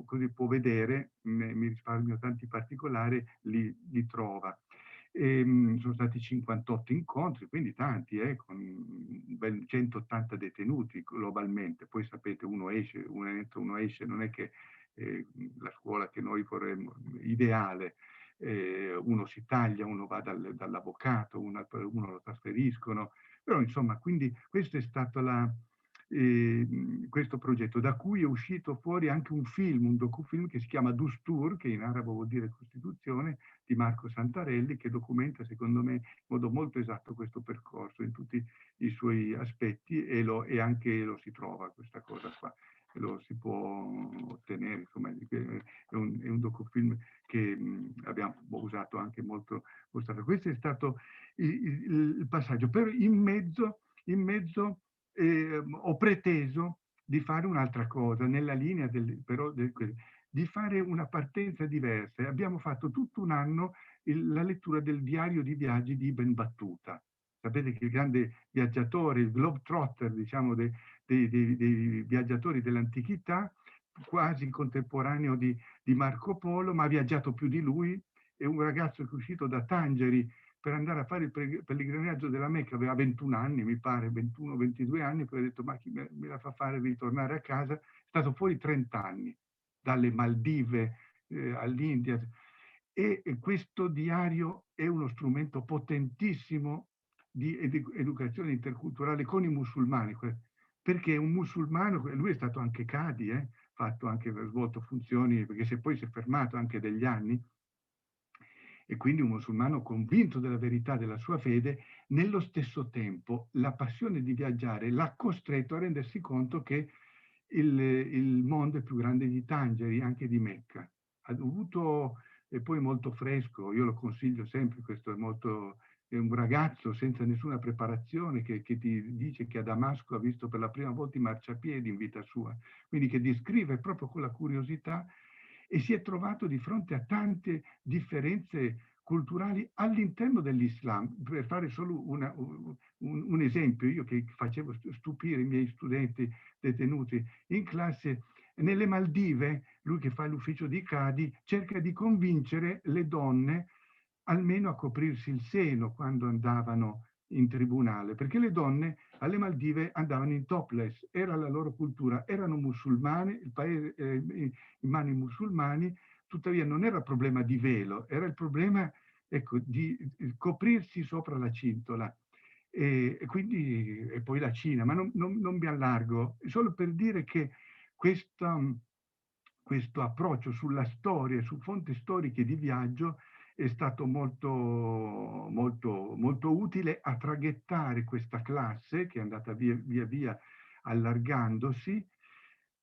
così può vedere, mi risparmio tanti particolari, li trova. Sono stati 58 incontri, quindi tanti, con ben 180 detenuti globalmente. Poi sapete, uno esce, uno entra, uno esce, non è che la scuola che noi vorremmo, ideale, uno si taglia, uno va dall'avvocato, uno lo trasferiscono, però insomma, quindi questo è stato questo progetto, da cui è uscito fuori anche un film, un docufilm che si chiama Dustur, che in arabo vuol dire Costituzione, di Marco Santarelli, che documenta secondo me in modo molto esatto questo percorso in tutti i suoi aspetti, e anche lo si trova questa cosa qua, e lo si può ottenere, insomma è un docufilm che abbiamo usato anche molto. Questo è stato il passaggio. Però in mezzo ho preteso di fare un'altra cosa, nella linea di fare una partenza diversa. Abbiamo fatto tutto un anno la lettura del diario di viaggi di Ibn Battuta. Sapete che il grande viaggiatore, il globetrotter, diciamo, dei viaggiatori dell'antichità, quasi contemporaneo di Marco Polo, ma ha viaggiato più di lui. È un ragazzo che è uscito da Tangeri per andare a fare il pellegrinaggio della Mecca, aveva 21 anni, mi pare, 21-22 anni, poi ha detto: ma chi me la fa fare ritornare a casa? È stato fuori 30 anni, dalle Maldive all'India. E questo diario è uno strumento potentissimo di educazione interculturale con i musulmani, perché un musulmano, lui è stato anche Qadi, fatto anche, svolto funzioni, perché poi si è fermato anche degli anni, e quindi un musulmano convinto della verità della sua fede. Nello stesso tempo la passione di viaggiare l'ha costretto a rendersi conto che il mondo è più grande di Tangeri, anche di Mecca. Ha dovuto, e poi molto fresco, io lo consiglio sempre, questo è un ragazzo senza nessuna preparazione che ti dice che a Damasco ha visto per la prima volta i marciapiedi in vita sua, quindi che descrive proprio con la curiosità, e si è trovato di fronte a tante differenze culturali all'interno dell'Islam. Per fare solo un esempio, io che facevo stupire i miei studenti detenuti in classe, nelle Maldive, lui che fa l'ufficio di Qadi cerca di convincere le donne almeno a coprirsi il seno quando andavano in tribunale, perché le donne alle Maldive andavano in topless, era la loro cultura, erano musulmane, il paese in mano ai musulmani, tuttavia non era il problema di velo, era il problema, ecco, di coprirsi sopra la cintola. e quindi, e poi la Cina, ma non mi allargo, solo per dire che questo approccio sulla storia, su fonti storiche di viaggio è stato molto utile a traghettare questa classe che è andata via via allargandosi.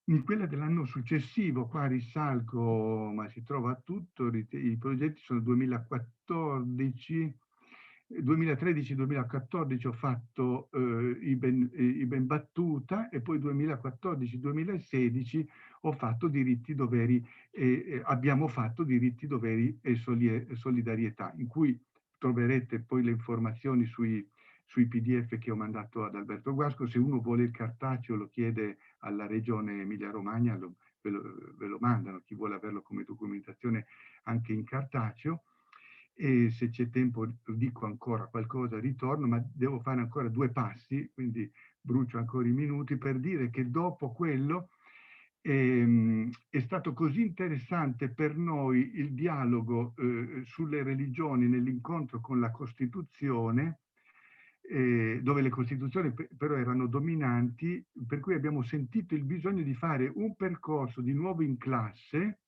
In quella dell'anno successivo, qua risalgo, ma si trova tutto, i progetti sono 2013-2014 ho fatto i ben battuta, e poi 2014-2016 ho fatto diritti, doveri, abbiamo fatto diritti, doveri e solidarietà, in cui troverete poi le informazioni sui PDF che ho mandato ad Alberto Guasco. Se uno vuole il cartaceo lo chiede alla Regione Emilia-Romagna, ve lo mandano, chi vuole averlo come documentazione anche in cartaceo. E se c'è tempo dico ancora qualcosa, ritorno, ma devo fare ancora 2 passi, quindi brucio ancora i minuti per dire che dopo quello è stato così interessante per noi il dialogo sulle religioni nell'incontro con la Costituzione, dove le Costituzioni però erano dominanti, per cui abbiamo sentito il bisogno di fare un percorso di nuovo in classe,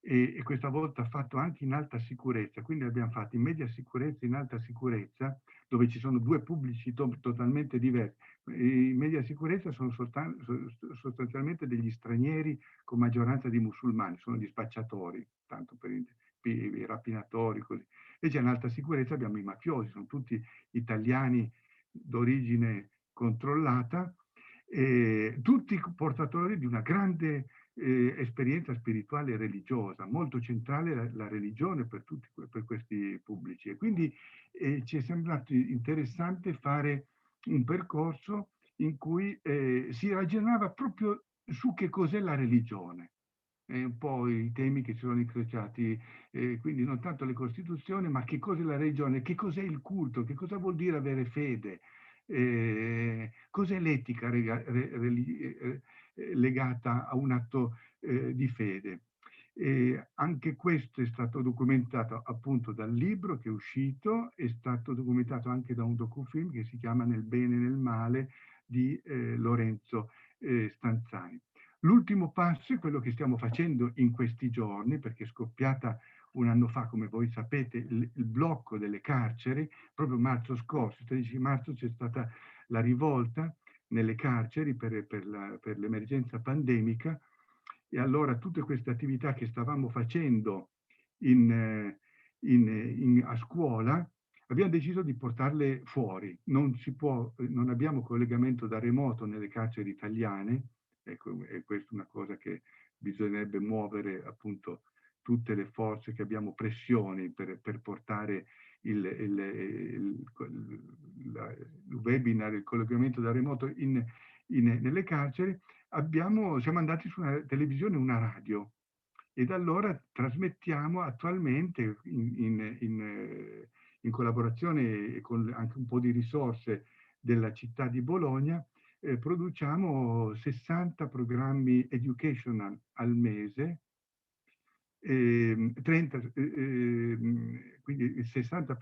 e questa volta fatto anche in alta sicurezza. Quindi abbiamo fatto in media sicurezza e in alta sicurezza, dove ci sono 2 pubblici totalmente diversi. In media sicurezza sono sostanzialmente degli stranieri con maggioranza di musulmani, sono gli spacciatori, tanto per i rapinatori, così. Invece in alta sicurezza abbiamo i mafiosi, sono tutti italiani d'origine controllata, tutti portatori di una grande esperienza spirituale e religiosa, molto centrale la religione per questi pubblici. E quindi ci è sembrato interessante fare un percorso in cui si ragionava proprio su che cos'è la religione, un po' i temi che si sono incrociati, quindi non tanto le Costituzioni, ma che cos'è la religione, che cos'è il culto, che cosa vuol dire avere fede, cos'è l'etica legata a un atto di fede. Anche questo è stato documentato appunto dal libro che è uscito, è stato documentato anche da un docufilm che si chiama Nel bene e nel male di Lorenzo Stanzani. L'ultimo passo è quello che stiamo facendo in questi giorni, perché è scoppiata un anno fa, come voi sapete, il blocco delle carceri. Proprio marzo scorso, il 13 marzo, c'è stata la rivolta nelle carceri per l'emergenza pandemica, e allora tutte queste attività che stavamo facendo a scuola abbiamo deciso di portarle fuori. Non abbiamo collegamento da remoto nelle carceri italiane, ecco, e questa è una cosa che bisognerebbe muovere appunto tutte le forze, che abbiamo pressioni per portare il webinar, il collegamento da remoto nelle carceri. Siamo andati su una televisione e una radio, e da allora trasmettiamo attualmente in collaborazione con anche un po' di risorse della città di Bologna, produciamo 60 programmi educational al mese, quindi 60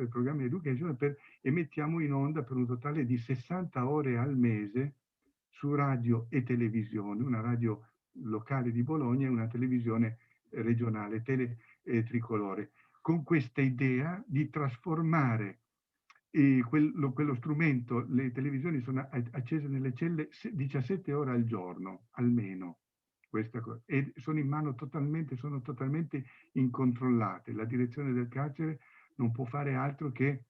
programmi educational, e mettiamo in onda per un totale di 60 ore al mese su radio e televisione, una radio locale di Bologna e una televisione regionale, Tricolore, con questa idea di trasformare quello strumento. Le televisioni sono accese nelle celle 17 ore al giorno, almeno, e sono in mano sono totalmente incontrollate. La direzione del carcere non può fare altro che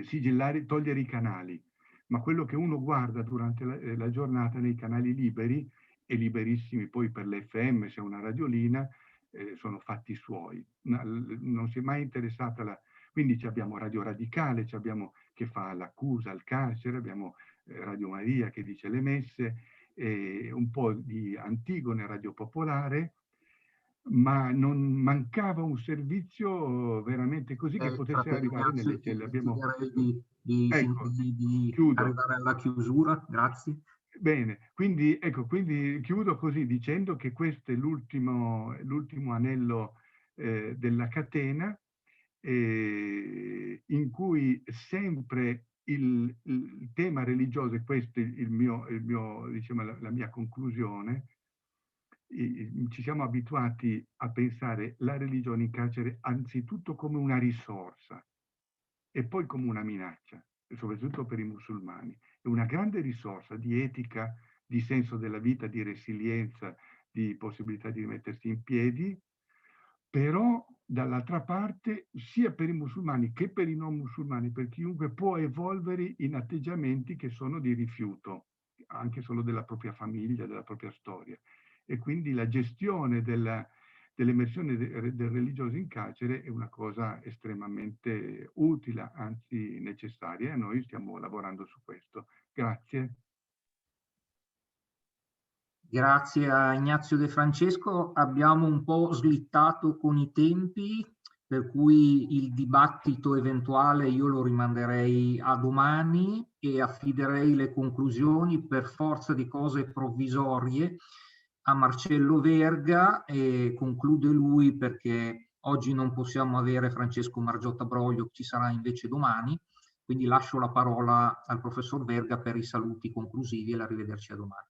sigillare, togliere i canali, ma quello che uno guarda durante la giornata nei canali liberi, e liberissimi poi per l'FM, se è una radiolina, sono fatti suoi. Non si è mai interessata quindi abbiamo Radio Radicale, abbiamo che fa l'accusa al carcere, abbiamo Radio Maria che dice le messe, un po' di Antigone, Radio Popolare, ma non mancava un servizio veramente così che potesse arrivare nelle celle. Ecco, di arrivare alla chiusura, grazie. Bene, quindi chiudo così dicendo che questo è l'ultimo anello della catena, in cui sempre il tema religioso, e questo è diciamo, la mia conclusione, ci siamo abituati a pensare la religione in carcere anzitutto come una risorsa e poi come una minaccia, soprattutto per i musulmani. È una grande risorsa di etica, di senso della vita, di resilienza, di possibilità di rimettersi in piedi, però dall'altra parte sia per i musulmani che per i non musulmani, per chiunque, può evolvere in atteggiamenti che sono di rifiuto, anche solo della propria famiglia, della propria storia. E quindi la gestione dell'emersione del religioso in carcere è una cosa estremamente utile, anzi necessaria, e noi stiamo lavorando su questo. Grazie. Grazie a Ignazio De Francesco. Abbiamo un po' slittato con i tempi, per cui il dibattito eventuale io lo rimanderei a domani e affiderei le conclusioni, per forza di cose provvisorie, a Marcello Verga, e conclude lui perché oggi non possiamo avere Francesco Margiotta Broglio, ci sarà invece domani, quindi lascio la parola al professor Verga per i saluti conclusivi e l'arrivederci a domani.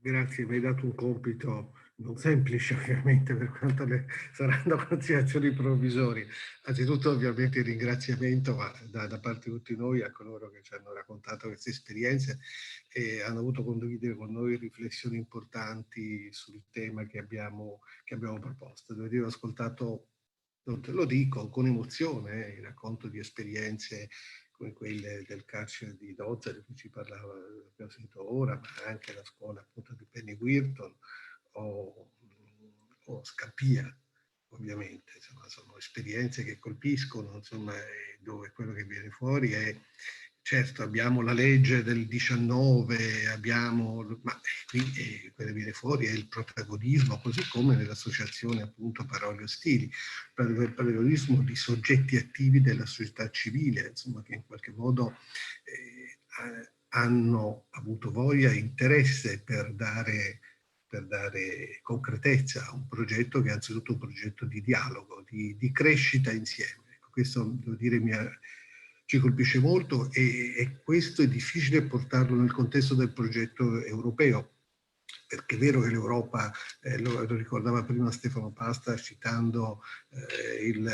Grazie, mi hai dato un compito non semplice ovviamente per quanto saranno considerazioni provvisorie. Anzitutto ovviamente il ringraziamento da parte di tutti noi a coloro che ci hanno raccontato queste esperienze e hanno voluto condividere con noi riflessioni importanti sul tema che abbiamo proposto. Devo dire, ho ascoltato, lo dico, con emozione, il racconto di esperienze come quelle del carcere di Dozza, di cui ci parlava, abbiamo sentito ora, ma anche la scuola appunto di Penny Wirton o Scampia, ovviamente. Insomma, sono esperienze che colpiscono, insomma, dove quello che viene fuori è, certo, abbiamo la legge del 19, ma qui quello che viene fuori è il protagonismo, così come nell'associazione appunto Parole Ostili, il protagonismo di soggetti attivi della società civile, insomma, che in qualche modo hanno avuto voglia e interesse per dare concretezza a un progetto che è anzitutto un progetto di dialogo, di crescita insieme. Ecco, questo, devo dire, ci colpisce molto e questo è difficile portarlo nel contesto del progetto europeo, perché è vero che l'Europa, lo ricordava prima Stefano Pasta citando il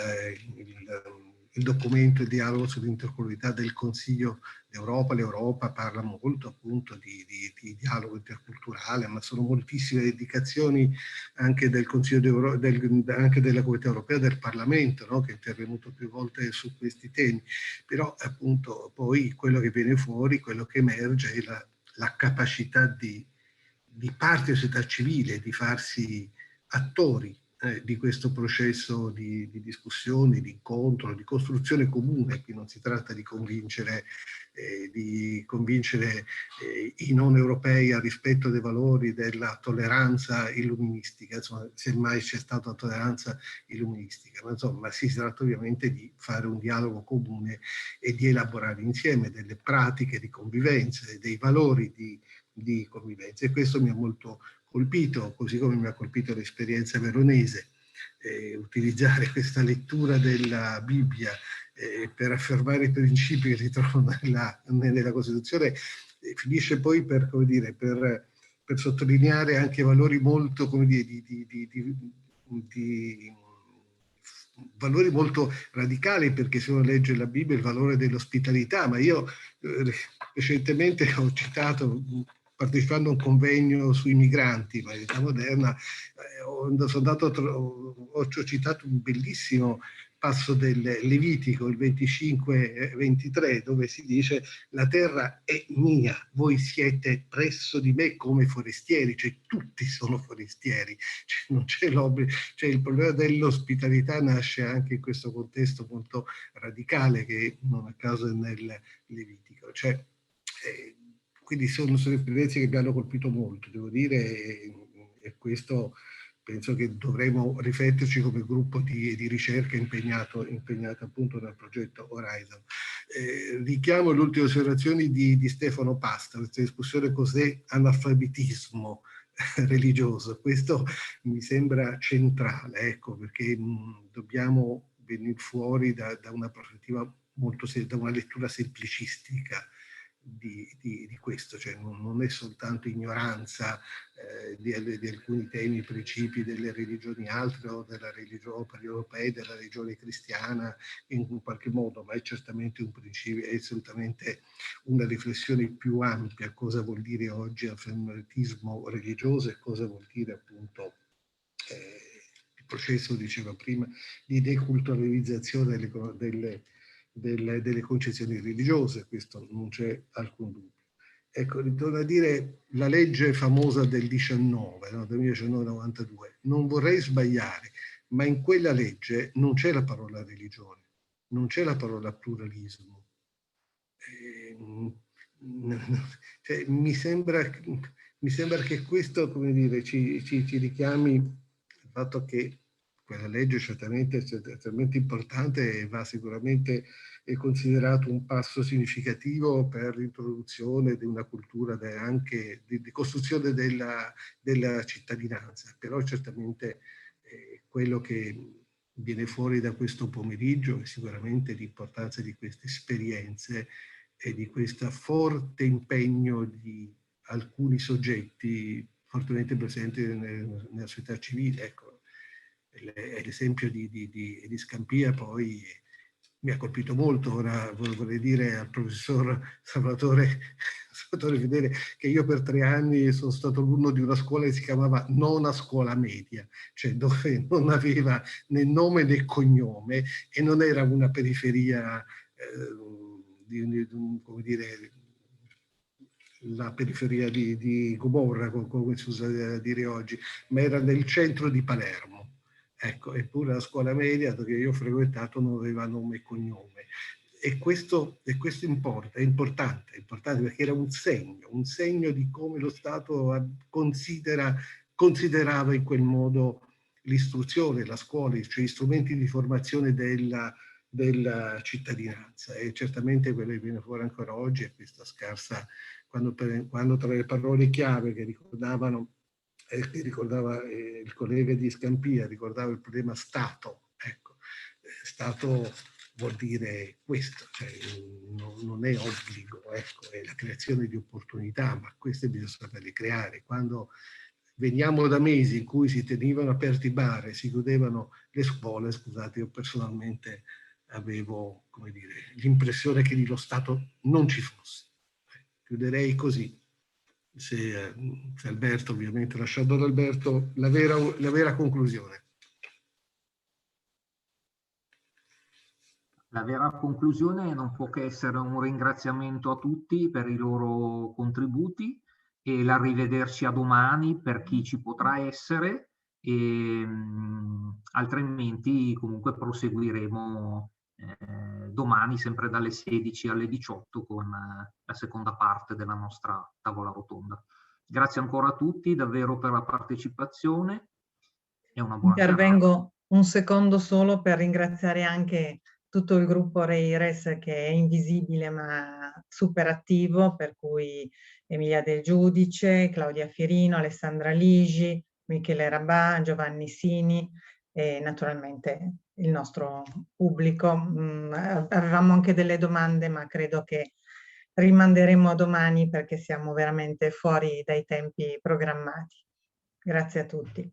documento, il dialogo sull'interculturalità del Consiglio d'Europa. L'Europa parla molto appunto di dialogo interculturale, ma sono moltissime indicazioni anche del Consiglio anche della Comunità Europea, del Parlamento, no? Che è intervenuto più volte su questi temi. Però appunto poi quello che viene fuori, quello che emerge è la capacità di parte della società civile di farsi attori di questo processo di discussione, di incontro, di costruzione comune. Qui non si tratta di convincere i non europei al rispetto dei valori della tolleranza illuministica, insomma, semmai c'è stata tolleranza illuministica, ma insomma si tratta ovviamente di fare un dialogo comune e di elaborare insieme delle pratiche di convivenza e dei valori di convivenza, e questo mi ha molto colpito, così come mi ha colpito l'esperienza veronese. Utilizzare questa lettura della Bibbia per affermare i principi che si trovano nella Costituzione finisce poi per, come dire, per sottolineare anche valori molto, come dire, valori molto radicali, perché se uno legge la Bibbia il valore dell'ospitalità, ma io recentemente ho citato, partecipando a un convegno sui migranti, ma in età moderna, ho citato un bellissimo passo del Levitico, il 25-23, dove si dice: la terra è mia, voi siete presso di me come forestieri, cioè tutti sono forestieri, cioè non c'è l'obbligo, cioè il problema dell'ospitalità nasce anche in questo contesto molto radicale che non a caso è nel Levitico. Cioè, quindi sono esperienze che mi hanno colpito molto, devo dire, e questo penso che dovremo rifletterci come gruppo di ricerca impegnato appunto nel progetto Horizon. Richiamo le ultime osservazioni di Stefano Pasta, questa discussione: cos'è analfabetismo religioso. Questo mi sembra centrale, ecco, perché dobbiamo venire fuori da una prospettiva da una lettura semplicistica di questo, cioè non è soltanto ignoranza di alcuni temi, principi delle religioni altre o della religione europea, della religione cristiana in qualche modo, ma è certamente un principio, è assolutamente una riflessione più ampia, cosa vuol dire oggi il fanatismo religioso e cosa vuol dire appunto il processo, diceva prima, di deculturalizzazione delle concezioni religiose, questo non c'è alcun dubbio. Ecco, ritorno a dire la legge famosa del 19, no, del 1992, non vorrei sbagliare, ma in quella legge non c'è la parola religione, non c'è la parola pluralismo. Cioè, mi sembra che questo, come dire, ci richiami il fatto che quella legge certamente è talmente importante e va sicuramente considerato un passo significativo per l'introduzione di una cultura anche di costruzione della cittadinanza, però certamente quello che viene fuori da questo pomeriggio è sicuramente l'importanza di queste esperienze e di questo forte impegno di alcuni soggetti fortemente presenti nella società civile. Ecco, l'esempio di Scampia poi mi ha colpito molto. Ora vorrei dire al professor Salvatore Fedele che io per 3 anni sono stato alunno di una scuola che si chiamava Nona Scuola Media, cioè dove non aveva né nome né cognome e non era una periferia come dire, la periferia di Gomorra, come si usa dire oggi, ma era nel centro di Palermo. Ecco, eppure la scuola media che io ho frequentato non aveva nome e cognome. E questo è importante perché era un segno di come lo Stato considerava in quel modo l'istruzione, la scuola, cioè gli strumenti di formazione della cittadinanza. E certamente quello che viene fuori ancora oggi è questa scarsa, quando tra le parole chiave che ricordava il collega di Scampia, ricordava il problema Stato. Ecco, Stato vuol dire questo, cioè non è obbligo, ecco, è la creazione di opportunità, ma queste bisogna saperle creare. Quando veniamo da mesi in cui si tenevano aperti i bar e si chiudevano le scuole, scusate, io personalmente avevo, come dire, l'impressione che lo Stato non ci fosse. Chiuderei così. Se Alberto, ovviamente, lasciando ad Alberto la vera conclusione. La vera conclusione non può che essere un ringraziamento a tutti per i loro contributi e l'arrivederci a domani per chi ci potrà essere, e altrimenti comunque proseguiremo domani sempre dalle 16 alle 18 con la seconda parte della nostra tavola rotonda. Grazie ancora a tutti davvero per la partecipazione e una buona serata. Intervengo un secondo solo per ringraziare anche tutto il gruppo Reires che è invisibile ma super attivo, per cui Emilia Del Giudice, Claudia Fierino, Alessandra Ligi, Michele Rabà, Giovanni Sini e naturalmente il nostro pubblico. Avevamo anche delle domande, ma credo che rimanderemo a domani perché siamo veramente fuori dai tempi programmati. Grazie a tutti.